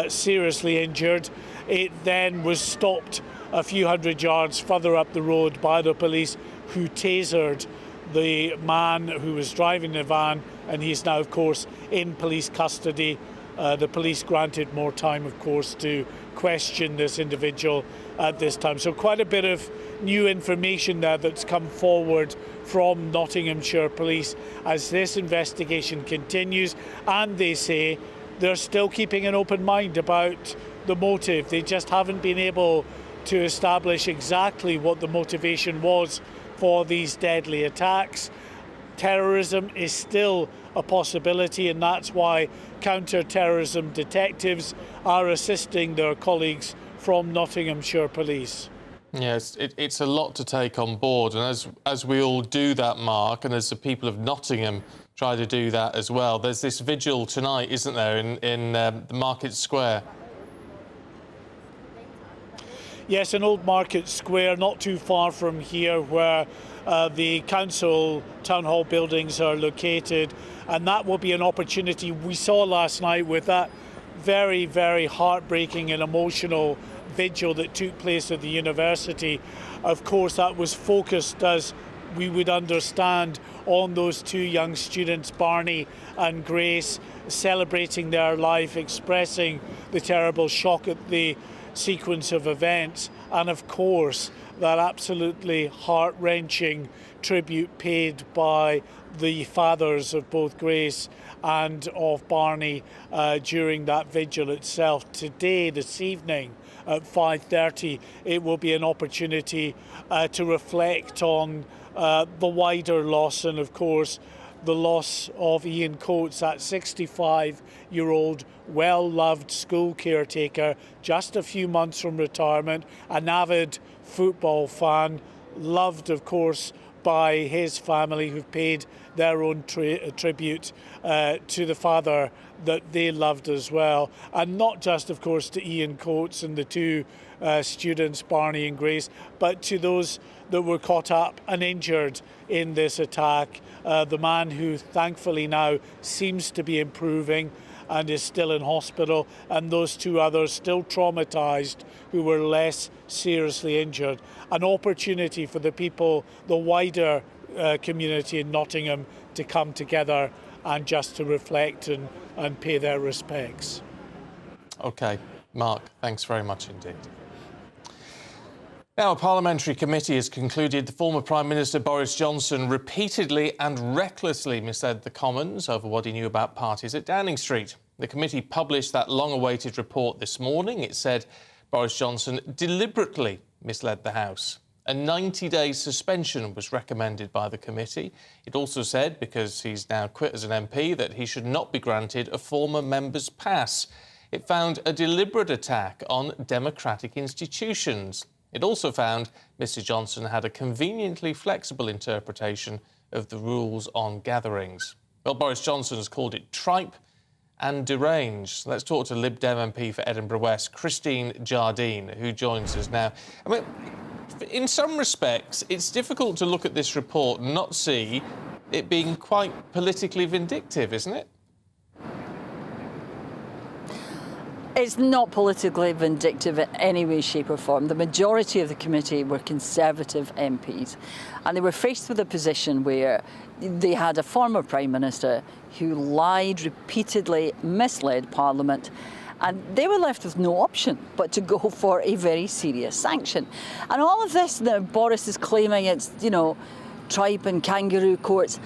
Speaker 5: seriously injured, it then was stopped a few hundred yards further up the road by the police, who tasered the man who was driving the van, and he's now, of course, in police custody. The police granted more time, of course, to question this individual at this time. So quite a bit of new information there that's come forward from Nottinghamshire Police as this investigation continues, and they say they're still keeping an open mind about the motive. They just haven't been able to establish exactly what the motivation was for these deadly attacks. Terrorism is still a possibility, and that's why counter-terrorism detectives are assisting their colleagues from Nottinghamshire Police.
Speaker 16: Yes, it's a lot to take on board, and as we all do that, Mark, and as the people of Nottingham try to do that as well, there's this vigil tonight, isn't there, in the Market Square?
Speaker 5: Yes, in Old Market Square, not too far from here, where the council town hall buildings are located, and that will be an opportunity. We saw last night with that very, very heartbreaking and emotional vigil that took place at the university. Of course, that was focused, as we would understand, on those two young students, Barney and Grace, celebrating their life, expressing the terrible shock at the sequence of events, and of course that absolutely heart-wrenching tribute paid by the fathers of both Grace and of Barney during that vigil itself. Today, this evening at 5:30, it will be an opportunity to reflect on the wider loss, and of course the loss of Ian Coates, that 65-year-old well-loved school caretaker, just a few months from retirement, an avid football fan, loved of course by his family, who've paid their own tribute to the father that they loved as well. And not just of course to Ian Coates and the two students, Barney and Grace, but to those that were caught up and injured in this attack. The man who thankfully now seems to be improving and is still in hospital, and those two others still traumatised who were less seriously injured. An opportunity for the people, the wider community in Nottingham, to come together and just to reflect and pay their respects.
Speaker 16: OK, Mark, thanks very much indeed. Now, a parliamentary committee has concluded the former Prime Minister Boris Johnson repeatedly and recklessly misled the Commons over what he knew about parties at Downing Street. The committee published that long-awaited report this morning. It said Boris Johnson deliberately misled the House. A 90-day suspension was recommended by the committee. It also said, because he's now quit as an MP, that he should not be granted a former member's pass. It found a deliberate attack on democratic institutions. It also found Mr Johnson had a conveniently flexible interpretation of the rules on gatherings. Well, Boris Johnson has called it tripe and deranged. Let's talk to Lib Dem MP for Edinburgh West, Christine Jardine, who joins us now. I mean, in some respects, it's difficult to look at this report and not see it being quite politically vindictive, isn't it?
Speaker 9: It's not politically vindictive in any way, shape or form. The majority of the committee were Conservative MPs, and they were faced with a position where they had a former Prime Minister who lied, repeatedly misled Parliament, and they were left with no option but to go for a very serious sanction. And all of this that Boris is claiming it's, you know, tripe and kangaroo courts,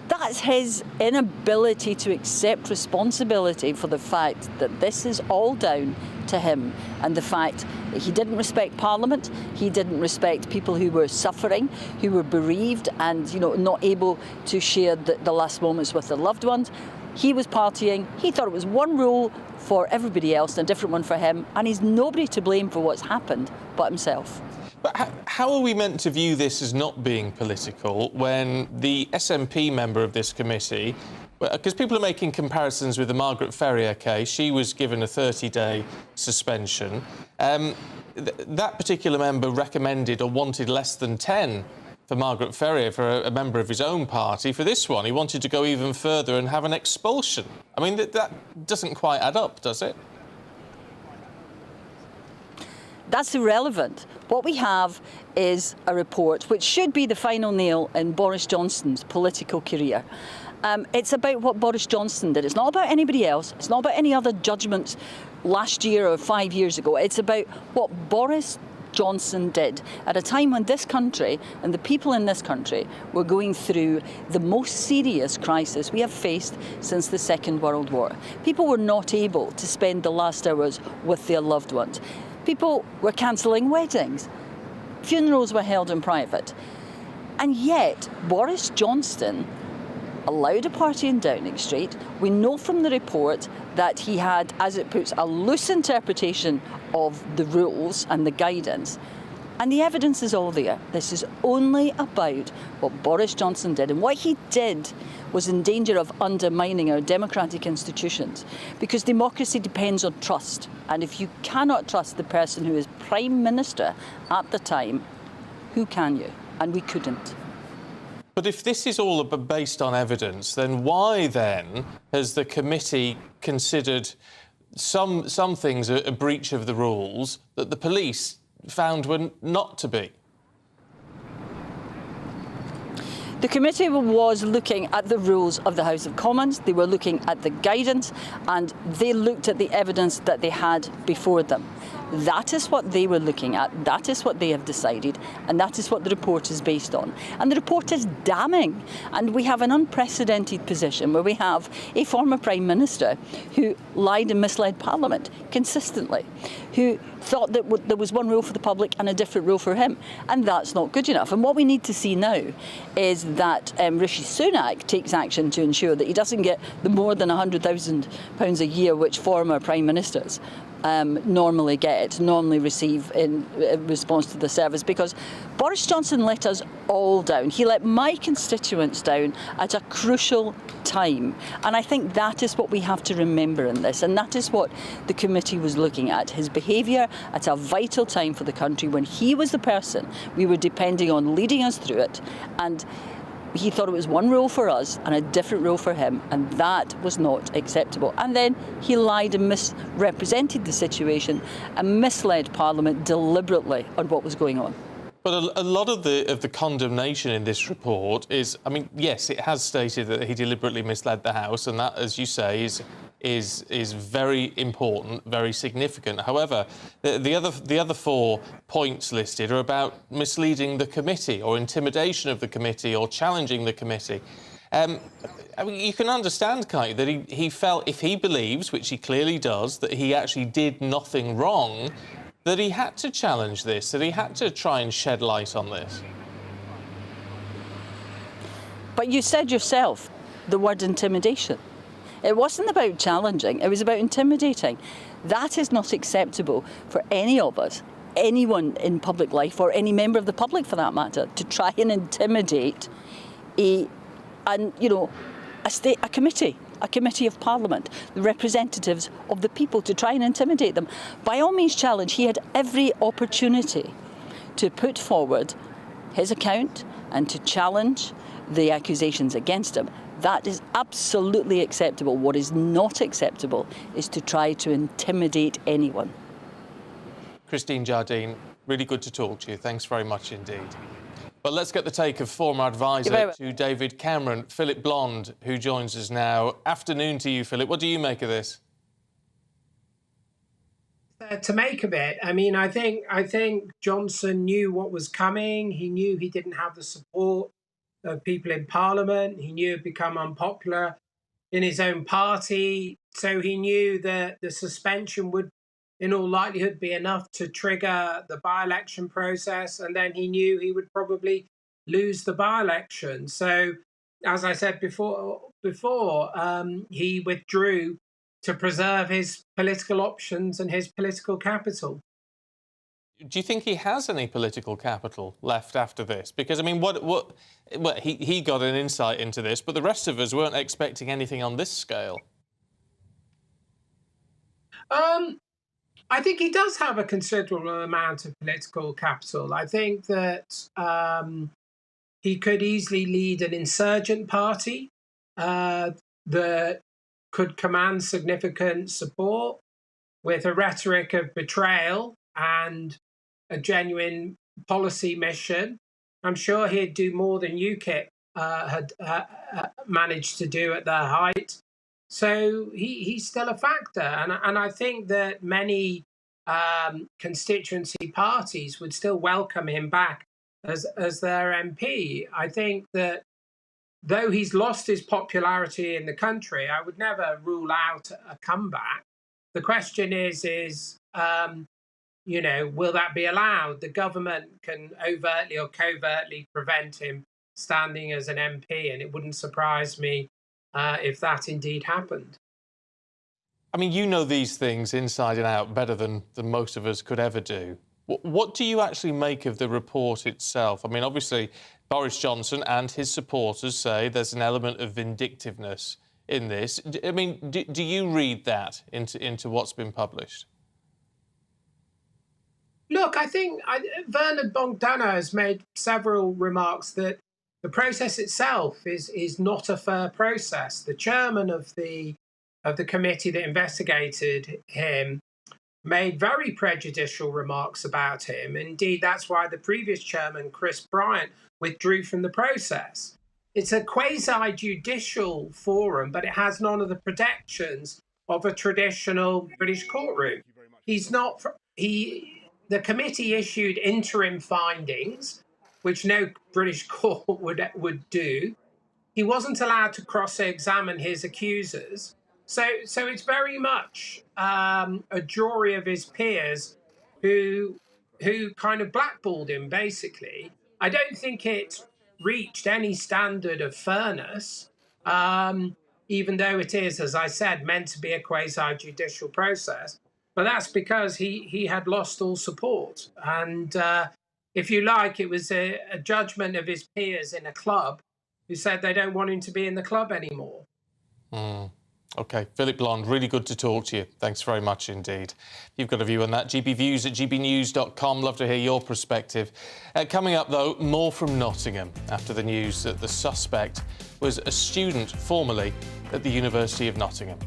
Speaker 9: that's his inability to accept responsibility for the fact that this is all down to him, and the fact that he didn't respect Parliament, he didn't respect people who were suffering, who were bereaved and, you know, not able to share the last moments with their loved ones. He was partying, he thought it was one rule for everybody else and a different one for him, and he's nobody to blame for what's happened but himself.
Speaker 16: But how are we meant to view this as not being political when the SNP member of this committee, because people are making comparisons with the Margaret Ferrier case, she was given a 30-day suspension. That particular member recommended or wanted less than 10 for Margaret Ferrier, for a member of his own party. For this one, he wanted to go even further and have an expulsion. I mean, that doesn't quite add up, does it?
Speaker 9: That's irrelevant. What we have is a report which should be the final nail in Boris Johnson's political career. It's about what Boris Johnson did. It's not about anybody else. It's not about any other judgments last year or 5 years ago. It's about what Boris Johnson did at a time when this country and the people in this country were going through the most serious crisis we have faced since the Second World War. People were not able to spend the last hours with their loved ones. People were cancelling weddings. Funerals were held in private. And yet, Boris Johnson allowed a party in Downing Street. We know from the report that he had, as it puts, a loose interpretation of the rules and the guidance. And the evidence is all there. This is only about what Boris Johnson did. And what he did was in danger of undermining our democratic institutions, because democracy depends on trust. And if you cannot trust the person who is Prime Minister at the time, who can you? And we couldn't.
Speaker 16: But if this is all based on evidence, then why then has the committee considered some things a breach of the rules that the police found were not to be?
Speaker 9: The committee was looking at the rules of the House of Commons, they were looking at the guidance, and they looked at the evidence that they had before them. That is what they were looking at, that is what they have decided, and that is what the report is based on. And the report is damning. And we have an unprecedented position where we have a former Prime Minister who lied and misled Parliament consistently, who thought that there was one rule for the public and a different rule for him. And that's not good enough. And what we need to see now is that Rishi Sunak takes action to ensure that he doesn't get the more than £100,000 a year which former Prime Ministers normally receive in response to the service, because Boris Johnson let us all down. He let my constituents down at a crucial time. And I think that is what we have to remember in this. And that is what the committee was looking at, his behaviour at a vital time for the country when he was the person we were depending on leading us through it. And he thought it was one rule for us and a different rule for him, and that was not acceptable. And then he lied and misrepresented the situation and misled Parliament deliberately on what was going on.
Speaker 16: But a lot of the condemnation in this report is, I mean, yes, it has stated that he deliberately misled the House, and that, as you say, is very important, very significant. However, the other 4 points listed are about misleading the committee or intimidation of the committee or challenging the committee. I mean, you can understand, can't you, that he felt, if he believes, which he clearly does, that he actually did nothing wrong, that he had to challenge this, that he had to try and shed light on this.
Speaker 9: But you said yourself the word intimidation. It wasn't about challenging, it was about intimidating. That is not acceptable for any of us, anyone in public life, or any member of the public for that matter, to try and intimidate a committee of Parliament, the representatives of the people, to try and intimidate them. By all means challenge. He had every opportunity to put forward his account and to challenge the accusations against him. That is absolutely acceptable. What is not acceptable is to try to intimidate anyone.
Speaker 16: Christine Jardine, really good to talk to you. Thanks very much indeed. But let's get the take of former advisor to David Cameron, Philip Blond, who joins us now. Afternoon to you, Philip. What do you make of this?
Speaker 11: To make of it, I mean, I think Johnson knew what was coming. He knew he didn't have the support of people in Parliament. He knew it'd become unpopular in his own party. So he knew that the suspension would, in all likelihood, be enough to trigger the by-election process. And then he knew he would probably lose the by-election. So, as I said before, he withdrew to preserve his political options and his political capital.
Speaker 16: Do you think he has any political capital left after this? Because, I mean, he got an insight into this, but the rest of us weren't expecting anything on this scale.
Speaker 11: I think he does have a considerable amount of political capital. I think that he could easily lead an insurgent party that could command significant support with a rhetoric of betrayal and a genuine policy mission. I'm sure he'd do more than UKIP had managed to do at their height. So he's still a factor. And I think that many constituency parties would still welcome him back as their MP. I think that though he's lost his popularity in the country, I would never rule out a comeback. The question is will that be allowed? The government can overtly or covertly prevent him standing as an MP, and it wouldn't surprise me if that indeed happened.
Speaker 16: I mean, you know these things inside and out better than most of us could ever do. What do you actually make of the report itself? I mean, obviously, Boris Johnson and his supporters say there's an element of vindictiveness in this. I mean, do you read that into what's been published?
Speaker 11: Look, I think Bernard Bogdanow has made several remarks that the process itself is not a fair process. The chairman of the committee that investigated him made very prejudicial remarks about him. Indeed, that's why the previous chairman, Chris Bryant, withdrew from the process. It's a quasi-judicial forum, but it has none of the protections of a traditional British courtroom. He's not the committee issued interim findings, which no British court would do. He wasn't allowed to cross-examine his accusers. So it's very much a jury of his peers who kind of blackballed him, basically. I don't think it reached any standard of fairness, even though it is, as I said, meant to be a quasi-judicial process. But that's because he had lost all support. And if you like, it was a judgment of his peers in a club who said they don't want him to be in the club anymore.
Speaker 16: OK, Philip Blond, really good to talk to you. Thanks very much indeed. You've got a view on that. GBviews at gbnews.com. Love to hear your perspective. Coming up, though, more from Nottingham after the news that the suspect was a student formerly at the University of Nottingham.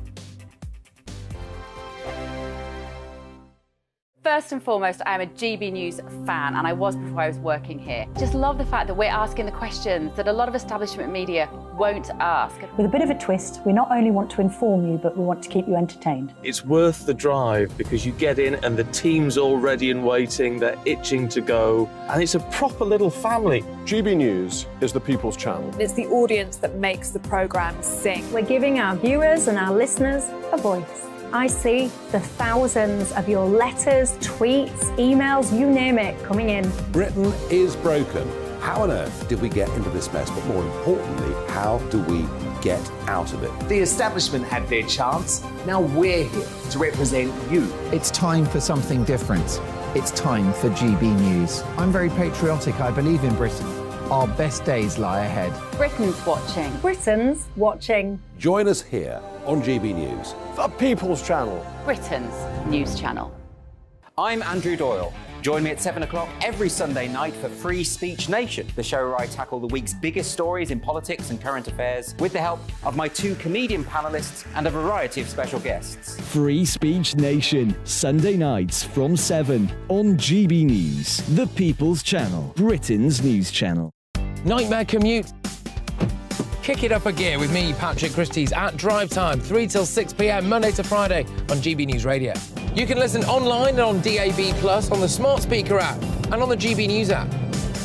Speaker 13: First and foremost, I am a GB News fan, and I was before I was working here. Just love the fact that we're asking the questions that a lot of establishment media won't ask.
Speaker 14: With a bit of a twist, we not only want to inform you, but we want to keep you entertained.
Speaker 26: It's worth the drive because you get in and the team's all ready and waiting, they're itching to go, and it's a proper little family.
Speaker 15: GB News is the people's channel.
Speaker 27: It's the audience that makes the programme sing.
Speaker 12: We're giving our viewers and our listeners a voice. I see the thousands of your letters, tweets, emails, you name it, coming in.
Speaker 17: Britain is broken. How on earth did we get into this mess? But more importantly, how do we get out of it?
Speaker 6: The establishment had their chance. Now we're here to represent you.
Speaker 20: It's time for something different. It's time for GB News. I'm very patriotic. I believe in Britain. Our best days lie ahead.
Speaker 13: Britain's watching.
Speaker 12: Britain's watching.
Speaker 17: Join us here on GB News.
Speaker 15: The People's Channel.
Speaker 13: Britain's news channel.
Speaker 18: I'm Andrew Doyle. Join me at 7 o'clock every Sunday night for Free Speech Nation, the show where I tackle the week's biggest stories in politics and current affairs with the help of my two comedian panellists and a variety of special guests.
Speaker 2: Free Speech Nation, Sunday nights from 7 on GB News, the People's Channel, Britain's news channel.
Speaker 19: Nightmare commute. Kick it up a gear with me, Patrick Christie's, at drive time, 3 till 6 p.m, Monday to Friday on GB News Radio. You can listen online and on DAB+, on the smart speaker app, and on the GB News app.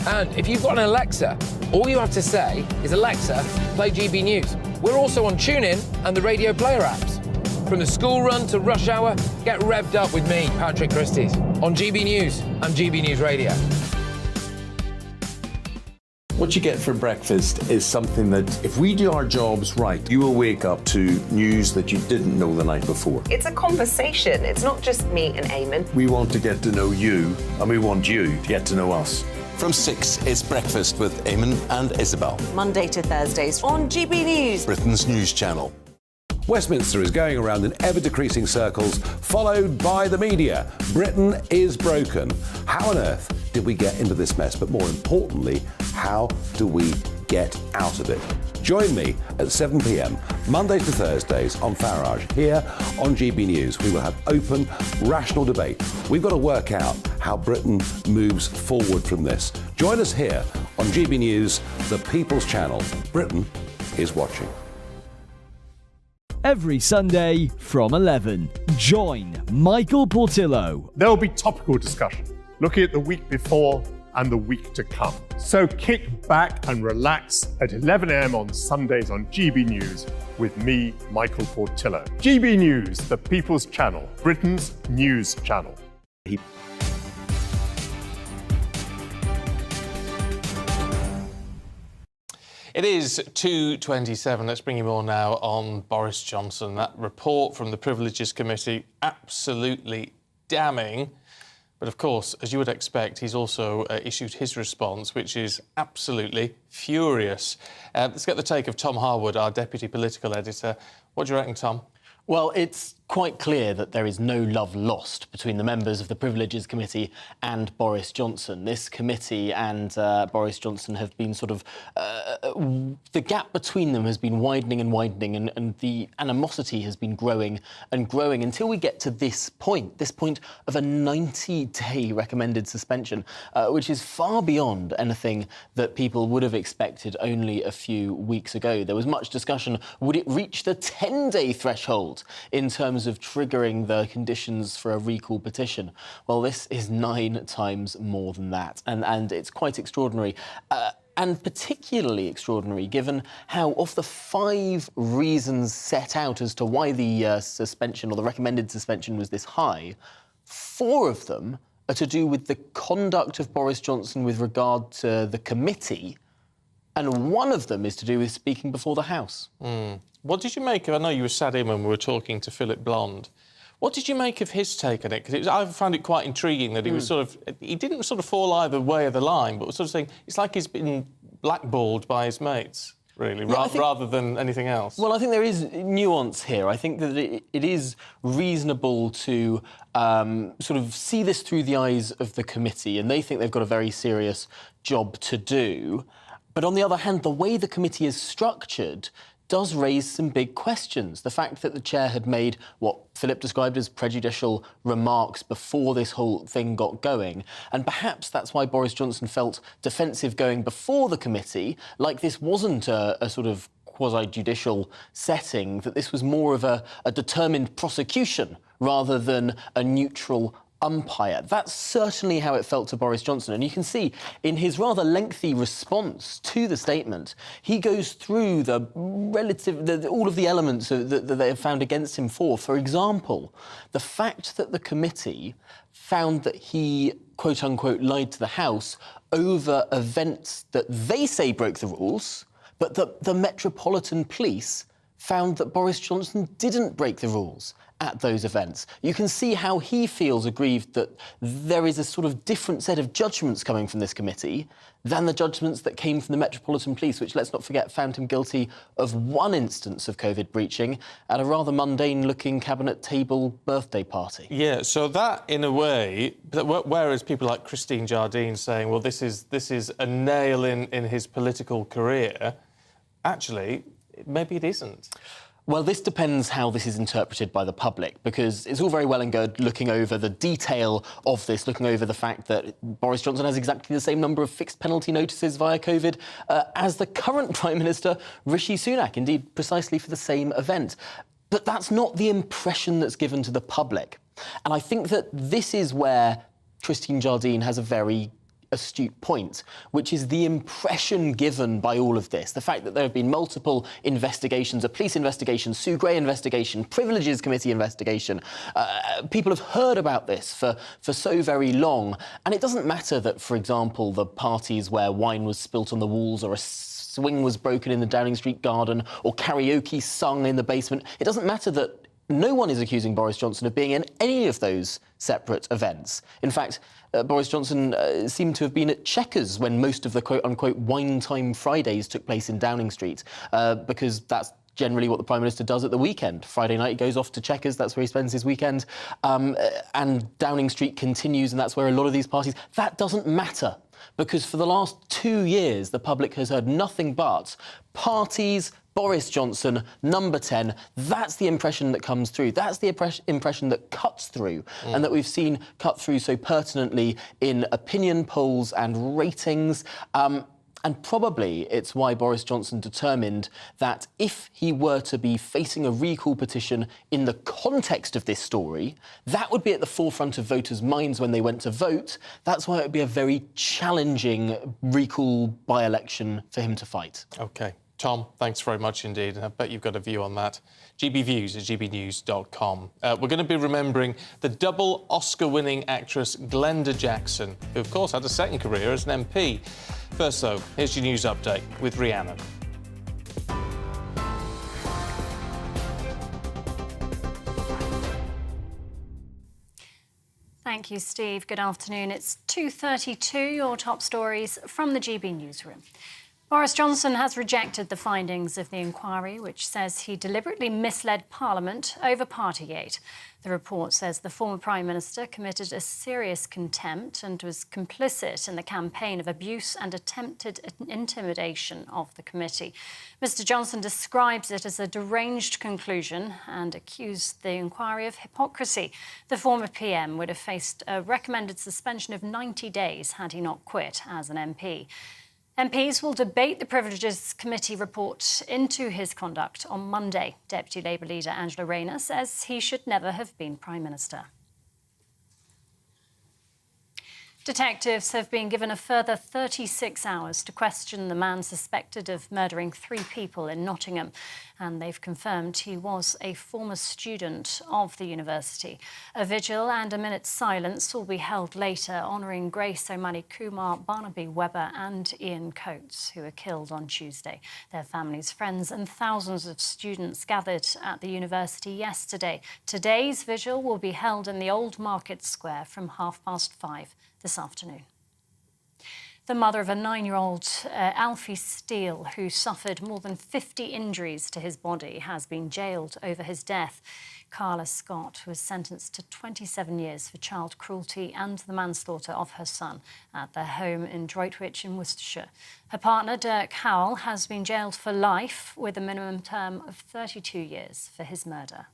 Speaker 19: And if you've got an Alexa, all you have to say is, Alexa, play GB News. We're also on TuneIn and the Radio Player apps. From the school run to rush hour, get revved up with me, Patrick Christie's, on GB News and GB News Radio.
Speaker 21: What you get for breakfast is something that, if we do our jobs right, you will wake up to news that you didn't know the night before.
Speaker 23: It's a conversation. It's not just me and Eamon.
Speaker 21: We want to get to know you, and we want you to get to know us.
Speaker 25: From 6, it's Breakfast with Eamon and Isabel.
Speaker 23: Monday to Thursdays on GB News,
Speaker 25: Britain's news channel.
Speaker 17: Westminster is going around in ever-decreasing circles, followed by the media. Britain is broken. How on earth did we get into this mess? But more importantly, how do we get out of it? Join me at 7 p.m, Mondays to Thursdays on Farage, here on GB News. We will have open, rational debate. We've got to work out how Britain moves forward from this. Join us here on GB News, the People's Channel. Britain is watching.
Speaker 2: Every Sunday from 11, join Michael Portillo.
Speaker 30: There will be topical discussion, looking at the week before and the week to come. So kick back and relax at 11 a.m. on Sundays on GB News with me, Michael Portillo. GB News, the People's Channel, Britain's news channel.
Speaker 16: It is 2:27. Let's bring you more now on Boris Johnson. That report from the Privileges Committee, absolutely damning. But of course, as you would expect, he's also issued his response, which is absolutely furious. Let's get the take of Tom Harwood, our Deputy Political Editor. What do you reckon, Tom?
Speaker 31: Well, it's quite clear that there is no love lost between the members of the Privileges Committee and Boris Johnson. This committee and Boris Johnson have been sort of... the gap between them has been widening and widening, and the animosity has been growing and growing until we get to this point of a 90-day recommended suspension, which is far beyond anything that people would have expected only a few weeks ago. There was much discussion, would it reach the 10-day threshold in terms terms of triggering the conditions for a recall petition. Well, this is 9 times more than that, and it's quite extraordinary. And particularly extraordinary given how, of the 5 reasons set out as to why the suspension or the recommended suspension was this high, 4 of them are to do with the conduct of Boris Johnson with regard to the committee, and 1 of them is to do with speaking before the House.
Speaker 16: What did you make of... I know you were sat in when we were talking to Philip Blond. What did you make of his take on it? Because I found it quite intriguing that he was sort of... He didn't sort of fall either way of the line, but was sort of saying it's like he's been blackballed by his mates, really, rather than anything else.
Speaker 31: Well, I think there is nuance here. I think that it is reasonable to sort of see this through the eyes of the committee, and they think they've got a very serious job to do. But on the other hand, the way the committee is structured does raise some big questions. The fact that the chair had made what Philip described as prejudicial remarks before this whole thing got going, and perhaps that's why Boris Johnson felt defensive going before the committee, like this wasn't a sort of quasi-judicial setting, that this was more of a determined prosecution rather than a neutral umpire. That's certainly how it felt to Boris Johnson. And you can see in his rather lengthy response to the statement, he goes through all of the elements that they have found against him for example, the fact that the committee found that he, quote-unquote, lied to the House over events that they say broke the rules, but that the Metropolitan Police found that Boris Johnson didn't break the rules at those events. You can see how he feels aggrieved that there is a sort of different set of judgments coming from this committee than the judgments that came from the Metropolitan Police, which, let's not forget, found him guilty of 1 instance of COVID breaching at a rather mundane-looking cabinet table birthday party.
Speaker 16: Yeah, so that, in a way, whereas people like Christine Jardine saying, well, this is a nail in his political career, actually, maybe it isn't.
Speaker 31: Well, this depends how this is interpreted by the public, because it's all very well and good looking over the detail of this, looking over the fact that Boris Johnson has exactly the same number of fixed penalty notices via COVID as the current Prime Minister, Rishi Sunak, indeed precisely for the same event. But that's not the impression that's given to the public. And I think that this is where Christine Jardine has a very astute point, which is the impression given by all of this. The fact that there have been multiple investigations, a police investigation, Sue Gray investigation, Privileges Committee investigation. People have heard about this for so very long. And it doesn't matter that, for example, the parties where wine was spilt on the walls or a swing was broken in the Downing Street garden or karaoke sung in the basement. It doesn't matter that no one is accusing Boris Johnson of being in any of those separate events. In fact, Boris Johnson seemed to have been at Chequers when most of the quote-unquote wine time Fridays took place in Downing Street, because that's generally what the Prime Minister does at the weekend. Friday night he goes off to Chequers, that's where he spends his weekend, and Downing Street continues, and that's where a lot of these parties... That doesn't matter, because for the last 2 years, the public has heard nothing but parties, Boris Johnson, number 10, that's the impression that comes through. That's the impression that cuts through, and that we've seen cut through so pertinently in opinion polls and ratings. And probably it's why Boris Johnson determined that if he were to be facing a recall petition in the context of this story, that would be at the forefront of voters' minds when they went to vote. That's why it would be a very challenging recall by-election for him to fight.
Speaker 16: OK. Tom, thanks very much indeed, and I bet you've got a view on that. GBviews at gbnews.com. We're going to be remembering the double Oscar-winning actress Glenda Jackson, who, of course, had a second career as an MP. First, though, here's your news update with Rhiannon.
Speaker 1: Thank you, Steve. Good afternoon. It's 2:32. Your top stories from the GB newsroom. Boris Johnson has rejected the findings of the inquiry, which says he deliberately misled Parliament over Partygate. The report says the former Prime Minister committed a serious contempt and was complicit in the campaign of abuse and attempted intimidation of the committee. Mr Johnson describes it as a deranged conclusion and accused the inquiry of hypocrisy. The former PM would have faced a recommended suspension of 90 days had he not quit as an MP. MPs will debate the Privileges Committee report into his conduct on Monday. Deputy Labour leader Angela Rayner says he should never have been Prime Minister. Detectives have been given a further 36 hours to question the man suspected of murdering 3 people in Nottingham, and they've confirmed he was a former student of the university. A vigil and a minute's silence will be held later, honouring Grace O'Malley Kumar, Barnaby Webber and Ian Coates, who were killed on Tuesday. Their families, friends and thousands of students gathered at the university yesterday. Today's vigil will be held in the Old Market Square from 5:30 this afternoon. The mother of a 9-year-old, Alfie Steele, who suffered more than 50 injuries to his body, has been jailed over his death. Carla Scott was sentenced to 27 years for child cruelty and the manslaughter of her son at their home in Droitwich in Worcestershire. Her partner, Dirk Howell, has been jailed for life with a minimum term of 32 years for his murder.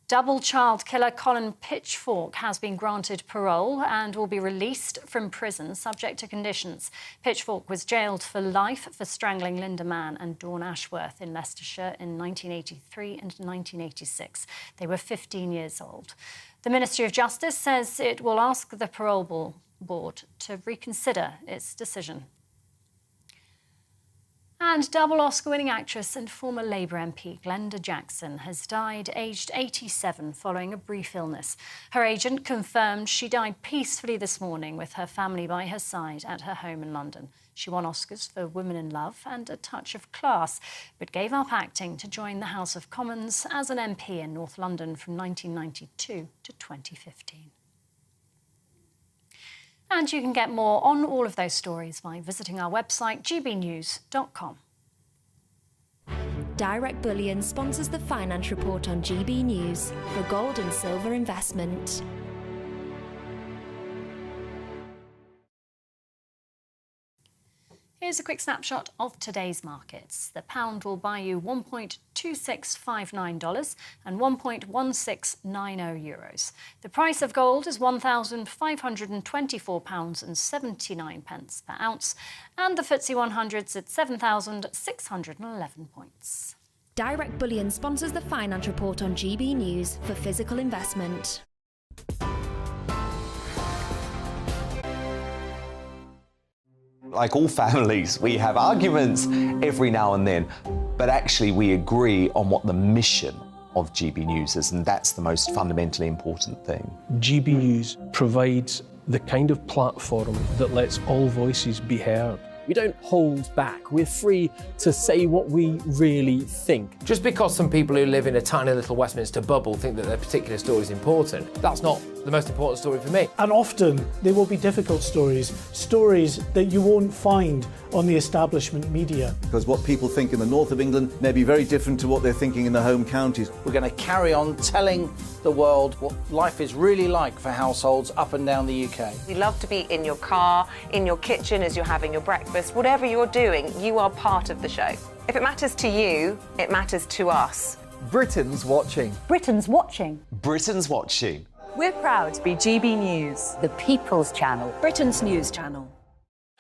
Speaker 1: Double child killer Colin Pitchfork has been granted parole and will be released from prison subject to conditions. Pitchfork was jailed for life for strangling Linda Mann and Dawn Ashworth in Leicestershire in 1983 and 1986. They were 15 years old. The Ministry of Justice says it will ask the parole board to reconsider its decision. And double Oscar-winning actress and former Labour MP Glenda Jackson has died aged 87 following a brief illness. Her agent confirmed she died peacefully this morning with her family by her side at her home in London. She won Oscars for Women in Love and A Touch of Class, but gave up acting to join the House of Commons as an MP in North London from 1992 to 2015. And you can get more on all of those stories by visiting our website, gbnews.com.
Speaker 3: Direct Bullion sponsors the Finance Report on GB News for gold and silver investment.
Speaker 1: Here's a quick snapshot of today's markets. The pound will buy you $1.2659 and €1.1690 euros. The price of gold is £1,524.79 per ounce, and the FTSE 100's at 7,611 points.
Speaker 3: Direct Bullion sponsors the Finance Report on GB News for physical investment.
Speaker 6: Like all families, we have arguments every now and then, but actually we agree on what the mission of GB News is, and that's the most fundamentally important thing.
Speaker 4: GB News provides the kind of platform that lets all voices be heard.
Speaker 19: We don't hold back. We're free to say what we really think. Just because some people who live in a tiny little Westminster bubble think that their particular story is important, that's not the most important story for me.
Speaker 5: And often they will be difficult stories that you won't find on the establishment media.
Speaker 7: Because what people think in the north of England may be very different to what they're thinking in their home counties.
Speaker 8: We're going to carry on telling the world what life is really like for households up and down the UK.
Speaker 23: We love to be in your car, in your kitchen as you're having your breakfast. Whatever you're doing, you are part of the show. If it matters to you, it matters to us.
Speaker 20: Britain's watching.
Speaker 14: Britain's watching.
Speaker 6: Britain's watching.
Speaker 27: We're proud to be GB News,
Speaker 9: the People's Channel,
Speaker 27: Britain's news channel.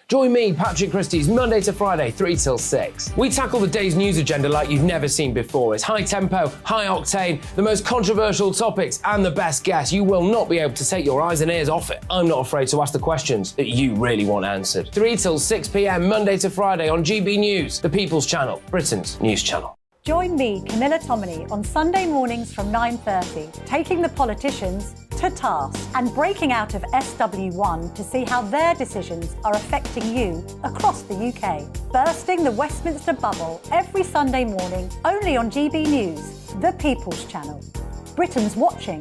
Speaker 19: Join me, Patrick Christie's, Monday to Friday, 3 till 6. We tackle the day's news agenda like you've never seen before. It's high tempo, high octane, the most controversial topics and the best guests. You will not be able to take your eyes and ears off it. I'm not afraid to ask the questions that you really want answered. 3 till 6 p.m, Monday to Friday on GB News, the People's Channel, Britain's news channel.
Speaker 14: Join me, Camilla Tominey, on Sunday mornings from 9:30, taking the politicians to task and breaking out of SW1 to see how their decisions are affecting you across the UK. Bursting the Westminster bubble every Sunday morning, only on GB News, the People's Channel. Britain's watching.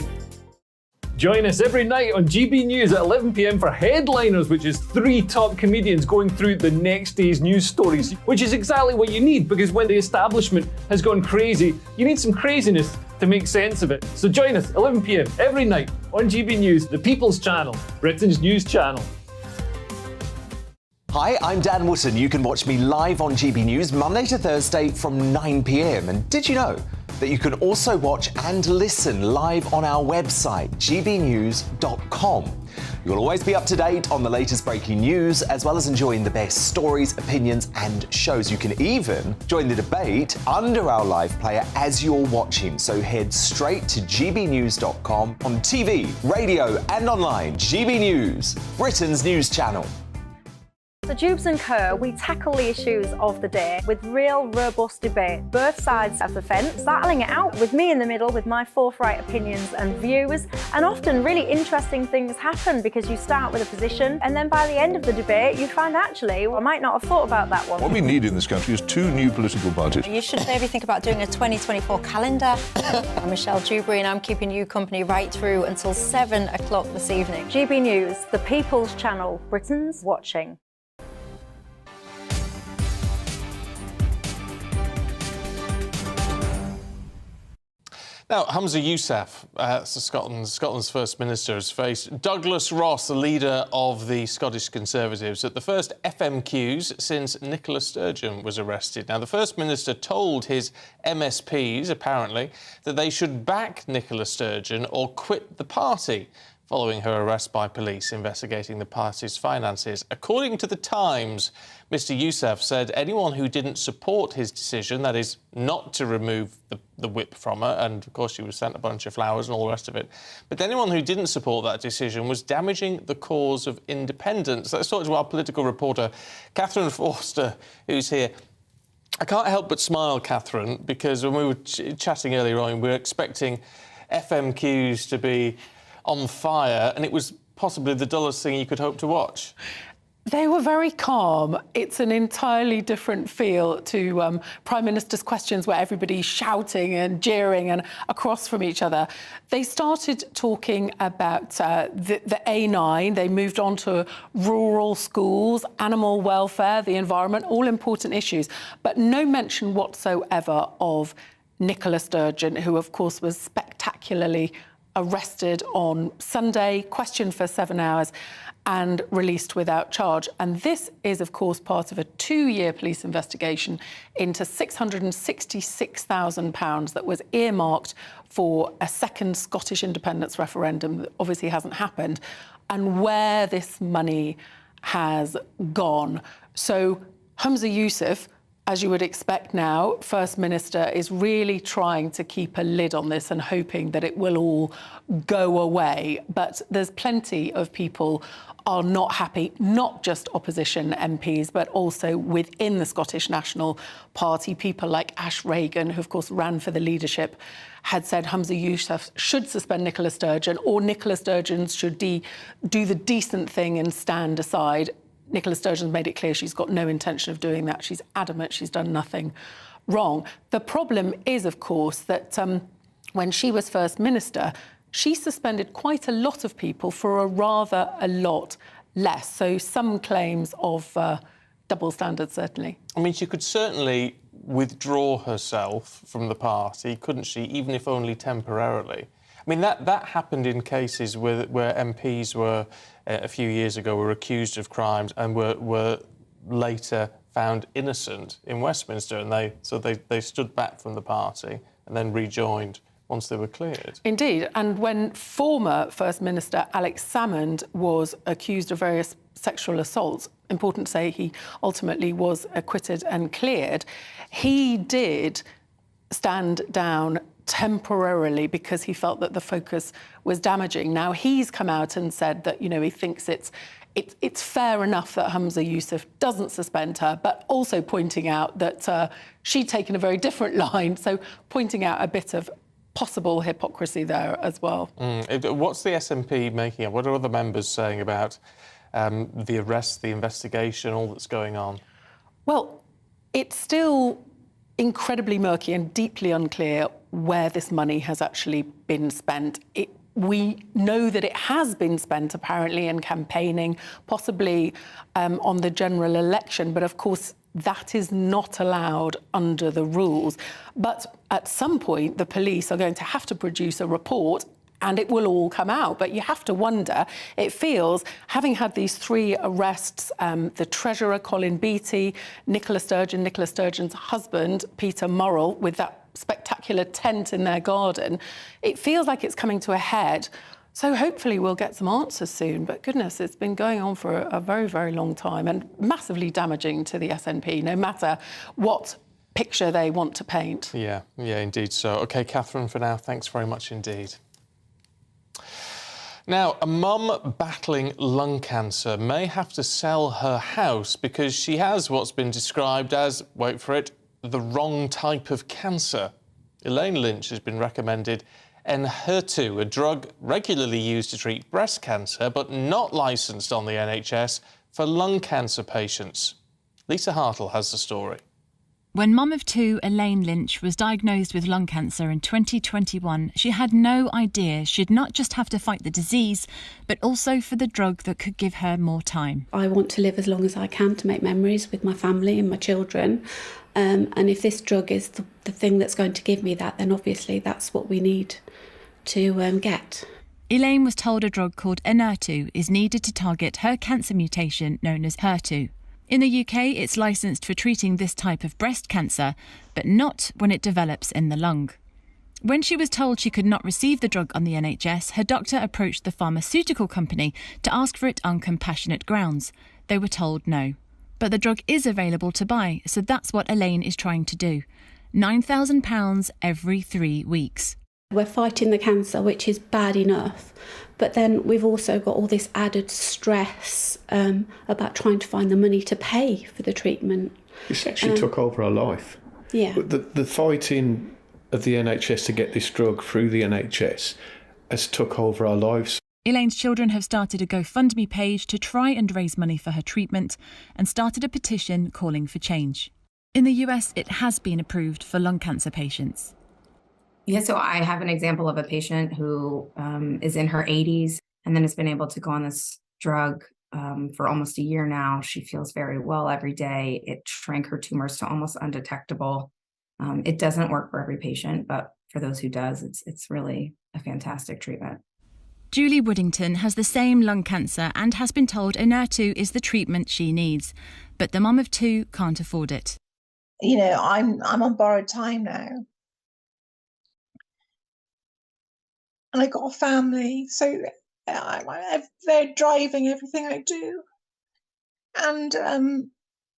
Speaker 10: Join us every night on GB News at 11 p.m. for Headliners, which is 3 top comedians going through the next day's news stories, which is exactly what you need, because when the establishment has gone crazy, you need some craziness to make sense of it. So join us 11 p.m. every night on GB News, the People's Channel, Britain's news channel.
Speaker 6: Hi, I'm Dan Wootton. You can watch me live on GB News Monday to Thursday from 9 p.m. And did you know that you can also watch and listen live on our website, gbnews.com. You'll always be up to date on the latest breaking news, as well as enjoying the best stories, opinions and shows. You can even join the debate under our live player as you're watching. So head straight to gbnews.com on TV, radio and online. GB News, Britain's news channel.
Speaker 9: So Jubes & Co, we tackle the issues of the day with real, robust debate, both sides of the fence, battling it out with me in the middle with my forthright opinions and views. And often really interesting things happen because you start with a position and then by the end of the debate you find actually, well, I might not have thought about that one.
Speaker 11: What we need in this country is 2 new political parties.
Speaker 12: You should maybe think about doing a 2024 calendar. I'm Michelle Dewberry and I'm keeping you company right through until 7 o'clock this evening.
Speaker 9: GB News, the People's Channel, Britain's watching.
Speaker 16: Now, Humza Yousaf, Scotland's First Minister, has faced Douglas Ross, the leader of the Scottish Conservatives, at the first FMQs since Nicola Sturgeon was arrested. Now, the First Minister told his MSPs, apparently, that they should back Nicola Sturgeon or quit the party, following her arrest by police investigating the party's finances. According to The Times, Mr Yousaf said anyone who didn't support his decision, that is, not to remove the whip from her, and of course she was sent a bunch of flowers and all the rest of it, but anyone who didn't support that decision was damaging the cause of independence. Let's talk to our political reporter, Catherine Forster, who's here. I can't help but smile, Catherine, because when we were chatting earlier on, we were expecting FMQs to be on fire, and it was possibly the dullest thing you could hope to watch.
Speaker 13: They were very calm. It's an entirely different feel to Prime Minister's questions where everybody's shouting and jeering and across from each other. They started talking about the A9. They moved on to rural schools, animal welfare, the environment, all important issues, but no mention whatsoever of Nicola Sturgeon, who, of course, was spectacularly arrested on Sunday, questioned for 7 hours and released without charge. And this is, of course, part of a 2-year police investigation into £666,000 that was earmarked for a second Scottish independence referendum that obviously hasn't happened, and where this money has gone. So Humza Yousaf, as you would expect now, First Minister is really trying to keep a lid on this and hoping that it will all go away. But there's plenty of people are not happy, not just opposition MPs, but also within the Scottish National Party. People like Ash Regan, who of course ran for the leadership, had said Humza Yousaf should suspend Nicola Sturgeon, or Nicola Sturgeon should do the decent thing and stand aside. Nicola Sturgeon's made it clear she's got no intention of doing that. She's adamant she's done nothing wrong. The problem is, of course, that when she was First Minister, she suspended quite a lot of people for a lot less. So some claims of double standards, certainly.
Speaker 16: I mean, she could certainly withdraw herself from the party, couldn't she, even if only temporarily? I mean, that happened in cases where MPs were, a few years ago, were accused of crimes and were later found innocent in Westminster, and they stood back from the party and then rejoined once they were cleared.
Speaker 13: Indeed, and when former First Minister Alex Salmond was accused of various sexual assaults, important to say he ultimately was acquitted and cleared, he did stand down temporarily because he felt that the focus was damaging. Now, he's come out and said that, you know, he thinks it's fair enough that Humza Yousaf doesn't suspend her, but also pointing out that she'd taken a very different line, so pointing out a bit of possible hypocrisy there as well.
Speaker 16: What's the SNP making of? What are other members saying about the arrest, the investigation, all that's going on?
Speaker 13: Well, it's still incredibly murky and deeply unclear where this money has actually been spent. We know that it has been spent, apparently, in campaigning, possibly on the general election, but of course that is not allowed under the rules. But at some point, the police are going to have to produce a report and it will all come out. But you have to wonder, it feels, having had these 3 arrests, the Treasurer, Colin Beattie, Nicola Sturgeon's husband, Peter Murrell, with that spectacular tent in their garden. It feels like it's coming to a head. So hopefully we'll get some answers soon. But goodness, it's been going on for a very, very long time and massively damaging to the SNP, no matter what picture they want to paint.
Speaker 16: Yeah, indeed so. OK, Catherine, for now, thanks very much indeed. Now, a mum battling lung cancer may have to sell her house because she has what's been described as, wait for it, the wrong type of cancer. Elaine Lynch has been recommended Enhertu, a drug regularly used to treat breast cancer but not licensed on the NHS for lung cancer patients. Lisa Hartle has the story.
Speaker 2: When mum of two, Elaine Lynch, was diagnosed with lung cancer in 2021, she had no idea she'd not just have to fight the disease, but also for the drug that could give her more time.
Speaker 15: I want to live as long as I can to make memories with my family and my children. And if this drug is the thing that's going to give me that, then obviously that's what we need to get.
Speaker 2: Elaine was told a drug called Enhertu is needed to target her cancer mutation known as HER2. In the UK, it's licensed for treating this type of breast cancer, but not when it develops in the lung. When she was told she could not receive the drug on the NHS, her doctor approached the pharmaceutical company to ask for it on compassionate grounds. They were told no. But the drug is available to buy, so that's what Elaine is trying to do. £9,000 every 3 weeks.
Speaker 15: We're fighting the cancer, which is bad enough, but then we've also got all this added stress about trying to find the money to pay for the treatment.
Speaker 17: It's actually took over our life.
Speaker 15: Yeah.
Speaker 17: The fighting of the NHS to get this drug through the NHS has took over our lives.
Speaker 2: Elaine's children have started a GoFundMe page to try and raise money for her treatment and started a petition calling for change. In the US, it has been approved for lung cancer patients.
Speaker 18: Yeah, so I have an example of a patient who is in her 80s and then has been able to go on this drug for almost a year now. She feels very well every day. It shrank her tumors to almost undetectable. It doesn't work for every patient, but for those who does, it's really a fantastic treatment.
Speaker 2: Julie Woodington has the same lung cancer and has been told Enhertu is the treatment she needs, but the mum of two can't afford it.
Speaker 21: You know, I'm on borrowed time now. And I got a family, so they're driving everything I do. And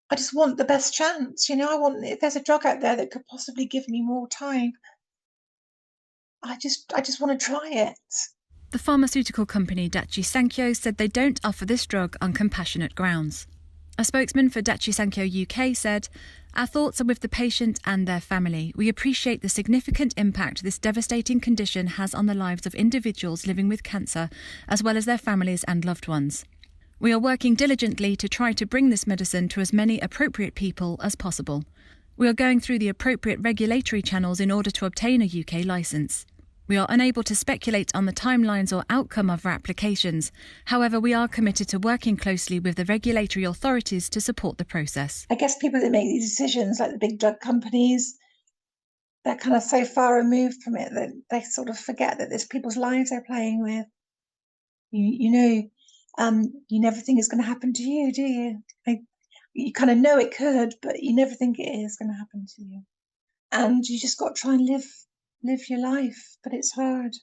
Speaker 21: I just want the best chance, you know. If there's a drug out there that could possibly give me more time, I just want to try it.
Speaker 2: The pharmaceutical company Daiichi Sankyo said they don't offer this drug on compassionate grounds. A spokesman for Daiichi Sankyo UK said, "Our thoughts are with the patient and their family. We appreciate the significant impact this devastating condition has on the lives of individuals living with cancer, as well as their families and loved ones. We are working diligently to try to bring this medicine to as many appropriate people as possible. We are going through the appropriate regulatory channels in order to obtain a UK licence. We are unable to speculate on the timelines or outcome of our applications. However, we are committed to working closely with the regulatory authorities to support the process."
Speaker 21: I guess people that make these decisions, like the big drug companies, they're kind of so far removed from it that they sort of forget that there's people's lives they're playing with. You never think it's going to happen to you, do you? You kind of know it could, but you never think it is going to happen to you. And you just got to try and live your life, but it's hard.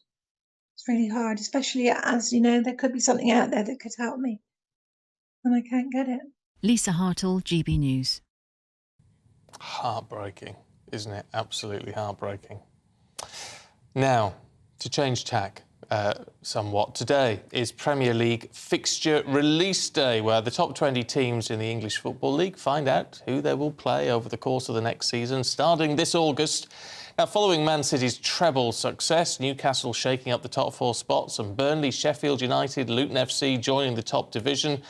Speaker 21: It's really hard, especially as, you know, there could be something out there that could help me and I can't get it.
Speaker 2: Lisa Hartle, GB News.
Speaker 16: Heartbreaking, isn't it? Absolutely heartbreaking. Now, to change tack somewhat, today is Premier League fixture release day, where the top 20 teams in the English Football League find out who they will play over the course of the next season, starting this August. Now, following Man City's treble success, Newcastle shaking up the top 4 spots and Burnley, Sheffield United, Luton FC joining the top division,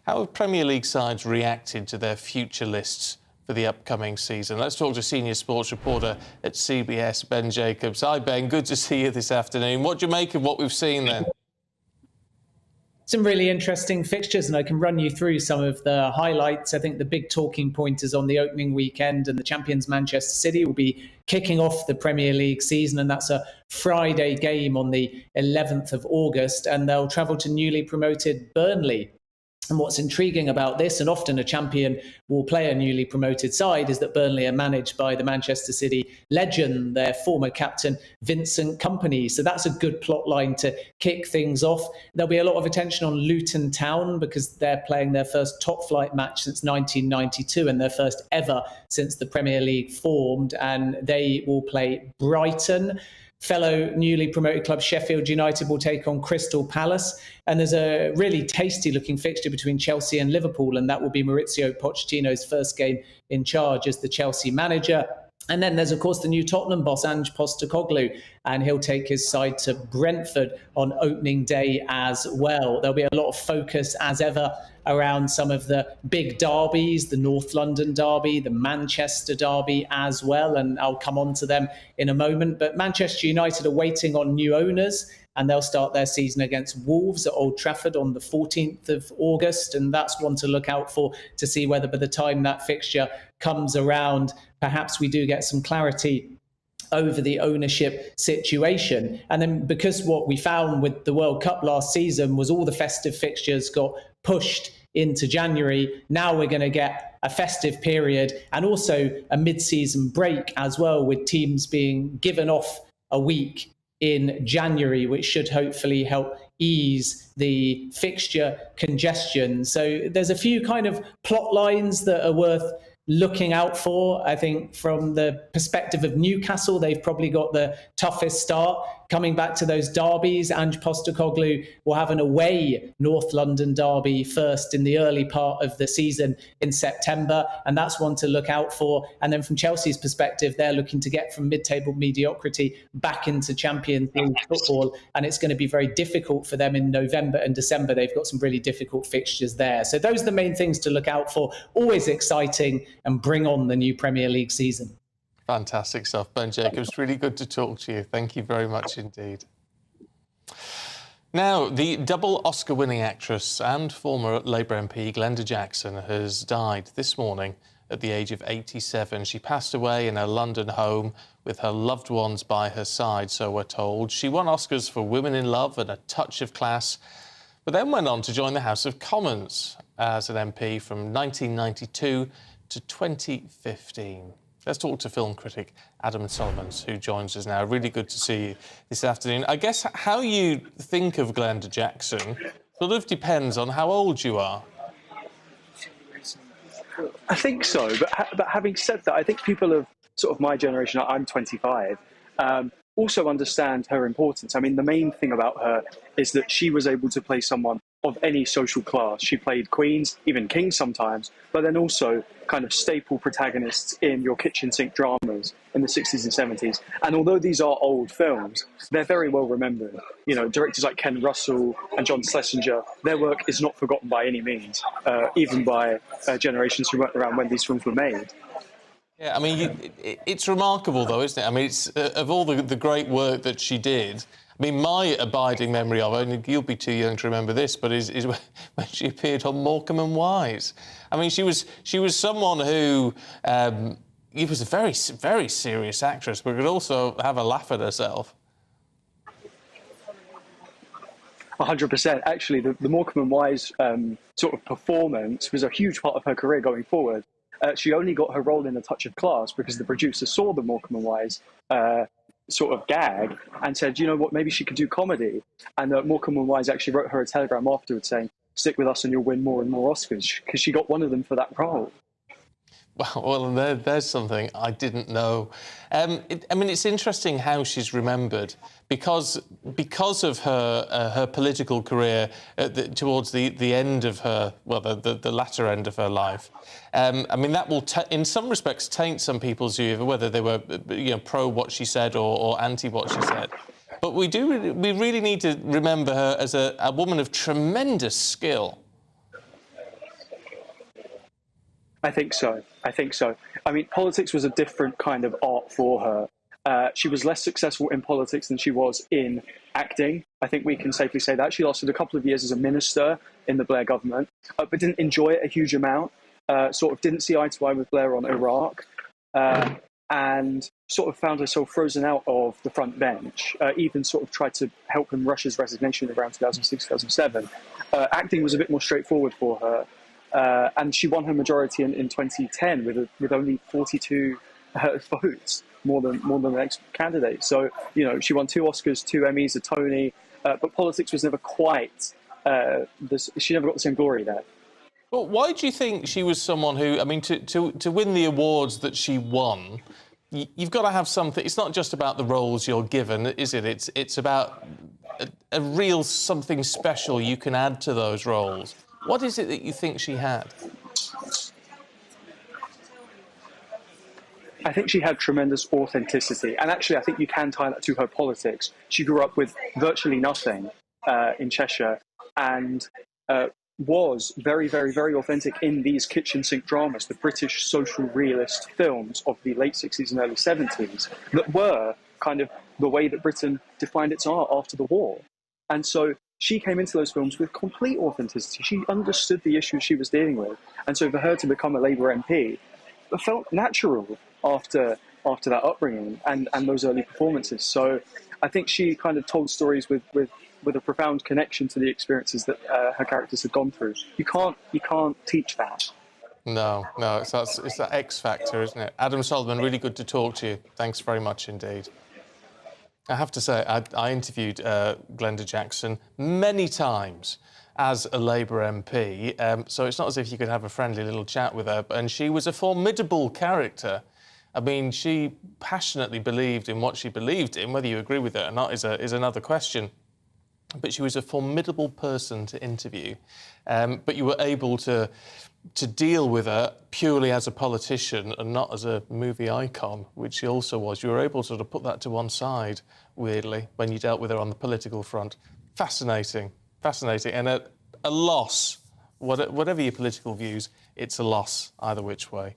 Speaker 16: how have Premier League sides reacted to their future lists for the upcoming season? Let's talk to senior sports reporter at CBS, Ben Jacobs. Hi, Ben. Good to see you this afternoon. What do you make of what we've seen then?
Speaker 22: Some really interesting fixtures, and I can run you through some of the highlights. I think the big talking point is on the opening weekend, and the champions Manchester City will be kicking off the Premier League season, and that's a Friday game on the 11th of August, and they'll travel to newly promoted Burnley. And what's intriguing about this, and often a champion will play a newly promoted side, is that Burnley are managed by the Manchester City legend, their former captain, Vincent Kompany. So that's a good plot line to kick things off. There'll be a lot of attention on Luton Town because they're playing their first top flight match since 1992 and their first ever since the Premier League formed. And they will play Brighton. Fellow newly promoted club Sheffield United will take on Crystal Palace. And there's a really tasty-looking fixture between Chelsea and Liverpool, and that will be Maurizio Pochettino's first game in charge as the Chelsea manager. And then there's, of course, the new Tottenham boss, Ange Postecoglou, and he'll take his side to Brentford on opening day as well. There'll be a lot of focus, as ever, around some of the big derbies, the North London derby, the Manchester derby as well, and I'll come on to them in a moment. But Manchester United are waiting on new owners, and they'll start their season against Wolves at Old Trafford on the 14th of August, and that's one to look out for to see whether by the time that fixture comes around, perhaps we do get some clarity over the ownership situation. And then because what we found with the World Cup last season was all the festive fixtures got pushed into January, now we're going to get a festive period and also a mid-season break as well, with teams being given off a week in January, which should hopefully help ease the fixture congestion. So there's a few kind of plot lines that are worth looking out for. I think from the perspective of Newcastle, they've probably got the toughest start. Coming back to those derbies, Ange Postecoglou will have an away North London derby first in the early part of the season in September, and that's one to look out for. And then from Chelsea's perspective, they're looking to get from mid-table mediocrity back into Champions League football, and it's going to be very difficult for them in November and December. They've got some really difficult fixtures there. So those are the main things to look out for. Always exciting, and bring on the new Premier League season.
Speaker 16: Fantastic stuff, Ben Jacobs. Really good to talk to you. Thank you very much indeed. Now, the double Oscar-winning actress and former Labour MP Glenda Jackson has died this morning at the age of 87. She passed away in her London home with her loved ones by her side, so we're told. She won Oscars for Women in Love and A Touch of Class, but then went on to join the House of Commons as an MP from 1992 to 2015. Let's talk to film critic Adam Solomons, who joins us now. Really good to see you this afternoon. I guess how you think of Glenda Jackson sort of depends on how old you are.
Speaker 1: I think so, but having said that, I think people of sort of my generation, I'm 25, also understand her importance. I mean, the main thing about her is that she was able to play someone of any social class. She played queens, even kings sometimes, but then also kind of staple protagonists in your kitchen sink dramas in the 60s and 70s. And although these are old films, they're very well remembered. You know, directors like Ken Russell and John Schlesinger, their work is not forgotten by any means, even by generations who weren't around when these films were made.
Speaker 16: Yeah, I mean, it's remarkable, though, isn't it? I mean, it's of all the great work that she did. I mean, my abiding memory of her, and you'll be too young to remember this, but is when she appeared on Morecambe and Wise. I mean, she was someone who was a very, very serious actress, but could also have a laugh at herself.
Speaker 1: 100%. Actually, the Morecambe and Wise sort of performance was a huge part of her career going forward. She only got her role in A Touch of Class because the producer saw the Morecambe and Wise sort of gag and said, you know what, maybe she could do comedy. And Morecambe and Wise actually wrote her a telegram afterwards saying, stick with us and you'll win more and more Oscars, because she got one of them for that role.
Speaker 16: Well, there's something I didn't know. I mean, it's interesting how she's remembered because of her political career towards the end of her, well, the latter end of her life. I mean, that will, in some respects, taint some people's view of whether they were, pro what she said or anti what she said. But we really need to remember her as a woman of tremendous skill.
Speaker 1: I think so. I mean, politics was a different kind of art for her. She was less successful in politics than she was in acting. I think we can safely say that. She lasted a couple of years as a minister in the Blair government, but didn't enjoy it a huge amount, sort of didn't see eye to eye with Blair on Iraq, and sort of found herself frozen out of the front bench, even sort of tried to help him rush his resignation around 2006, 2007. acting was a bit more straightforward for her, and she won her majority in 2010 with only 42 votes, more than the next candidate. So she won 2 Oscars, 2 Emmys, a Tony, but politics was never quite. She never got the same glory there.
Speaker 16: Well, why do you think she was someone who, I mean, to win the awards that she won, you've got to have something. It's not just about the roles you're given, is it? It's about a real something special you can add to those roles. What is it that you think she had?
Speaker 1: I think she had tremendous authenticity, and actually I think you can tie that to her politics. She grew up with virtually nothing in Cheshire, and was very, very, very authentic in these kitchen sink dramas, the British social realist films of the late 60s and early 70s, that were kind of the way that Britain defined its art after the war. And so she came into those films with complete authenticity. She understood the issues she was dealing with. And so for her to become a Labour MP, it felt natural after that upbringing and those early performances. So I think she kind of told stories with a profound connection to the experiences that her characters had gone through. You can't teach that.
Speaker 16: No, it's that X factor, isn't it? Adam Solomon, really good to talk to you. Thanks very much indeed. I have to say, I interviewed Glenda Jackson many times as a Labour MP, so it's not as if you could have a friendly little chat with her, and she was a formidable character. I mean, she passionately believed in what she believed in. Whether you agree with it or not is another question. But she was a formidable person to interview. But you were able to deal with her purely as a politician and not as a movie icon, which she also was. You were able to sort of put that to one side, weirdly, when you dealt with her on the political front. Fascinating, and a loss. Whatever your political views, it's a loss either which way.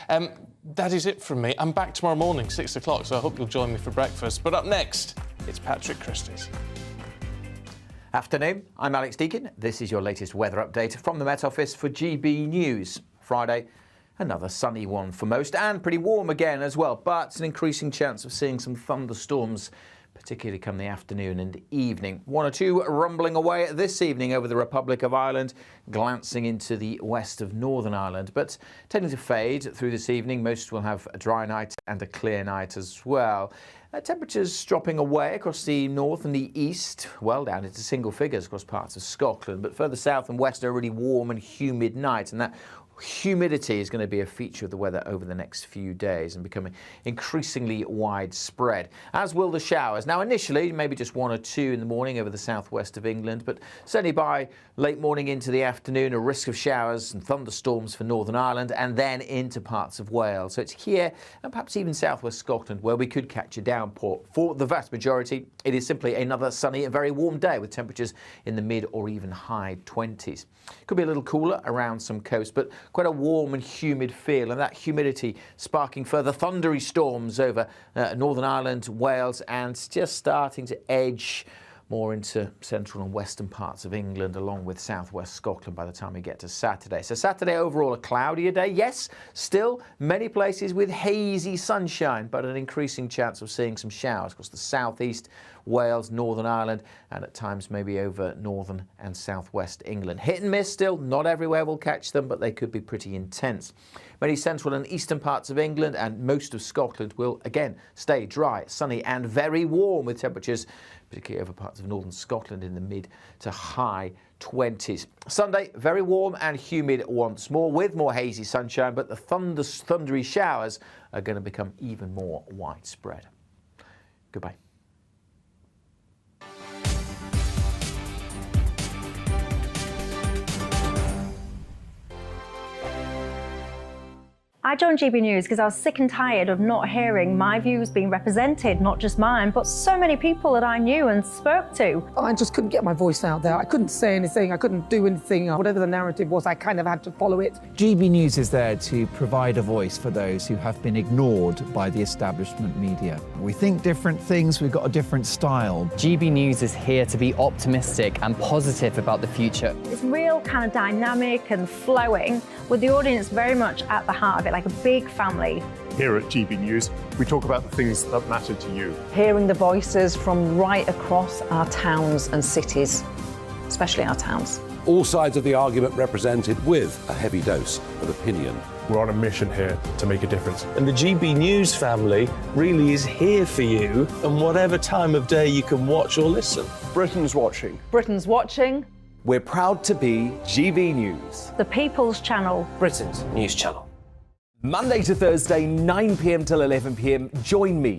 Speaker 16: That is it from me. I'm back tomorrow morning, 6 o'clock, so I hope you'll join me for breakfast. But up next, it's Patrick Christie's.
Speaker 20: Afternoon, I'm Alex Deakin. This is your latest weather update from the Met Office for GB News. Friday, another sunny one for most, and pretty warm again as well, but an increasing chance of seeing some thunderstorms, particularly come the afternoon and evening. 1 or 2 rumbling away this evening over the Republic of Ireland, glancing into the west of Northern Ireland, but tending to fade through this evening. Most will have a dry night and a clear night as well. Temperatures dropping away across the north and the east, well down into single figures across parts of Scotland, but further south and west are really warm and humid nights, and that humidity is going to be a feature of the weather over the next few days and becoming increasingly widespread, as will the showers. Now, initially, maybe just 1 or 2 in the morning over the southwest of England, but certainly by late morning into the afternoon, a risk of showers and thunderstorms for Northern Ireland and then into parts of Wales. So it's here and perhaps even southwest Scotland where we could catch a downpour. For the vast majority, it is simply another sunny and very warm day with temperatures in the mid or even high 20s. Could be a little cooler around some coasts, but quite a warm and humid feel, and that humidity sparking further thundery storms over Northern Ireland, Wales, and just starting to edge more into central and western parts of England, along with southwest Scotland by the time we get to Saturday. So Saturday overall a cloudier day, yes, still many places with hazy sunshine, but an increasing chance of seeing some showers across the southeast, Wales, Northern Ireland, and at times maybe over northern and southwest England. Hit and miss still, not everywhere will catch them, but they could be pretty intense. Many central and eastern parts of England and most of Scotland will again stay dry, sunny and very warm, with temperatures particularly over parts of northern Scotland in the mid to high 20s. Sunday, very warm and humid once more, with more hazy sunshine, but the thundery showers are going to become even more widespread. Goodbye.
Speaker 9: I joined GB News because I was sick and tired of not hearing my views being represented, not just mine, but so many people that I knew and spoke to.
Speaker 3: I just couldn't get my voice out there. I couldn't say anything, I couldn't do anything. Whatever the narrative was, I kind of had to follow it.
Speaker 4: GB News is there to provide a voice for those who have been ignored by the establishment media. We think different things, we've got a different style.
Speaker 5: GB News is here to be optimistic and positive about the future.
Speaker 9: It's real kind of dynamic and flowing, with the audience very much at the heart of it, like a big family.
Speaker 7: Here at GB News, we talk about the things that matter to you.
Speaker 24: Hearing the voices from right across our towns and cities, especially our towns.
Speaker 8: All sides of the argument represented with a heavy dose of opinion.
Speaker 7: We're on a mission here to make a difference.
Speaker 19: And the GB News family really is here for you, and whatever time of day you can watch or listen.
Speaker 23: Britain's watching.
Speaker 9: Britain's watching.
Speaker 23: We're proud to be GB News.
Speaker 9: The People's Channel.
Speaker 23: Britain's news channel. Monday to Thursday, 9 p.m. till 11 p.m. Join me,